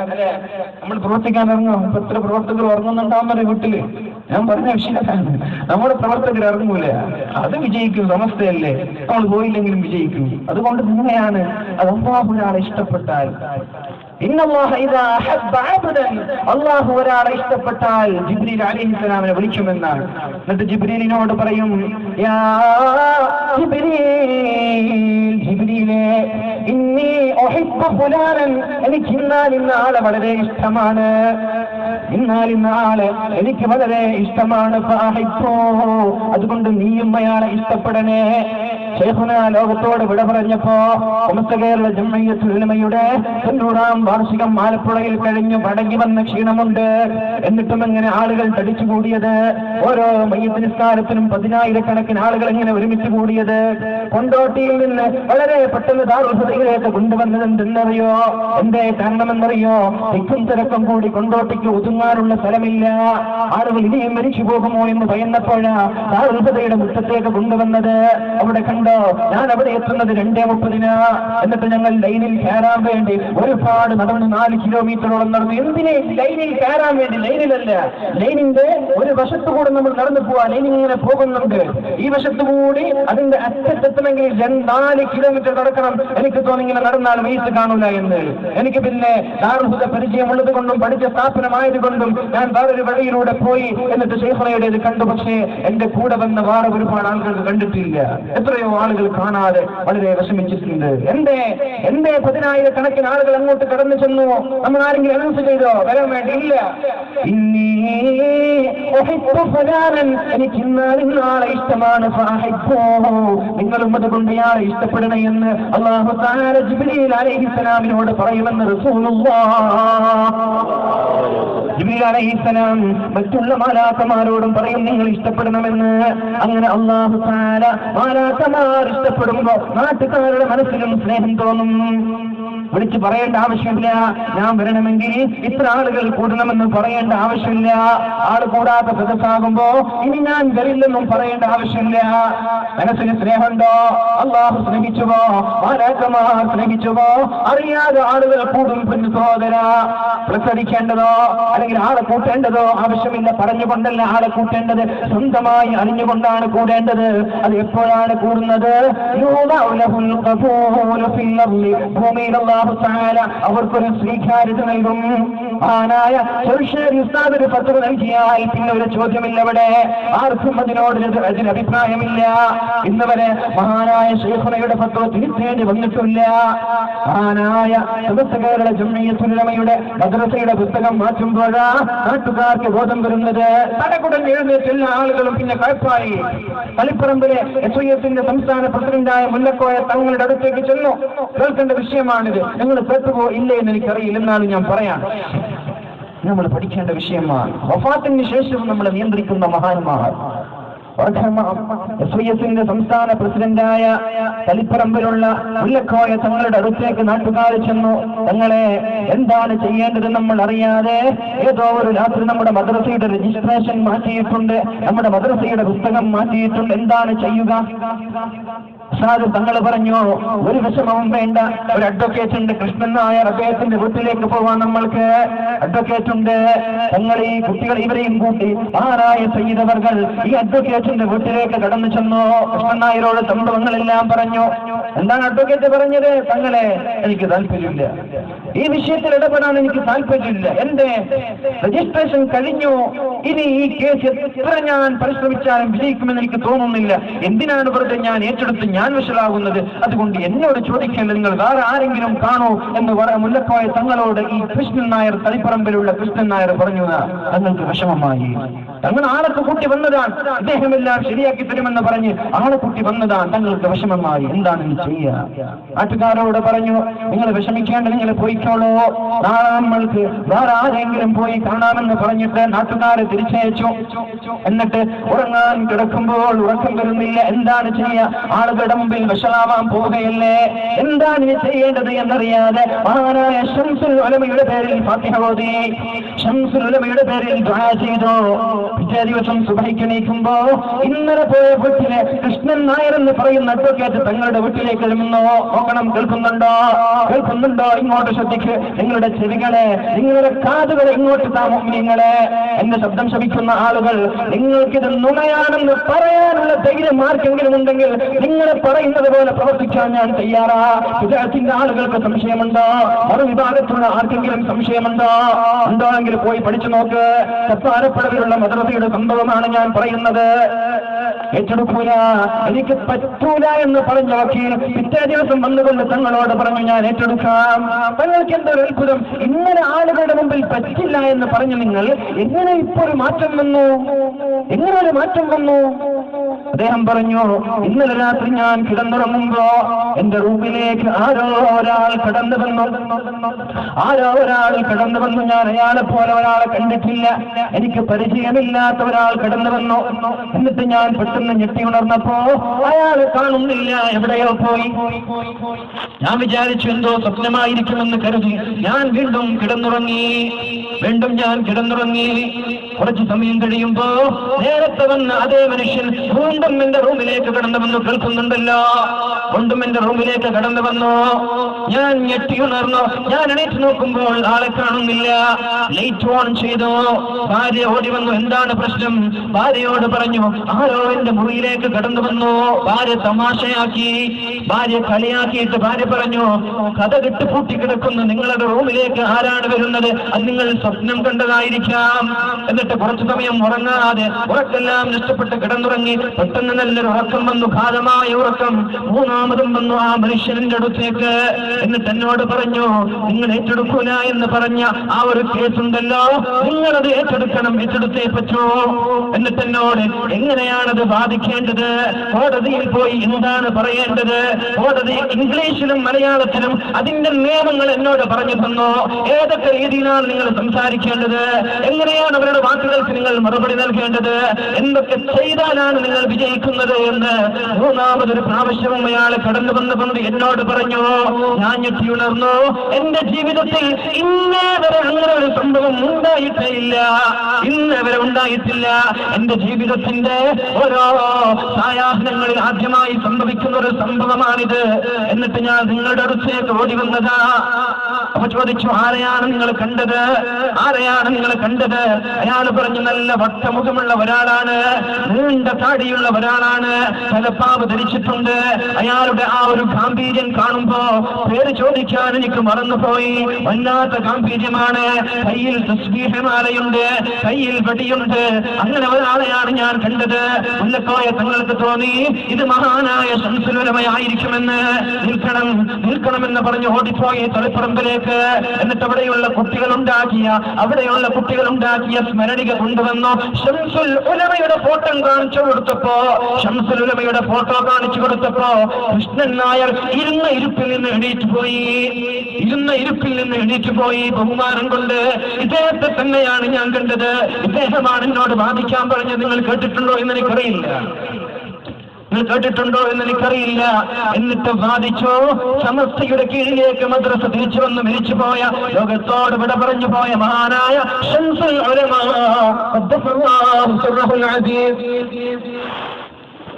നമ്മൾ പ്രവർത്തിക്കാൻ ഇറങ്ങും. ഇപ്പൊ എത്ര പ്രവർത്തകർ ഉറങ്ങുന്നുണ്ടാവുന്ന വീട്ടില്, ഞാൻ പറഞ്ഞ വിഷയമാണ്. നമ്മുടെ പ്രവർത്തകർ ഇറങ്ങൂല, അത് വിജയിക്കും. സമസ്തയല്ലേ, നമ്മൾ പോയില്ലെങ്കിലും വിജയിക്കും. അതുകൊണ്ട് തന്നെയാണ് അത് അല്ലാഹു ഒരാളെ ഇഷ്ടപ്പെട്ടാൽ, അള്ളാഹു ഒരാളെ ഇഷ്ടപ്പെട്ടാൽ ജിബ്രീൽ അലൈഹിസ്സലാമിനെ വിളിക്കുമെന്നാണ്. എന്നിട്ട് ജിബ്രീലിനോട് പറയും, യാ ജിബ്രീലേ ഇന്നി ഉഹിബ്ബു ഫുലാനൻ, എനിക്ക് ഇന്ന ആളെ വളരെ ഇഷ്ടമാണ്, ഇന്ന ആളെ എനിക്ക് വളരെ ഇഷ്ടമാണ്, ഫഅഹിബ്ബു, അതുകൊണ്ട് നീയും അയാളെ ഇഷ്ടപ്പെടണേ. ശൈഖുന ലോകത്തോട് വിട പറഞ്ഞപ്പോ സമസ്ത കേരള ജംഇയ്യത്തുൽ ഉലമയുടെ 90-ാം വാർഷികം ആലപ്പുഴയിൽ കഴിഞ്ഞു. മടങ്ങി വന്ന ക്ഷീണമുണ്ട്. എന്നിട്ടും എങ്ങനെ ആളുകൾ തടിച്ചു കൂടിയത്? ഓരോ മയ്യിത്ത് നിസ്കാരത്തിനും 10,000-കണക്കിന് ആളുകൾ എങ്ങനെ ഒരുമിച്ച് കൂടിയത്? കൊണ്ടോട്ടിയിൽ നിന്ന് വളരെ പെട്ടെന്ന് ദാറുൽ ഹുദയിലേക്ക് കൊണ്ടുവന്നത് എന്തെന്നറിയോ? എന്തേ കാരണമെന്നറിയോ? തിക്കും തിരക്കും കൂടി കൊണ്ടോട്ടിക്ക് ഒതുങ്ങാനുള്ള സ്ഥലമില്ല. ആളുകൾ ഇനിയും മരിച്ചു പോകുമോ എന്ന് ഭയന്നപ്പോഴാ ദാറുൽ ഹുദയുടെ മുറ്റത്തേക്ക് കൊണ്ടുവന്നത്. അവിടെ കണ്ടോ, ഞാൻ അവിടെ എത്തുന്നത് 2:30-ന്. എന്നിട്ട് ഞങ്ങൾ ലൈനിൽ കയറാൻ വേണ്ടി ഒരുപാട് നടന്ന് 4 കിലോമീറ്ററോളം നടന്നു. എന്തിനെ? ലൈനിൽ കയറാൻ വേണ്ടി. ലൈനിലല്ല, ലൈനിന്റെ ഒരു വശത്തു കൂടെ നമ്മൾ നടന്നു പോവാ. ലൈനിൽ ഇങ്ങനെ പോകുന്നുണ്ട്. ഈ വശത്തു കൂടി അതിന്റെ അറ്റത്തെത്തണമെങ്കിൽ 4 കിലോമീറ്റർ നടക്കണം. എനിക്ക് തോന്നി ഇങ്ങനെ നടന്നാൽ വയസ്സ് കാണൂല എന്ന്. എനിക്ക് പിന്നെ ദാറുൽ ഹുദ പരിചയമുള്ളത് കൊണ്ടും പഠിച്ച സ്ഥാപനമായതുകൊണ്ടും ഞാൻ വേറൊരു വഴിയിലൂടെ പോയി. എന്നിട്ട് ശൈഖുനയുടേത് കണ്ടു. പക്ഷേ എന്റെ കൂടെ വന്ന വേറെ ഒരുപാട് ആളുകൾ കണ്ടിട്ടില്ല. എത്രയോ ആളുകൾ കാണാതെ വളരെ വിഷമിച്ചിട്ടുണ്ട്. എന്റെ 10,000-കണക്കിന് ആളുകൾ അങ്ങോട്ട് കടന്നു ചെന്നു. നമ്മൾ ആരെങ്കിലും അനൗൺസ് ചെയ്തോ? വരാൻ വേണ്ടി ഇല്ല. എനിക്ക് ഇന്നാളെ ഇഷ്ടമാണ്, നിങ്ങളും അതുകൊണ്ട് ഇയാളെ ഇഷ്ടപ്പെടണേ എന്ന് അല്ലാഹു തആല ജിബ്രീൽ അലൈഹിസ്സലാമിനോട് പറയുമെന്ന് റസൂലുള്ളാഹ്. ജിബ്രീൽ അലൈഹിസ്സലാം മറ്റുള്ള മാലാഖമാരോടും പറയും നിങ്ങൾ ഇഷ്ടപ്പെടണമെന്ന്. അങ്ങനെ അല്ലാഹു തആല മാലാഖമാർ ഇഷ്ടപ്പെടുമ്പോ നാട്ടുകാരുടെ മനസ്സിലും സ്നേഹം തോന്നും. വിളിച്ചു പറയേണ്ട ആവശ്യമില്ല. ഞാൻ വരണമെങ്കിൽ ഇത്ര ആളുകൾ കൂടണമെന്ന് പറയേണ്ട ആവശ്യമില്ല. ആള് കൂടാത്ത സദസ്സാകുമ്പോ ഇനി ഞാൻ വരില്ലെന്നും പറയേണ്ട ആവശ്യമില്ല. മനസ്സിന് സ്നേഹമുണ്ടോ? അള്ളാഹു സ്നേഹിച്ചുവോ? മാലാഖമാർ സ്നേഹിച്ചുവോ? അറിയാതെ ആളുകൾ കൂടും. പിന്നെ സഹോദര, പ്രസരിക്കേണ്ടതോ അല്ലെങ്കിൽ ആളെ കൂട്ടേണ്ടതോ ആവശ്യമില്ല. പറഞ്ഞുകൊണ്ടല്ല ആളെ കൂട്ടേണ്ടത്, സ്വന്തമായി അറിഞ്ഞുകൊണ്ടാണ് കൂടേണ്ടത്. അത് എപ്പോഴാണ് കൂടുന്നത്? ഭൂമിയിൽ അല്ലാഹു തആല അവർക്കൊരു സ്വീകാര്യത നൽകും. ആനായ ഒരു ഫത്വ നൽകിയാൽ പിന്നെ ഒരു ചോദ്യമില്ല. അവിടെ ആർക്കും അതിന് അഭിപ്രായമില്ല. ഇന്ന് വരെ മഹാനായ ശൈഖുനയുടെ ഫത്വ തിരുത്തേണ്ടി വന്നിട്ടില്ല. മഹാനായ സമസ്ത കേരള ജംഇയ്യത്തുൽ ഉലമയുടെ മദ്രസയുടെ പുസ്തകം മാറ്റുമ്പോഴാ നാട്ടുകാർക്ക് ബോധം വരുന്നത്. തടകുടൻ എഴുന്നേറ്റ് എല്ലാ ആളുകളും പിന്നെ കഴപ്പായി. തളിപ്പറമ്പിലെ SYS-ന്റെ സംസ്ഥാന പ്രസിഡന്റായ മുല്ലക്കോയ തങ്ങളുടെ അടുത്തേക്ക് ചെന്നു. കേൾക്കേണ്ട വിഷയമാണിത്. നിങ്ങൾ കേട്ടുപോ ഇല്ലേ എന്ന് എനിക്കറിയില്ല, എന്നാലും ഞാൻ പറയാം. നമ്മൾ പഠിക്കേണ്ട വിഷയമാണ്. വഫാത്തിന് ശേഷം നമ്മളെ നിയന്ത്രിക്കുന്ന മഹാന്മാർ. SYS-ന്റെ സംസ്ഥാന പ്രസിഡന്റായ തളിപ്പറമ്പിലുള്ള മുല്ലക്കോയ തങ്ങളുടെ അടുത്തേക്ക് നാട്ടുകാർ ചെന്നു. തങ്ങളെ എന്താണ് ചെയ്യേണ്ടത് നമ്മൾ അറിയാതെ ഏതോ ഒരു രാത്രി നമ്മുടെ മദ്രസയുടെ രജിസ്ട്രേഷൻ മാറ്റിയിട്ടുണ്ട്, നമ്മുടെ മദ്രസയുടെ പുസ്തകം മാറ്റിയിട്ടുണ്ട്, എന്താണ് ചെയ്യുക? തങ്ങൾ പറഞ്ഞു, ഒരു വിഷമവും വേണ്ട. ഒരു അഡ്വക്കേറ്റ് ഉണ്ട്, കൃഷ്ണൻ നായർ, അദ്ദേഹത്തിന്റെ വീട്ടിലേക്ക് പോവാൻ നമ്മൾക്ക്. അഡ്വക്കേറ്റ് ഉണ്ട്. തങ്ങൾ ഈ കുട്ടികൾ ഇവരെയും കൂട്ടി ആരായ സയ്യിദവർകൾ ഈ അഡ്വക്കേറ്റിന്റെ വീട്ടിലേക്ക് കടന്നു ചെന്നു. കൃഷ്ണൻ നായരോട് സംഭവങ്ങളെല്ലാം പറഞ്ഞു. എന്താണ് അഡ്വക്കേറ്റ് പറഞ്ഞത്? തങ്ങളെ, എനിക്ക് താല്പര്യമില്ല, ഈ വിഷയത്തിൽ ഇടപെടാൻ എനിക്ക് താല്പര്യമില്ല. എന്റെ രജിസ്ട്രേഷൻ കഴിഞ്ഞു. ഇനി ഈ കേസ് എത്ര ഞാൻ പരിശ്രമിച്ചാലും വിജയിക്കുമെന്ന് എനിക്ക് തോന്നുന്നില്ല. എന്തിനാണ് വെറുതെ ഞാൻ ഏറ്റെടുത്ത് ഞാൻ വഷളാകുന്നത്? അതുകൊണ്ട് എന്നോട് ചോദിക്കേണ്ട, നിങ്ങൾ വേറെ ആരെങ്കിലും കാണൂ എന്ന് മുല്ലക്കോയ തങ്ങളോട് ഈ കൃഷ്ണൻ നായർ, തളിപ്പറമ്പിലുള്ള കൃഷ്ണൻ നായർ പറഞ്ഞു. തങ്ങൾക്ക് വിഷമമായി. തങ്ങൾ ആളൊക്കെ കൂട്ടി വന്നതാണ്, അദ്ദേഹമെല്ലാം ശരിയാക്കി തരുമെന്ന് പറഞ്ഞ് ആളെ കൂട്ടി വന്നതാണ്. തങ്ങൾക്ക് വിഷമമായി. എന്താണ് ഇനി ചെയ്യുക? നാട്ടുകാരോട് പറഞ്ഞു, നിങ്ങൾ വിഷമിക്കേണ്ട, നിങ്ങൾ പോയിക്കോളൂ, നാളെ നമ്മൾക്ക് വേറെ ആരെങ്കിലും പോയി കാണാമെന്ന് പറഞ്ഞിട്ട് നാട്ടുകാരെ തിരിച്ചയച്ചു. എന്നിട്ട് ഉറങ്ങാൻ കിടക്കുമ്പോൾ ഉറക്കം വരുന്നില്ല. എന്താണ് ചെയ്യുക? ആളുകളുടെ മുമ്പിൽ വഷളാവാൻ പോവുകയല്ലേ, എന്താണ് ഇനി ചെയ്യേണ്ടത് എന്നറിയാതെ മഹാനായ ശംസുൽ ഉലമയുടെ പേരിൽ ഫാത്തിഹ ഓതി, ശംസുൽ ഉലമയുടെ പേരിൽ ദുആ ചെയ്തു. പിറ്റേ ദിവസം സുബഹിക്ക് എണീക്കുമ്പോ ഇന്നലെ പോയ വീട്ടിലെ കൃഷ്ണൻ നായർ എന്ന് പറയുന്ന അഡ്വക്കേറ്റ് തങ്ങളുടെ വീട്ടിലേക്ക് എഴുതുന്നു. നോക്കണം, കേൾക്കുന്നുണ്ടോ? ഇങ്ങോട്ട് ശ്രദ്ധിക്ക്. നിങ്ങളുടെ ചെവികളെ, നിങ്ങളുടെ കാതുകളെ ഇങ്ങോട്ട് താമോ. നിങ്ങളെ എന്റെ ശബ്ദം ശമിക്കുന്ന ആളുകൾ, നിങ്ങൾക്കിത് നുണയാണെന്ന് പറയാനുള്ള ധൈര്യം ആർക്കെങ്കിലും ഉണ്ടെങ്കിൽ നിങ്ങൾ പറയുന്നത് പോലെ പ്രവർത്തിക്കാൻ ഞാൻ തയ്യാറാ. വിദേഹത്തിന്റെ ആളുകൾക്ക് സംശയമുണ്ടോ? മറുവിഭാഗത്തുള്ള ആർക്കെങ്കിലും സംശയമുണ്ടോ? ഉണ്ടോയെങ്കിൽ പോയി പഠിച്ചു നോക്ക്. കത്താരപ്പടവിലുള്ള മദ്രസയുടെ സംഭവമാണ് ഞാൻ പറയുന്നത്. ഏറ്റെടുക്കൂല, എനിക്ക് പറ്റൂല എന്ന് പറഞ്ഞ വക്കീൽ പിറ്റേ ദിവസം വന്നുകൊണ്ട് തങ്ങളോട് പറഞ്ഞു, ഞാൻ ഏറ്റെടുക്കാം. തങ്ങൾക്ക് എന്തൊരു അത്ഭുതം! ഇങ്ങനെ ആളുകളുടെ മുമ്പിൽ പറ്റില്ല എന്ന് പറഞ്ഞു നിങ്ങൾ എങ്ങനെ ഇപ്പോൾ ഒരു മാറ്റം വന്നു? എങ്ങനെ ഒരു മാറ്റം വന്നു? അദ്ദേഹം പറഞ്ഞു, ഇന്നലെ രാത്രി ഞാൻ കിടന്നുറങ്ങുമ്പോ എന്റെ റൂമിലേക്ക് ആരോ ഒരാൾ കടന്നു വന്നു. ഞാൻ അയാളെ പോലെ ഒരാളെ കണ്ടിട്ടില്ല, എനിക്ക് പരിചയമില്ലാത്ത ഒരാൾ കടന്നു വന്നു. എന്നിട്ട് ഞാൻ പെട്ടെന്ന് ഞെട്ടി ഉണർന്നപ്പോ അയാളെ കാണുന്നില്ല, എവിടെയോ പോയി. ഞാൻ വിചാരിച്ചു എന്തോ സ്വപ്നമായിരിക്കുമെന്ന് കരുതി ഞാൻ വീണ്ടും കിടന്നുറങ്ങി. കുറച്ചു സമയം കഴിയുമ്പോ നേരത്തെ വന്ന അതേ മനുഷ്യൻ വീണ്ടും എന്റെ റൂമിലേക്ക് കടന്നു വന്നു. കേൾക്കുന്നുണ്ടല്ലോ? വീണ്ടും എന്റെ റൂമിലേക്ക് കടന്നു വന്നു. ഞാൻ ഞെട്ടി ഉണർന്നു. ഞാൻ എണീറ്റ് നോക്കുമ്പോൾ ആളെ കാണുന്നില്ല. ലൈറ്റ് ഓൺ ചെയ്തു. ഭാര്യ ഓടി വന്നു. എന്താണ് പ്രശ്നം? ഭാര്യയോട് പറഞ്ഞു, ആരോ എന്റെ മുറിയിലേക്ക് കടന്നു വന്നു. ഭാര്യ തമാശയാക്കി, ഭാര്യ കളിയാക്കിയിട്ട് ഭാര്യ പറഞ്ഞു, കഥ കെട്ട് പൂട്ടിക്കിടക്കുന്നു, നിങ്ങളുടെ റൂമിലേക്ക് ആരാണ് വരുന്നത്? അത് നിങ്ങൾ സ്വപ്നം കണ്ടതായിരിക്കാം. എന്നിട്ട് കുറച്ചു സമയം ഉറങ്ങാതെ ഉറക്കെല്ലാം നഷ്ടപ്പെട്ട് കിടന്നുറങ്ങി. പെട്ടെന്ന് നല്ലൊരു ഉറക്കം വന്നു, ഗാഠമായ ഉറക്കം. മൂന്നാമതും വന്നു ആ മനുഷ്യന്റെ അടുത്തേക്ക്. എന്നിട്ട് എന്നോട് പറഞ്ഞു, നിങ്ങൾ ഏറ്റെടുക്കൂല എന്ന് പറഞ്ഞ ആ ഒരു കേസുണ്ടല്ലോ, നിങ്ങളത് ഏറ്റെടുക്കണം, ഏറ്റെടുത്തേ പറ്റൂ. എന്നിട്ട് എന്നോട് എങ്ങനെയാണത് ബാധിക്കേണ്ടത്, കോടതിയിൽ പോയി എന്താണ് പറയേണ്ടത്, കോടതി ഇംഗ്ലീഷിലും മലയാളത്തിലും അതിന്റെ നിയമങ്ങൾ എന്നോട് പറഞ്ഞു തന്നു. ഏതൊക്കെ രീതിയിലാണ് നിങ്ങൾ സംസാരിക്കേണ്ടത്, എങ്ങനെയാണ് അവരുടെ വാക്കുകൾക്ക് നിങ്ങൾ മറുപടി നൽകേണ്ടത്, എന്തൊക്കെ ചെയ്താലാണ് നിങ്ങൾ വിജയിക്കുന്നത് എന്ന് മൂന്നാമതൊരു പ്രാവശ്യവും അയാൾ കടന്നു വന്നുകൊണ്ട് എന്നോട് പറഞ്ഞു. ഞാൻ ഞെട്ടി ഉണർന്നു. എന്റെ ജീവിതത്തിൽ ഇന്നേവരെ അങ്ങനെ ഒരു സംഭവം ഉണ്ടായിട്ടില്ല. എന്റെ ജീവിതത്തിന്റെ ഓരോ സായാഹ്നങ്ങളിൽ ആദ്യമായി സംഭവിക്കുന്ന ഒരു സംഭവമാണിത്. എന്നിട്ട് ഞാൻ നിങ്ങളുടെ അടുത്തേക്ക് ഓടി വന്നതാ. അപ്പൊ ചോദിച്ചു, ആരെയാണ് നിങ്ങൾ കണ്ടത്? അയാൾ പറഞ്ഞു, നല്ല വട്ടമുഖമുള്ള ഒരാളാണ്, നീണ്ട താടിയുള്ള ഒരാളാണ്, തലപ്പാവ് ധരിച്ചിട്ടുണ്ട്. അയാളുടെ ആ ഒരു ഗാംഭീര്യം കാണുമ്പോ പേര് ചോദിക്കാൻ എനിക്ക് മറന്നുപോയി. വല്ലാത്ത ഗാംഭീര്യമാണ്. കയ്യിൽ തസ്ബീഹമാലയുണ്ട്, കയ്യിൽ വടിയുണ്ട്. അങ്ങനെ ഒരാളെയാണ് ഞാൻ കണ്ടത്. മുല്ലക്കോയ തങ്ങൾക്ക് തോന്നി ഇത് മഹാനായ ശംസുൽ ഉലമയായിരിക്കുമെന്ന്. നിൽക്കണമെന്ന് പറഞ്ഞു ഓടിപ്പോയി തളിപ്പറമ്പിലേക്ക്. എന്നിട്ട് അവിടെയുള്ള കുട്ടികളുണ്ടാക്കിയ സ്മരണിക കൊണ്ടുവന്നു. ശംസുൽ ഉലമയുടെ ഫോട്ടോ കാണിച്ചു കൊടുത്തപ്പോ കൃഷ്ണൻ നായർ ഇരുന്ന ഇരുപ്പിൽ നിന്ന് എണീറ്റ് പോയി. ബഹുമാനം കൊണ്ട് ഇദ്ദേഹത്തെ തന്നെയാണ് ഞാൻ കണ്ടത്, ഇദ്ദേഹമാണ് എന്നോട് വാദിക്കാൻ പറഞ്ഞത്. നിങ്ങൾ കേട്ടിട്ടുണ്ടോ എന്ന് എനിക്കറിയില്ല. എന്നിട്ട് വാദിച്ചു. സമസ്തയുടെ കീഴിലേക്ക് മദ്രസ തിരിച്ചു വന്ന് മരിച്ചുപോയ, ലോകത്തോട് വിട പറഞ്ഞു പോയ മഹാനായ ശംസുൽ ഉലമ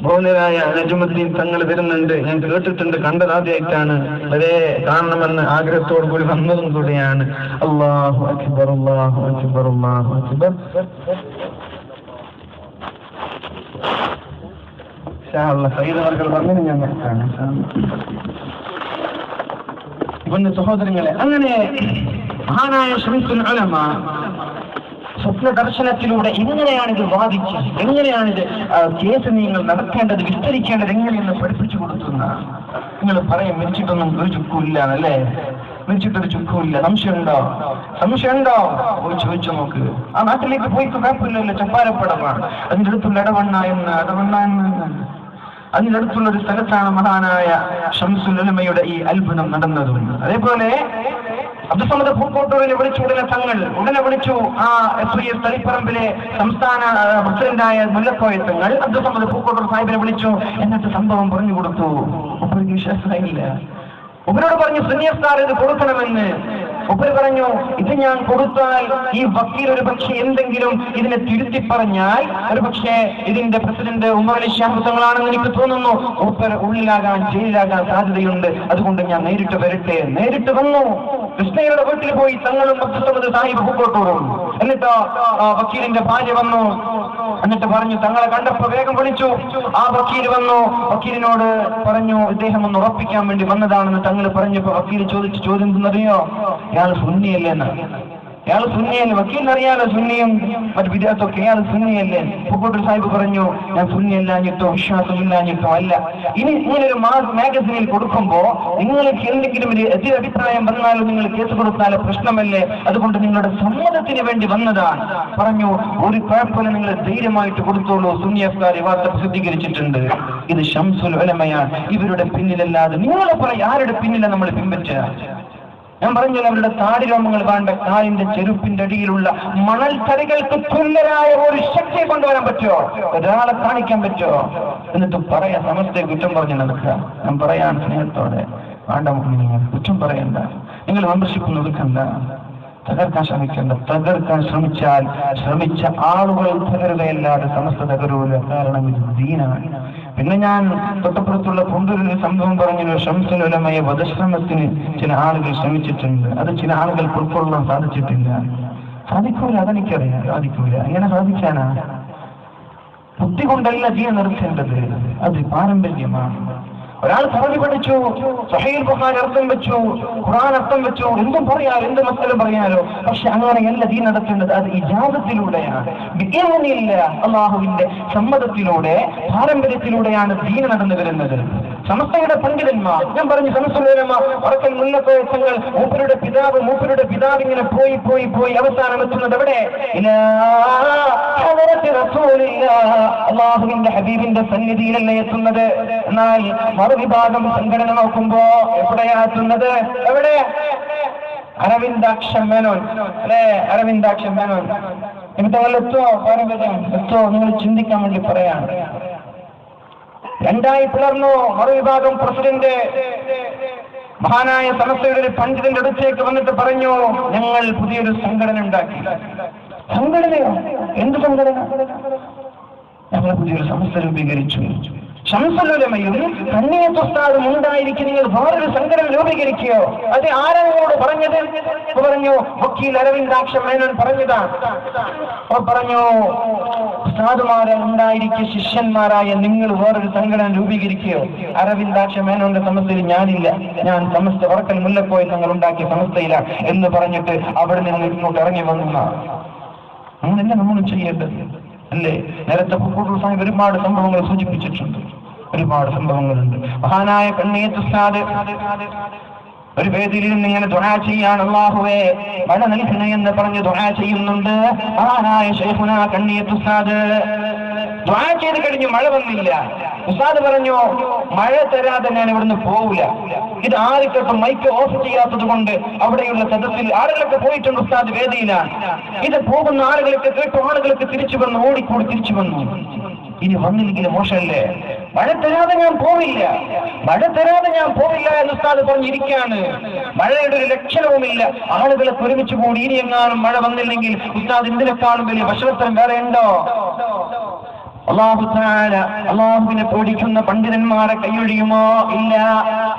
ബഹുനിരായ നജുമുദ്ദീൻ തങ്ങൾ വരുന്നുണ്ട്. ഞാൻ കേട്ടിട്ടുണ്ട്, കണ്ടതാദ്യമായിട്ടാണ്. വരെ കാണണമെന്ന് ആഗ്രഹത്തോടു കൂടി വന്നതും കൂടിയാണ്. അല്ലാഹു അക്ബർ, അല്ലാഹു അക്ബർ, അല്ലാഹു അക്ബർ. സഹോദരങ്ങളെ, അങ്ങനെ മഹാനായ ശംസുൽ ഉലമ സ്വപ്ന ദർശനത്തിലൂടെ എങ്ങനെയാണിത് വാദിച്ചത്, എങ്ങനെയാണിത് കേസ് നിങ്ങൾ നടത്തേണ്ടത്, വിസ്തരിക്കേണ്ടത് എങ്ങനെയെന്ന് പഠിപ്പിച്ചു കൊടുക്കുന്ന. നിങ്ങൾ പറയും, മരിച്ചിട്ടൊന്നും ഒരു ചുക്കുമില്ല അല്ലേ? വിളിച്ചിട്ടൊരു ചുക്കുമില്ല. സംശയമുണ്ടോ? പോയി ചോദിച്ചു നോക്ക്. ആ നാട്ടിലേക്ക് പോയി കുഴപ്പമില്ലല്ലോ, ചപ്പാരപ്പടമാണ്. അതിൻ്റെ അടുത്തുള്ള ഇടവണ്ണ എന്ന് അതിൻ്റെ അടുത്തുള്ള ഒരു സ്ഥലത്താണ് മഹാനായ ശംസുൽ ഉലമയുടെ ഈ അത്ഭുതം നടന്നതും. അതേപോലെ അബ്ദുസ്സമദ് പൂക്കോട്ടൂരിനെ വിളിച്ചു ഉടനെ വിളിച്ചു. ആ SYS തളിപ്പറമ്പിലെ സംസ്ഥാന പ്രസിഡന്റായ മുല്ലക്കോയ തങ്ങൾ അബ്ദുസ്സമദ് പൂക്കോട്ടൂർ സാഹിബിനെ വിളിച്ചു. എന്നിട്ട് സംഭവം പറഞ്ഞു കൊടുത്തു. ഉപ്പർക്ക് വിശ്വാസമായില്ല. ഉപ്പരോട് പറഞ്ഞു സുന്നിയസ്താർ ഇത് കൊടുക്കണമെന്ന്. ഉപ്പര് പറഞ്ഞു ഇത് ഞാൻ കൊടുത്താൽ ഈ വക്കീൽ ഒരു പക്ഷേ എന്തെങ്കിലും ഇതിനെ തിരുത്തി പറഞ്ഞാൽ ഒരു പക്ഷേ ഇതിന്റെ പ്രസിഡന്റ് ഉമർ അലി ശിഹാബ് തങ്ങളാണെന്ന് എനിക്ക് തോന്നുന്നു. ഉപ്പർ ഉള്ളിലാകാൻ ജയിലിലാകാൻ സാധ്യതയുണ്ട്. അതുകൊണ്ട് ഞാൻ നേരിട്ട് വരട്ടെ. നേരിട്ട് വന്നു. കൃഷ്ണയുടെ വീട്ടിൽ പോയി തങ്ങളും അബ്ദുസ്സമദ് സാഹിബ് പൂക്കോട്ടൂറും. എന്നിട്ട് വക്കീലിന്റെ ഭാര്യ വന്നു. എന്നിട്ട് പറഞ്ഞു തങ്ങളെ കണ്ടപ്പോ വേഗം വിളിച്ചു. ആ വക്കീൽ വന്നു. വക്കീലിനോട് പറഞ്ഞു ഇദ്ദേഹം ഒന്ന് ഉറപ്പിക്കാൻ വേണ്ടി വന്നതാണെന്ന് തങ്ങൾ പറഞ്ഞപ്പോ വക്കീൽ ചോദിച്ച ചോദ്യം എന്തെന്നറിയോ? ഇയാൾ സുന്നിയല്ലേ എന്ന്. ഇയാൾ സുന്നിയല്ലേ? വക്കീലിനറിയാലോ സുന്നിയും മറ്റു വിദ്യാർത്ഥിയൊക്കെ. ഇയാൾ സുന്നിയല്ലേ? പൂക്കോട്ടൂർ സാഹിബ് പറഞ്ഞു ഞാൻ സുന്നിയല്ലാഞ്ഞിട്ടോ വിശ്വാസമില്ലാഞ്ഞിട്ടോ അല്ല. ഇനി ഇങ്ങനൊരു മാഗസിനിൽ കൊടുക്കുമ്പോ നിങ്ങൾക്ക് എന്തെങ്കിലും ഒരു എതിരഭിപ്രായം വന്നാലും നിങ്ങൾ കേസ് കൊടുത്താലോ പ്രശ്നമല്ലേ? അതുകൊണ്ട് നിങ്ങളുടെ സമ്മതത്തിന് വേണ്ടി വന്നതാണ്. പറഞ്ഞു ഒരു കുഴപ്പമില്ല, നിങ്ങൾ ധൈര്യമായിട്ട് കൊടുത്തോളൂ. സുന്നി അഫ്ഗാർ വാർത്ത പ്രസിദ്ധീകരിച്ചിട്ടുണ്ട്. ഇത് ശംസുൽ ഉലമയാണ്. ഇവരുടെ പിന്നിലല്ലാതെ നിങ്ങളെ പറയും ആരുടെ പിന്നിലാണ് നമ്മൾ പിൻപറ്റുക? ഞാൻ പറഞ്ഞല്ലോ അവരുടെ താടിരോമങ്ങൾ വേണ്ട കാലിന്റെ ചെരുപ്പിന്റെ അടിയിലുള്ള മണൽ തരികൾക്ക് തുല്യരായ ഒരു ശക്തിയെ കൊണ്ടുവരാൻ പറ്റുമോ? ഒരാളെ കാണിക്കാൻ പറ്റുമോ? എന്നിട്ട് പറയാ സമസ്തയെ കുറ്റം പറഞ്ഞു നടക്കുക. ഞാൻ പറയാൻ സ്നേഹത്തോടെ വേണ്ട, നിങ്ങൾ കുറ്റം പറയണ്ട, നിങ്ങൾ മെമ്പർഷിപ്പ് നോക്കണ്ട, തകർക്കാൻ ശ്രമിക്കണ്ട. തകർക്കാൻ ശ്രമിച്ച ആളുകൾ തകരുകയല്ലാതെ സമസ്ത തകരൂല. കാരണം ഇത് ദീനാണ്. പിന്നെ ഞാൻ തൊട്ടപ്പുറത്തുള്ള കൊണ്ടൊരു സംഭവം പറഞ്ഞു. ശംസുൽ ഉലമയെ വധശ്രമത്തിന് ചില ആളുകൾ ശ്രമിച്ചിട്ടുണ്ട്. അത് ചില ആളുകൾക്ക് ഉൾക്കൊള്ളാൻ സാധിച്ചിട്ടില്ല. സാധിക്കൂല, അതെനിക്കറിയാം. സാധിക്കൂല. എങ്ങനെ സാധിക്കാനാ? ബുദ്ധി കൊണ്ടല്ല ദീൻ നിർത്തേണ്ടത്. അത് പാരമ്പര്യമാണ്. ഒരാൾ പറഞ്ഞു പഠിച്ചു, സഹീഹ് ബുഖാരി അർത്ഥം വെച്ചു, ഖുർആൻ അർത്ഥം വെച്ചു, എന്തും പറയാലോ, എന്ത് മസല പറയാലോ. പക്ഷെ അങ്ങനെയല്ല ദീൻ നടത്തേണ്ടത്. അത് ഇജാസത്തിലൂടെയാണ്. ബിഇദ്നില്ല, അല്ലാഹുവിന്റെ സമ്മതത്തിലൂടെ പാരമ്പര്യത്തിലൂടെയാണ് ദീൻ നടന്നു വരുന്നത്. സമസ്തയുടെ പണ്ഡിതന്മാർ, ഞാൻ പറഞ്ഞു ശംസുൽ ഉലമ വറക്കൽ മുല്ലക്കോയ തങ്ങൾ, മൂപ്പരുടെ പിതാവ് ഇങ്ങനെ പോയി അവസാനം എത്തുന്നത് എവിടെ? അല്ലാഹുവിന്റെ ഹബീബിന്റെ സന്നിധിയിലല്ലേ എത്തുന്നത്. എന്നാൽ മറുവിഭാഗം സംഘടന നോക്കുമ്പോ എവിടെയാ എത്തുന്നത്? എവിടെ? അരവിന്ദാക്ഷൻ മേനോൻ അല്ലെ? അരവിന്ദാക്ഷൻ മേനോൻ നിങ്ങൾ എത്തോ? പാരമ്പര്യം എത്തോ? നിങ്ങൾ ചിന്തിക്കാൻ വേണ്ടി പറയാണ്. രണ്ടായി പിളർന്നു. മറുവിഭാഗം പ്രസിഡന്റ് മഹാനായ സമസ്തയുടെ ഒരു പണ്ഡിതന്റെ അടുത്തേക്ക് വന്നിട്ട് പറഞ്ഞു ഞങ്ങൾ പുതിയൊരു സംഘടന ഉണ്ടാക്കി. സംഘടനയോ? എന്ത് സംഘടന? ഞങ്ങൾ പുതിയൊരു സമസ്ത രൂപീകരിച്ചു. ശംസുൽ ഉലമയും കണ്ണിയത്ത് ഉസ്താദും ഉണ്ടായിരിക്കും, നിങ്ങൾ വേറൊരു സംഘടന രൂപീകരിക്കുകയോ? അത് ആരോട് പറഞ്ഞത്? പറഞ്ഞു വക്കീൽ അരവിന്ദാക്ഷൻ മേനോൻ പറഞ്ഞതാണ്. പറഞ്ഞു ഉസ്താദുമാരെ ഉണ്ടായിരിക്കും, ശിഷ്യന്മാരായ നിങ്ങൾ വേറൊരു സംഘടന രൂപീകരിക്കുകയോ? അരവിന്ദാക്ഷൻ മേനോന്റെ സമസ്തയിൽ ഞാനില്ല, ഞാൻ സമസ്ത വറക്കൽ മുല്ലക്കോയ തങ്ങൾ ഉണ്ടാക്കിയ സമസ്തയിലാണ് എന്ന് പറഞ്ഞിട്ട് അവിടെ നിന്ന് ഇങ്ങോട്ട് ഇറങ്ങി വന്ന അങ്ങനെയല്ല നമ്മൾ ചെയ്യേണ്ടത് അല്ലേ? നേരത്തെ പൂക്കോട്ടൂർ സാഹിബ് ഒരുപാട് സംഭവങ്ങൾ സൂചിപ്പിച്ചിട്ടുണ്ട്. ഒരുപാട് സംഭവങ്ങളുണ്ട്. മഹാനായ കണ്ണിയത്ത് ഉസ്താദ് ഒരു വേദിയിൽ നിന്ന് ഇങ്ങനെ ദുആ ചെയ്യാണ്. അല്ലാഹുവേ മഴ നൽകണേ എന്ന് പറഞ്ഞ് ദുആ ചെയ്യുന്നുണ്ട്. മഹാനായ ശൈഖുനാ കണ്ണിയത്ത് ഉസ്താദ് ദുആ ചെയ്ത് കഴിഞ്ഞ് മഴ വന്നില്ല. ഉസ്താദ് പറഞ്ഞു മഴ തരാതെ ഞാൻ ഇവിടുന്ന് പോവില്ല. ഇത് ആർക്കൊക്കെ മൈക്ക് ഓഫ് ചെയ്യാത്തത് കൊണ്ട് അവിടെയുള്ള സദസ്സിൽ ആളുകളൊക്കെ പോയിട്ടുണ്ട്. ഉസ്താദ് വേദിയിലാണ്. ഇത് പോകുന്ന ആളുകളൊക്കെ കേട്ടു. ആളുകളൊക്കെ തിരിച്ചു വന്നു, ഓടിക്കൂടി തിരിച്ചു വന്നു. ഇനി വന്നില്ലെങ്കിൽ മോശമല്ലേ? മഴ തരാതെ ഞാൻ പോവില്ല എന്ന് ഉസ്താദ് പറഞ്ഞിരിക്കുകയാണ്. മഴയുടെ ഒരു ലക്ഷണവുമില്ല. ആളുകളൊക്കെ ഒരുമിച്ച് കൂടി ഇനി എങ്ങാനും മഴ വന്നില്ലെങ്കിൽ ഉസ്താദ് ഇതിനെക്കാളും വലിയ വഷളത്തരം വേറെ ഉണ്ടോ? അള്ളാഹുവിനെ പേടിക്കുന്ന പണ്ഡിതന്മാരെ കൈയൊഴിയുമോ? ഇല്ല.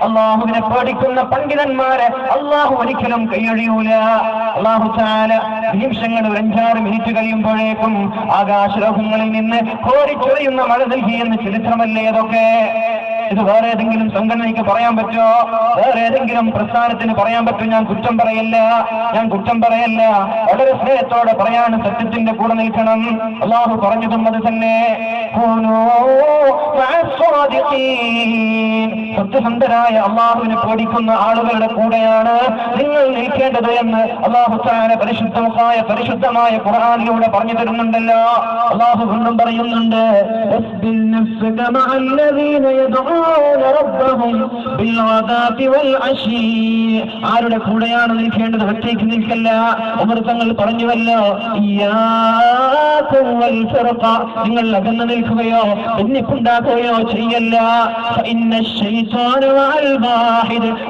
അള്ളാഹുവിനെ പേടിക്കുന്ന പണ്ഡിതന്മാരെ അള്ളാഹു ഒരിക്കലും കൈയൊഴിയൂല. അള്ളാഹു തആല നിമിഷങ്ങൾ 5-6 മിനിറ്റ് കഴിയുമ്പോഴേക്കും ആകാശലോകങ്ങളിൽ നിന്ന് കോരിച്ചൊരിയുന്ന മഴ നൽകിയെന്ന് ചരിത്രമല്ലേ അതൊക്കെ? ഇത് വേറെ ഏതെങ്കിലും സംഘടനയ്ക്ക് പറയാൻ പറ്റോ? വേറെ ഏതെങ്കിലും പ്രസ്ഥാനത്തിന് പറയാൻ പറ്റും? ഞാൻ കുറ്റം പറയല്ല. വളരെ സ്നേഹത്തോടെ പറയാണ്, സത്യത്തിന്റെ കൂടെ നിൽക്കണം. അള്ളാഹു പറഞ്ഞതും അത് തന്നെ, സത്യസന്ധരായ അള്ളാഹുവിനെ പേടിക്കുന്ന ആളുകളുടെ കൂടെയാണ് നിങ്ങൾ നിൽക്കേണ്ടത് എന്ന് അള്ളാഹു തആല പരിശുദ്ധമായ ഖുർആനിലൂടെ പറഞ്ഞു തരുന്നുണ്ടല്ലോ. അള്ളാഹു വീണ്ടും പറയുന്നുണ്ട്, ആരുടെ കൂടെയാണ് നിൽക്കേണ്ടത്? ഒറ്റയ്ക്ക് നിൽക്കല്ല. ഉമർ തങ്ങൾ പറഞ്ഞുവല്ലോ, നിങ്ങൾ അകന്നു നിൽക്കുകയോ ഭിന്നിപ്പുണ്ടാക്കുകയോ ചെയ്യല്ല.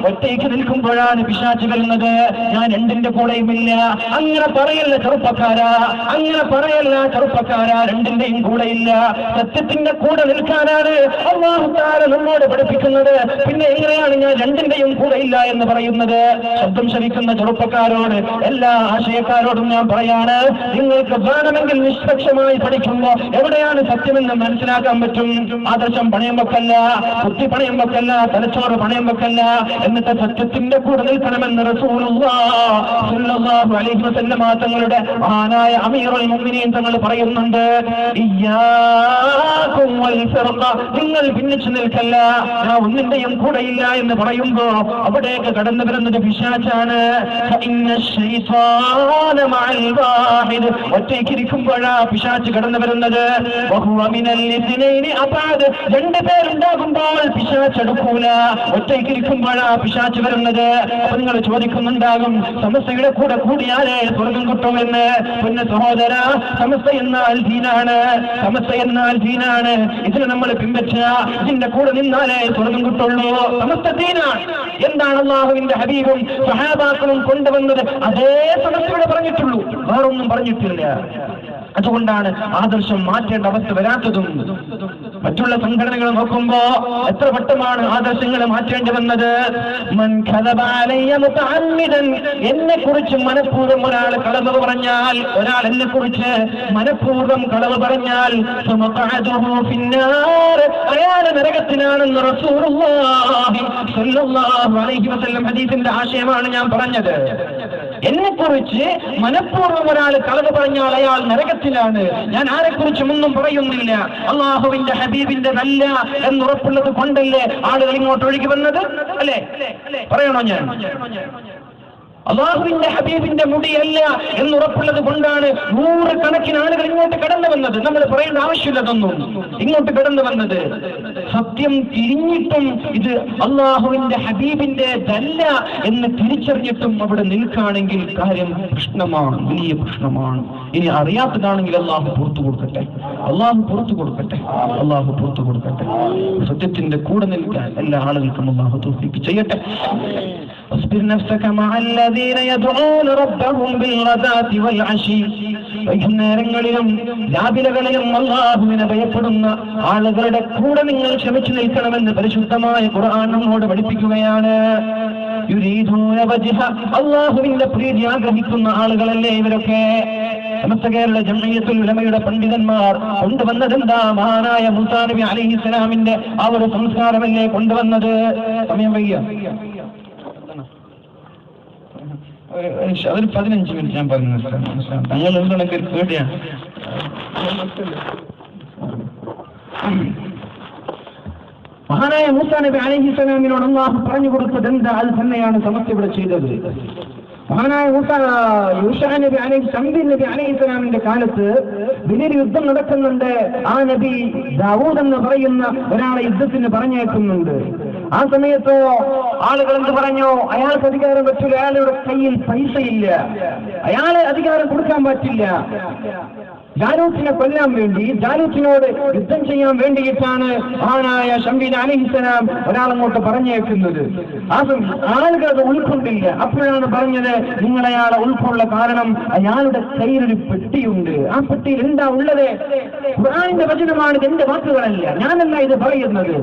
ഒറ്റയ്ക്ക് നിൽക്കുമ്പോഴാണ് പിശാച് വരുന്നത്. ഞാൻ രണ്ടിന്റെ കൂടെയുമില്ല. അങ്ങനെ പറയല്ല ചെറുപ്പക്കാരാ, രണ്ടിന്റെയും കൂടെയില്ല. സത്യത്തിന്റെ കൂടെ നിൽക്കാനാണ് അല്ലാഹു തആല നമ്മോട് പഠിപ്പിക്കുന്നത്. പിന്നെ എങ്ങനെയാണ് ഞാൻ രണ്ടിന്റെയും കൂടെയില്ല എന്ന് പറയുന്നത്? ശബ്ദം ശരിക്കുന്ന ചെറുപ്പക്കാരോട്, എല്ലാ ആശയക്കാരോടും ഞാൻ പറയാണ്, നിങ്ങൾക്ക് വേണമെങ്കിൽ നിഷ്പക്ഷമായി പഠിക്കുമ്പോ എവിടെയാണ് സത്യമെന്ന് മനസ്സിലാക്കാൻ പറ്റും. ആദർശം പണയം വെക്കല്ല, ബുദ്ധി പണയം വെക്കല്ല, തലച്ചോറ് പണയം വെക്കല്ല. എന്നിട്ട് സത്യത്തിന്റെ കൂടെ നിൽക്കണമെന്ന് റസൂലുള്ളാഹി സ്വല്ലല്ലാഹു അലൈഹി വസല്ലം തങ്ങളുടെ മഹാനായ അമീറുൽ മുഅ്മിനീൻ തങ്ങൾ പറയുന്നുണ്ട്, ഇയ്യാകും വൽ ഫിർഖ, നിങ്ങൾ ഭിന്നിച്ചു നിൽക്കല്ല, ഞാൻ ഒന്നിന്റെയും കൂടെയില്ല എന്ന് പറയുമ്പോ അവിടേക്ക് കടന്നു വരുന്നത് പിശാചാണ്. ഒറ്റയ്ക്കിരിക്കുമ്പോഴാ പിശാച് കടന്നു വരുന്നത്. രണ്ടു പേരുണ്ടാകുമ്പോൾ പിശാച് എടുക്കൂല, ഒറ്റയ്ക്കിരിക്കുമ്പോഴാ പിശാച് വരുന്നത്. അപ്പൊ നിങ്ങൾ ചോദിക്കുന്നുണ്ടാകും, സമസ്തയുടെ കൂടെ കൂടിയാലേ സ്വർഗം കിട്ടുമെന്ന്. പിന്നെ സഹോദര, സമസ്ത എന്നാൽ ദീനാണ്. ഇതിന് നമ്മൾ പിൻവെച്ച, ഇതിന്റെ കൂടെ നിന്നാലേ സ്വർഗം കിട്ടുള്ളൂ. സമസ്ത ദീനാണ്. എന്താണ് അല്ലാഹുവിന്റെ ഹബീബും സഹാബാക്കളും കൊണ്ടുവന്നത്? അതേ സമസ്തയുടെ പറഞ്ഞിട്ടുള്ളൂ, വേറൊന്നും പറഞ്ഞിട്ടില്ല. അതുകൊണ്ടാണ് ആദർശം മാറ്റേണ്ട അവസ്ഥ വരാത്തതും. മറ്റുള്ള സംഘടനകൾ നോക്കുമ്പോ എത്ര വട്ടമാണ് ആദർശങ്ങൾ മാറ്റേണ്ടി വന്നത്. എന്നെ കുറിച്ച് മനഃപൂർവ്വം ഒരാൾ കളവ് പറഞ്ഞാൽ, ഒരാൾ എന്നെ കുറിച്ച് മനഃപൂർവ്വം കളവ് പറഞ്ഞാൽ അയാൾ നരകത്തിനാണെന്ന് റസൂലുള്ളാഹി സ്വല്ലല്ലാഹു അലൈഹി വസല്ലം ഹദീസിന്റെ ആശയമാണ് ഞാൻ പറഞ്ഞത്. എന്നെ കുറിച്ച് മനഃപൂർവ്വം ഒരാൾ കളവ് പറഞ്ഞാൽ അയാൾ നരകത്തിലാണ്. ഞാൻ ആരെക്കുറിച്ചും ഒന്നും പറയുന്നില്ല. അള്ളാഹുവിന്റെ ഹബീബിന്റെ നല്ല എന്നുറപ്പുള്ളത് കൊണ്ടല്ലേ ആളുകൾ ഇങ്ങോട്ട് ഒഴുകി വന്നത്, അല്ലേ? പറയണോ ഞാൻ? അള്ളാഹുവിന്റെ ഹബീബിന്റെ മുടിയല്ല എന്നുറപ്പുള്ളത് കൊണ്ടാണ് നൂറുകണക്കിന് ആളുകൾ ഇങ്ങോട്ട് കടന്നു വന്നത്. നമ്മൾ പറയേണ്ട ആവശ്യമില്ലതൊന്നും. ഇങ്ങോട്ട് കടന്നു വന്നത് സത്യം തിരിഞ്ഞിട്ടും ഇത് അള്ളാഹുവിന്റെ ഹബീബിന്റെ ദല്ല എന്ന് തിരിച്ചറിഞ്ഞിട്ടും അവിടെ നിൽക്കുകയാണെങ്കിൽ കാര്യം പ്രശ്നമാണ്, വലിയ പ്രശ്നമാണ്. ഇനി അറിയാത്തതാണെങ്കിൽ അള്ളാഹു പുറത്തു കൊടുക്കട്ടെ. സത്യത്തിന്റെ കൂടെ നിൽക്കാൻ എല്ലാ ആളുകൾക്കും അള്ളാഹു തൗഫീഖ് ചെയ്യട്ടെ. വൈകുന്നേരങ്ങളിലും രാവിലകളിലും അല്ലാഹുവിനെ ഭയപ്പെടുന്ന ആളുകളുടെ കൂടെ നിങ്ങൾ ക്ഷമിച്ചു നിൽക്കണമെന്ന് പരിശുദ്ധമായ ഖുർആൻ നമ്മോട് പഠിപ്പിക്കുകയാണ്. അല്ലാഹുവിന്റെ പ്രീതി ആഗ്രഹിക്കുന്ന ആളുകളല്ലേ ഇവരൊക്കെ? സമസ്ത കേരള ജംഇയ്യത്തുൽ ഉലമയുടെ പണ്ഡിതന്മാർ കൊണ്ടുവന്നതെന്താ? മഹാനായ മൂസാ നബി അലൈഹിസ്സലാമിന്റെ ആ ഒരു സംസ്കാരമല്ലേ കൊണ്ടുവന്നത്. സമയം വയ്യ, അതൊരു 15 മിനിറ്റ് ഞാൻ പറഞ്ഞു. തങ്ങൾ എന്തുണ്ടെങ്കിൽ ഒരു പേടിയാണ്. മഹാനായ മൂസാ നബി അലൈഹിസ്സലാമിനോട് അല്ലാഹു പറഞ്ഞു കൊടുത്തത് എന്താ? അത് തന്നെയാണ് സമസ്ത ഇവിടെ ചെയ്തത്. മഹാനായ യൂശാ നബി അലൈഹിസ്സലാമിന്റെ കാലത്ത് വലിയൊരു യുദ്ധം നടക്കുന്നുണ്ട്. ആ നബി ദാവൂദ് എന്ന് പറയുന്ന ഒരാളെ യുദ്ധത്തിന് പറഞ്ഞേക്കുന്നുണ്ട്. ആ സമയത്ത് ആളുകൾ എന്ത് പറഞ്ഞു? അയാൾക്ക് അധികാരം പറ്റില്ല, അയാളുടെ കയ്യിൽ പൈസയില്ല, അയാളെ അധികാരം കൊടുക്കാൻ പറ്റില്ല. ജാലൂത്തിനെ കൊല്ലാൻ വേണ്ടി, ജാലൂത്തിനോട് യുദ്ധം ചെയ്യാൻ വേണ്ടിയിട്ടാണ് മഹാനായ ശംബീൽ അലൈഹിസ്സലാം ഒരാളങ്ങോട്ട് പറഞ്ഞേക്കുന്നത്. ആ ആളുകൾ അത് ഉൾക്കൊണ്ടില്ല. അപ്പോഴാണ് പറഞ്ഞത്, നിങ്ങൾ അയാളെ ഉൾക്കൊള്ള കാരണം അയാളുടെ കയ്യിലൊരു പെട്ടിയുണ്ട്. ആ പെട്ടിയിൽ എന്താ ഉള്ളത്? ഖുർആനിന്റെ വചനമാണ്, എന്റെ വാക്കുകളല്ല, ഞാനല്ല ഇത് പറയുന്നത്.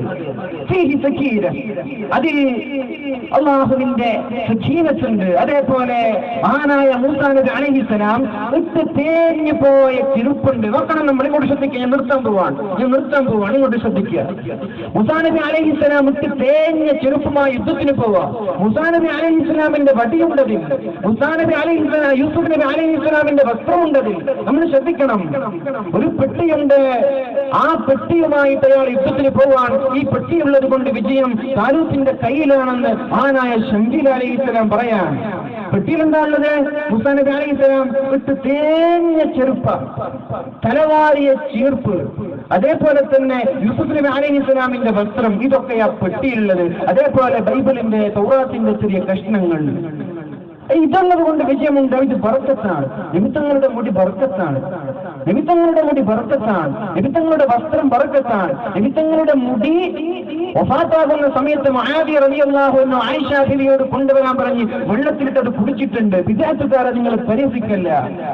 അതിൽ അള്ളാഹുവിന്റെ സഖീനത്തുണ്ട്. അതേപോലെ മഹാനായ മൂസാ നബി അലൈഹിസ്സലാം ഇട്ട് തേഞ്ഞു പോയ ചെരുപ്പുണ്ട്. നോക്കണം, നമ്മൾ ഇങ്ങോട്ട് ശ്രദ്ധിക്കുക. ഞാൻ നിർത്താൻ പോവാണ്, ഇങ്ങോട്ട് ശ്രദ്ധിക്കുക. മൂസാ നബി അലൈഹിസ്സലാം ഇട്ട് തേഞ്ഞ ചെരുപ്പുമായി യുദ്ധത്തിന് പോവാ. മൂസാ നബി അലൈഹിസ്സലാമിന്റെ വടിയുണ്ടതിൽ, മൂസാ നബി അലൈഹിസ്സലാം യൂസുഫ് നബി അലൈഹിസ്സലാമിന്റെ വസ്ത്രമുണ്ടതിൽ. നമ്മൾ ശ്രദ്ധിക്കണം. ഒരു പെട്ടിയുണ്ട്, ആ പെട്ടിയുമായിട്ട് അയാൾ യുദ്ധത്തിന് പോവാൻ. ഈ പെട്ടിയുള്ളത് കൊണ്ട് വിജയം താലൂത്തിന്റെ കയ്യിലാണെന്ന് മഹാനായ ശംഖീൽ അലൈഹിസ്സലാം പറയാൻ. പെട്ടിയിൽ എന്താ ഉള്ളത്? മൂസാ നബി അലൈഹിസ്സലാം വിട്ട് തേഞ്ഞ ചെരുപ്പ, തലവാരിയ ചീർപ്പ്, അതേപോലെ തന്നെ യൂസുഫ് നബി അലൈഹിസ്സലാമിന്റെ വസ്ത്രം, ഇതൊക്കെയാ പെട്ടിയുള്ളത്. അതേപോലെ ബൈബിളിന്റെ തൗറാത്തിന്റെ ചെറിയ കഷ്ണങ്ങൾ. ഇതുള്ളത് കൊണ്ട് വിജയമുണ്ട്. ഇത് ബർക്കത്താണ്. നിമിത്തങ്ങളുടെ മുടി ബർക്കത്താണ്, നിമിത്തങ്ങളുടെ മുടി ബർക്കത്താണ്, നിമിത്തങ്ങളുടെ വസ്ത്രം ബർക്കത്താണ്. നിമിത്തങ്ങളുടെ മുടി വഫാത്താകുന്ന സമയത്ത് മുആവിയ റളിയല്ലാഹു അൻഹു ആയിഷ ബീവിയോട് കൊണ്ടുവരാൻ പറഞ്ഞ് വെള്ളത്തിലിട്ട് അത് കുടിച്ചിട്ടുണ്ട്. വിദാത്തുകാരെ നിങ്ങൾ പരിഹസിക്കല്ല.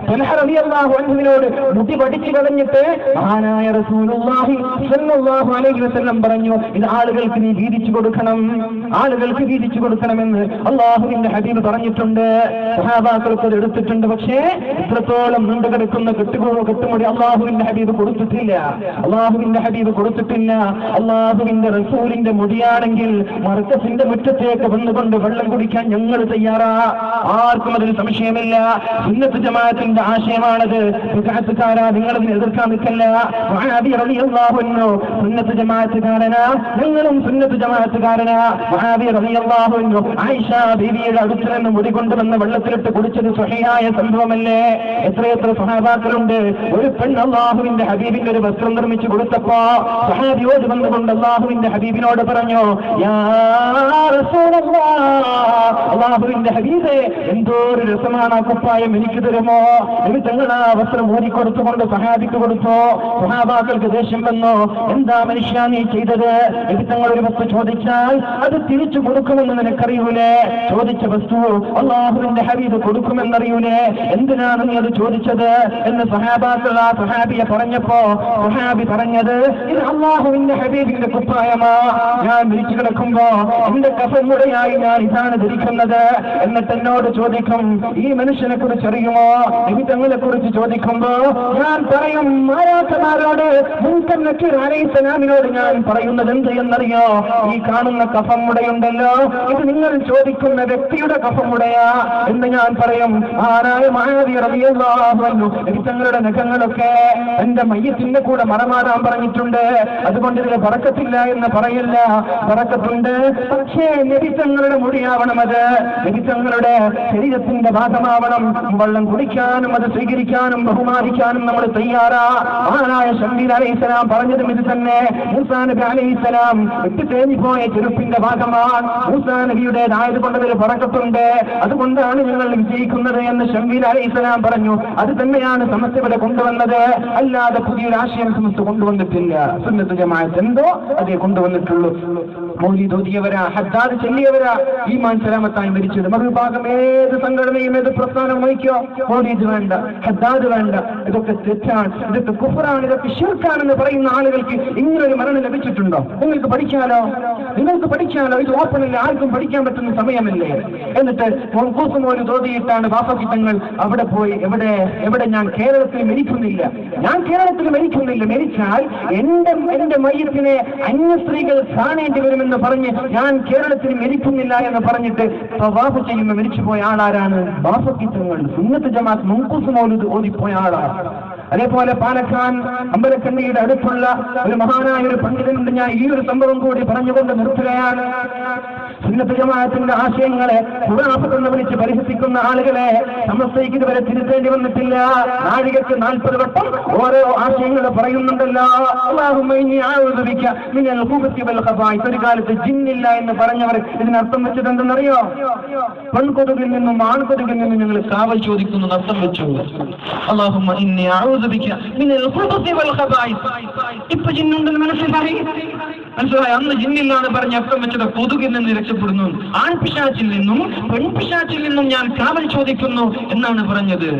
തൽഹ റളിയല്ലാഹു അൻഹുവിനോട് മുടി പഠിച്ചു കളഞ്ഞിട്ട് മഹാനായ റസൂലുള്ളാഹി സ്വല്ലല്ലാഹു അലൈഹി വസല്ലം പറഞ്ഞു, ഇത് ആളുകൾക്ക് നീ വീതിച്ചു കൊടുക്കണം, ആളുകൾക്ക് വീതിച്ചു കൊടുക്കണമെന്ന് അള്ളാഹുവിന്റെ ഹബീബ് പറഞ്ഞിട്ടുണ്ട്. സഹാബാക്കൾക്ക് അത് എടുത്തിട്ടുണ്ട്. പക്ഷേ ഇത്രത്തോളം നീണ്ടു കിടക്കുന്ന കെട്ടുമുടി അള്ളാഹുവിന്റെ ഹബീബ് കൊടുത്തിട്ടില്ല, അള്ളാഹുവിന്റെ ഹബീബ് കൊടുത്തിട്ടില്ല. അള്ളാഹുവിന്റെ റസൂലിന്റെ മുടിയാണെങ്കിൽ മർക്കസിന്റെ മുറ്റത്തേക്ക് വന്നുകൊണ്ട് വെള്ളം കുടിക്കാൻ ഞങ്ങൾ തയ്യാറാ. ആർക്കും അതിൽ സംശയമില്ല. സുന്നത്ത് ജമാഅത്തിന്റെ ആശയമാണത്. വിദഅത്തുകാരാ, നിങ്ങളതിനെ എതിർക്കാൻ നിൽക്കല്ല. മുആവിയ റളിയല്ലാഹു അൻഹു സുന്നത്ത് ജമാഅത്തുകാരനാ, ഞങ്ങളും സുന്നത്ത് ജമാഅത്തുകാരനാ. മുആവിയ റളിയല്ലാഹു അൻഹു ആയിഷ ബീവിയുടെ അടുത്ത് നിന്ന് മുടി കൊണ്ടുവന്ന വെള്ളത്തിലിട്ട് കുടിച്ചത് സ്വഹീഹായ സംഭവമല്ലേ? എത്രയെത്ര സഹാബാക്കളുണ്ട്. ഒരു പെണ്ണ് അള്ളാഹുവിന്റെ ഹബീബിന്റെ ഒരു വസ്ത്രം നിർമ്മിച്ചു കൊടുത്തപ്പോ സഹാബിയോട് വന്നുകൊണ്ട് അള്ളാഹുവിന്റെ ഹബീബിനോട് പറഞ്ഞു, യാ റസൂലല്ലാഹ്, അള്ളാഹുവിന്റെ ഹബീബേ, എന്തോ ഒരു രസമാണ് ആ കുപ്പായം, എനിക്ക് തരുമോ? തങ്ങൾ ആ വസ്ത്രം ഊരിക്കൊടുത്തുകൊണ്ട് സഹാബിക്ക് കൊടുത്തു. സഹാബാക്കൾക്ക് ദേഷ്യം വന്നു. എന്താ മനുഷ്യ നീ ചെയ്തത്? തങ്ങൾ ഒരു വസ്തു ചോദിച്ചാൽ അത് തിരിച്ചു കൊടുക്കുമെന്ന് നിനക്കറിയൂലേ? ചോദിച്ച വസ്തു അള്ളാഹുവിന്റെ ഹബീബ് കൊടുക്കുമെന്നറിയൂലേ? എന്തിനാണ് നീ അത് ചോദിച്ചത് എന്ന് സഹാബാക്കൾ ആ സഹാബിയെ പറഞ്ഞപ്പോ സഹാബി പറഞ്ഞത്, ഇത് അള്ളാഹുവിന്റെ ഹബീബിന്റെ കുപ്പായമാ. ഞാൻ വിരിച്ചു കിടക്കുമ്പോ എന്റെ കഫമുടയായി ഞാൻ ഇതാണ് ധരിക്കുന്നത്. എന്നിട്ട് എന്നോട് ചോദിക്കും, ഈ മനുഷ്യനെ കുറിച്ച് അറിയുമോ? നിമിത്തങ്ങളെ കുറിച്ച് ചോദിക്കുമ്പോ ഞാൻ പറയും, മാരാത്തമാരോട് മുൻകർ നക്കീർ അലൈഹിസ്സലാമിനോട് ഞാൻ പറയുന്നത് എന്ത് എന്നറിയോ? ഈ കാണുന്ന കഫമുടയുണ്ടല്ലോ, ഇത് നിങ്ങൾ ചോദിക്കുന്ന വ്യക്തിയുടെ കഫമുടയാ എന്ന് ഞാൻ പറയും. ആരായ മുആവിയ റളിയല്ലാഹു അൻഹു തങ്ങളുടെ നഖങ്ങളൊക്കെ എന്റെ മയ്യത്തിന്റെ കൂടെ മറമാടാൻ പറഞ്ഞിട്ടുണ്ട്. അതുകൊണ്ട് ഇതിന് ബറക്കത്തില്ല എന്ന് പറയില്ല, ബറക്കത്തുണ്ട്. പക്ഷേ നബി തങ്ങളുടെ മുടിയാവണം, അത് നബി തങ്ങളുടെ ശരീരത്തിന്റെ ഭാഗമാവണം. വെള്ളം കുടിക്കാനും അത് സ്വീകരിക്കാനും ബഹുമാനിക്കാനും നമ്മൾ തയ്യാറാ. മഹാനായ ശംഖീൽ അലൈഹിസ്സലാം പറഞ്ഞതും ഇത് തന്നെ. മൂസാ നബി അലൈഹിസ്സലാം ഇട്ട് തേഞ്ഞുപോയ ചെരുപ്പിന്റെ ഭാഗമാണ്. മൂസാ നബിയുടേതായത് കൊണ്ട് അതിൽ ബറക്കത്തുണ്ട്. അതുകൊണ്ടാണ് ഞങ്ങൾ വിജയിക്കുന്നത് എന്ന് ശംഖീൽ അലൈഹിസ്സലാം പറഞ്ഞു. അത് തന്നെയാണ് സമസ്ത ഇവിടെ കൊണ്ടുവന്നത്, അല്ലാതെ പുതിയൊരു ആശയം സമസ്ത കൊണ്ടുവന്നിട്ടില്ല. സുന്നത്ത് ജമാഅത്ത് എന്തോ അതേ കൊണ്ടുവന്നിട്ടുള്ളൂ. മൗലിദ് ഓതിയവരാ, ഹദ്ദാദ് ചൊല്ലിയവരാ ഈമാൻ സലാമത്തായി മരിച്ചത്. മറുഭാഗം ഏത് സംഘടനയും ഏത് പ്രസ്ഥാനം വഹിക്കോ, മൗലിദ് വേണ്ട, ഹദ്ദാദ് വേണ്ട, ഇതൊക്കെ തെറ്റാണ്, ഇതൊക്കെ കുഫ്റാണ്, ഇതൊക്കെ ശിർക്കാണെന്ന് പറയുന്ന ആളുകൾക്ക് ഇങ്ങനൊരു മരണം ലഭിച്ചിട്ടുണ്ടോ? നിങ്ങൾക്ക് പഠിക്കാലോ, നിങ്ങൾക്ക് പഠിക്കാലോ. ഇത് ഓപ്പണില്ല, ആർക്കും പഠിക്കാൻ പറ്റുന്ന സമയമല്ലേ? എന്നിട്ട് മൗലൂദ് ഓതിയിട്ടാണ് ബാപ്പക്കിത്തങ്ങൾ അവിടെ പോയി, എവിടെ ഞാൻ കേരളത്തിൽ മരിക്കുന്നില്ല, ഞാൻ കേരളത്തിൽ മരിക്കുന്നില്ല, മരിച്ചാൽ എന്റെ മയ്യത്തിനെ അന്യ സ്ത്രീകൾ കാണേണ്ടി വരുമെന്ന് പറഞ്ഞ് ഞാൻ കേരളത്തിൽ മരിക്കുന്നില്ല എന്ന് പറഞ്ഞിട്ട് തവാഫ് ചെയ്യുമ്പോൾ മരിച്ചുപോയ ആളാരാണ്? ബാപ്പക്കിത്തങ്ങൾ, സുന്നത്ത് ജമാഅത്ത് മൗഖൂഫ് മൗലൂദ് ഓതിപ്പോയ ആളാണ്. അതേപോലെ പാലക്കാൻ അമ്പലക്കണ്ണിയുടെ അടുത്തുള്ള ഒരു മഹാനായ ഒരു പണ്ഡിതനുണ്ട്. ഞാൻ ഈ ഒരു സംഭവം കൂടി പറഞ്ഞുകൊണ്ട് നിർത്തുകയാണ്. സുന്നത്ത് ജമാഅത്തിന്റെ ആശയങ്ങളെ ഖുറാഫത്ത് വിളിച്ച് പരിഹസിക്കുന്ന ആളുകളെ സമസ്തയ്ക്ക് ഇതുവരെ തിരുത്തേണ്ടി വന്നിട്ടില്ല. നാഴികക്ക് 40 വട്ടം ഓരോ ആശയങ്ങൾ പറയുന്നുണ്ടല്ലോ. ഒരു കാലത്ത് ജിന്നില്ല എന്ന് പറഞ്ഞവർ ഇതിനർത്ഥം വെച്ചത് എന്തെന്നറിയോ? പെൺകൊതുകിൽ നിന്നും ആൺകൊതുകിൽ നിന്നും ഞങ്ങൾ കാവൽ ചോദിക്കുന്നു അർത്ഥം വെച്ചു. ഇപ്പൊ ജിന്നുണ്ടെന്ന് മനസ്സിലായി. അന്ന് ജിന്നില്ല എന്ന് പറഞ്ഞ് അർത്ഥം വെച്ചത് കൊതുകിൽ നിന്ന് രക്ഷപ്പെടുന്നു, ആൺപിശാച്ചിൽ നിന്നും പെൺപിശാച്ചിൽ നിന്നും ഞാൻ കാവൽ ചോദിക്കുന്നു എന്നാണ് പറഞ്ഞത്.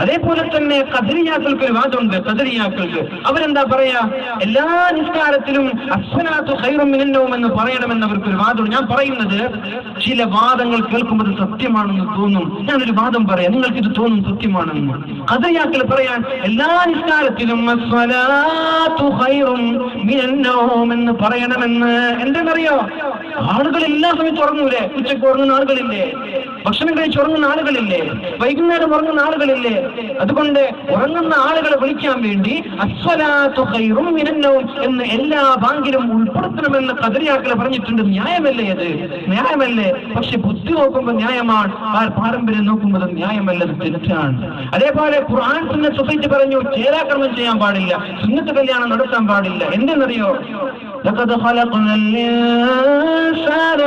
അതേപോലെ തന്നെ ഖദരിയാക്കൾക്ക് ഒരു വാദമുണ്ട്. ഖദരിയാക്കൾക്ക് അവരെന്താ പറയാ, എല്ലാ നിസ്കാരത്തിലും അസ്സലാത്തു ഖൈറും മിനൻ നൗം എന്ന് പറയണമെന്ന് അവർക്കൊരു വാദമുണ്ട്. ഞാൻ പറയുന്നത് ചില വാദങ്ങൾ കേൾക്കുമ്പോൾ സത്യമാണെന്ന് തോന്നും. ഞാനൊരു വാദം പറയാം, നിങ്ങൾക്ക് ഇത് തോന്നും സത്യമാണെന്ന്. ഖദരിയാക്കൾ പറയാൻ എല്ലാ നിസ്കാരത്തിലും അസ്സലാത്തു ഖൈറും മിനൻ നൗം എന്ന് പറയണമെന്ന്. എന്തെന്നറിയോ, ആളുകൾ എല്ലാ സമയത്തും ഉറങ്ങൂലേ? ഉച്ചയ്ക്ക് ഉറങ്ങുന്ന ആളുകളില്ലേ? ഭക്ഷണം കഴിച്ച് ഉറങ്ങുന്ന ആളുകളില്ലേ? വൈകുന്നേരം ഉറങ്ങുന്ന ആളുകളില്ലേ? അതുകൊണ്ട് ഉറങ്ങുന്ന ആളുകളെ വിളിക്കാൻ വേണ്ടി അസ്സലാത്തു ഖൈറും മിനൻ നൗം എന്ന് എല്ലാ ബാങ്കിലും ഉൾപ്പെടുത്തണമെന്ന് ഖദരിയാക്കൾ പറഞ്ഞിട്ടുണ്ട്. ന്യായമല്ലേ അത്? ന്യായമല്ലേ? പക്ഷെ ബുദ്ധി നോക്കുമ്പോൾ ന്യായമാണ്, പാരമ്പര്യം നോക്കുമ്പോൾ ന്യായമല്ല, അത് തെറ്റാണ്. അതേപോലെ ഖുർആൻ സുന്നത്ത് സൊസൈറ്റി പറഞ്ഞു ചേരാക്രമം ചെയ്യാൻ പാടില്ല, സുന്നത്ത് കല്യാണം നടത്താൻ പാടില്ല. എന്തെന്നറിയോ, ലഖദ് ഖലഖ്നൽ ഇൻസാന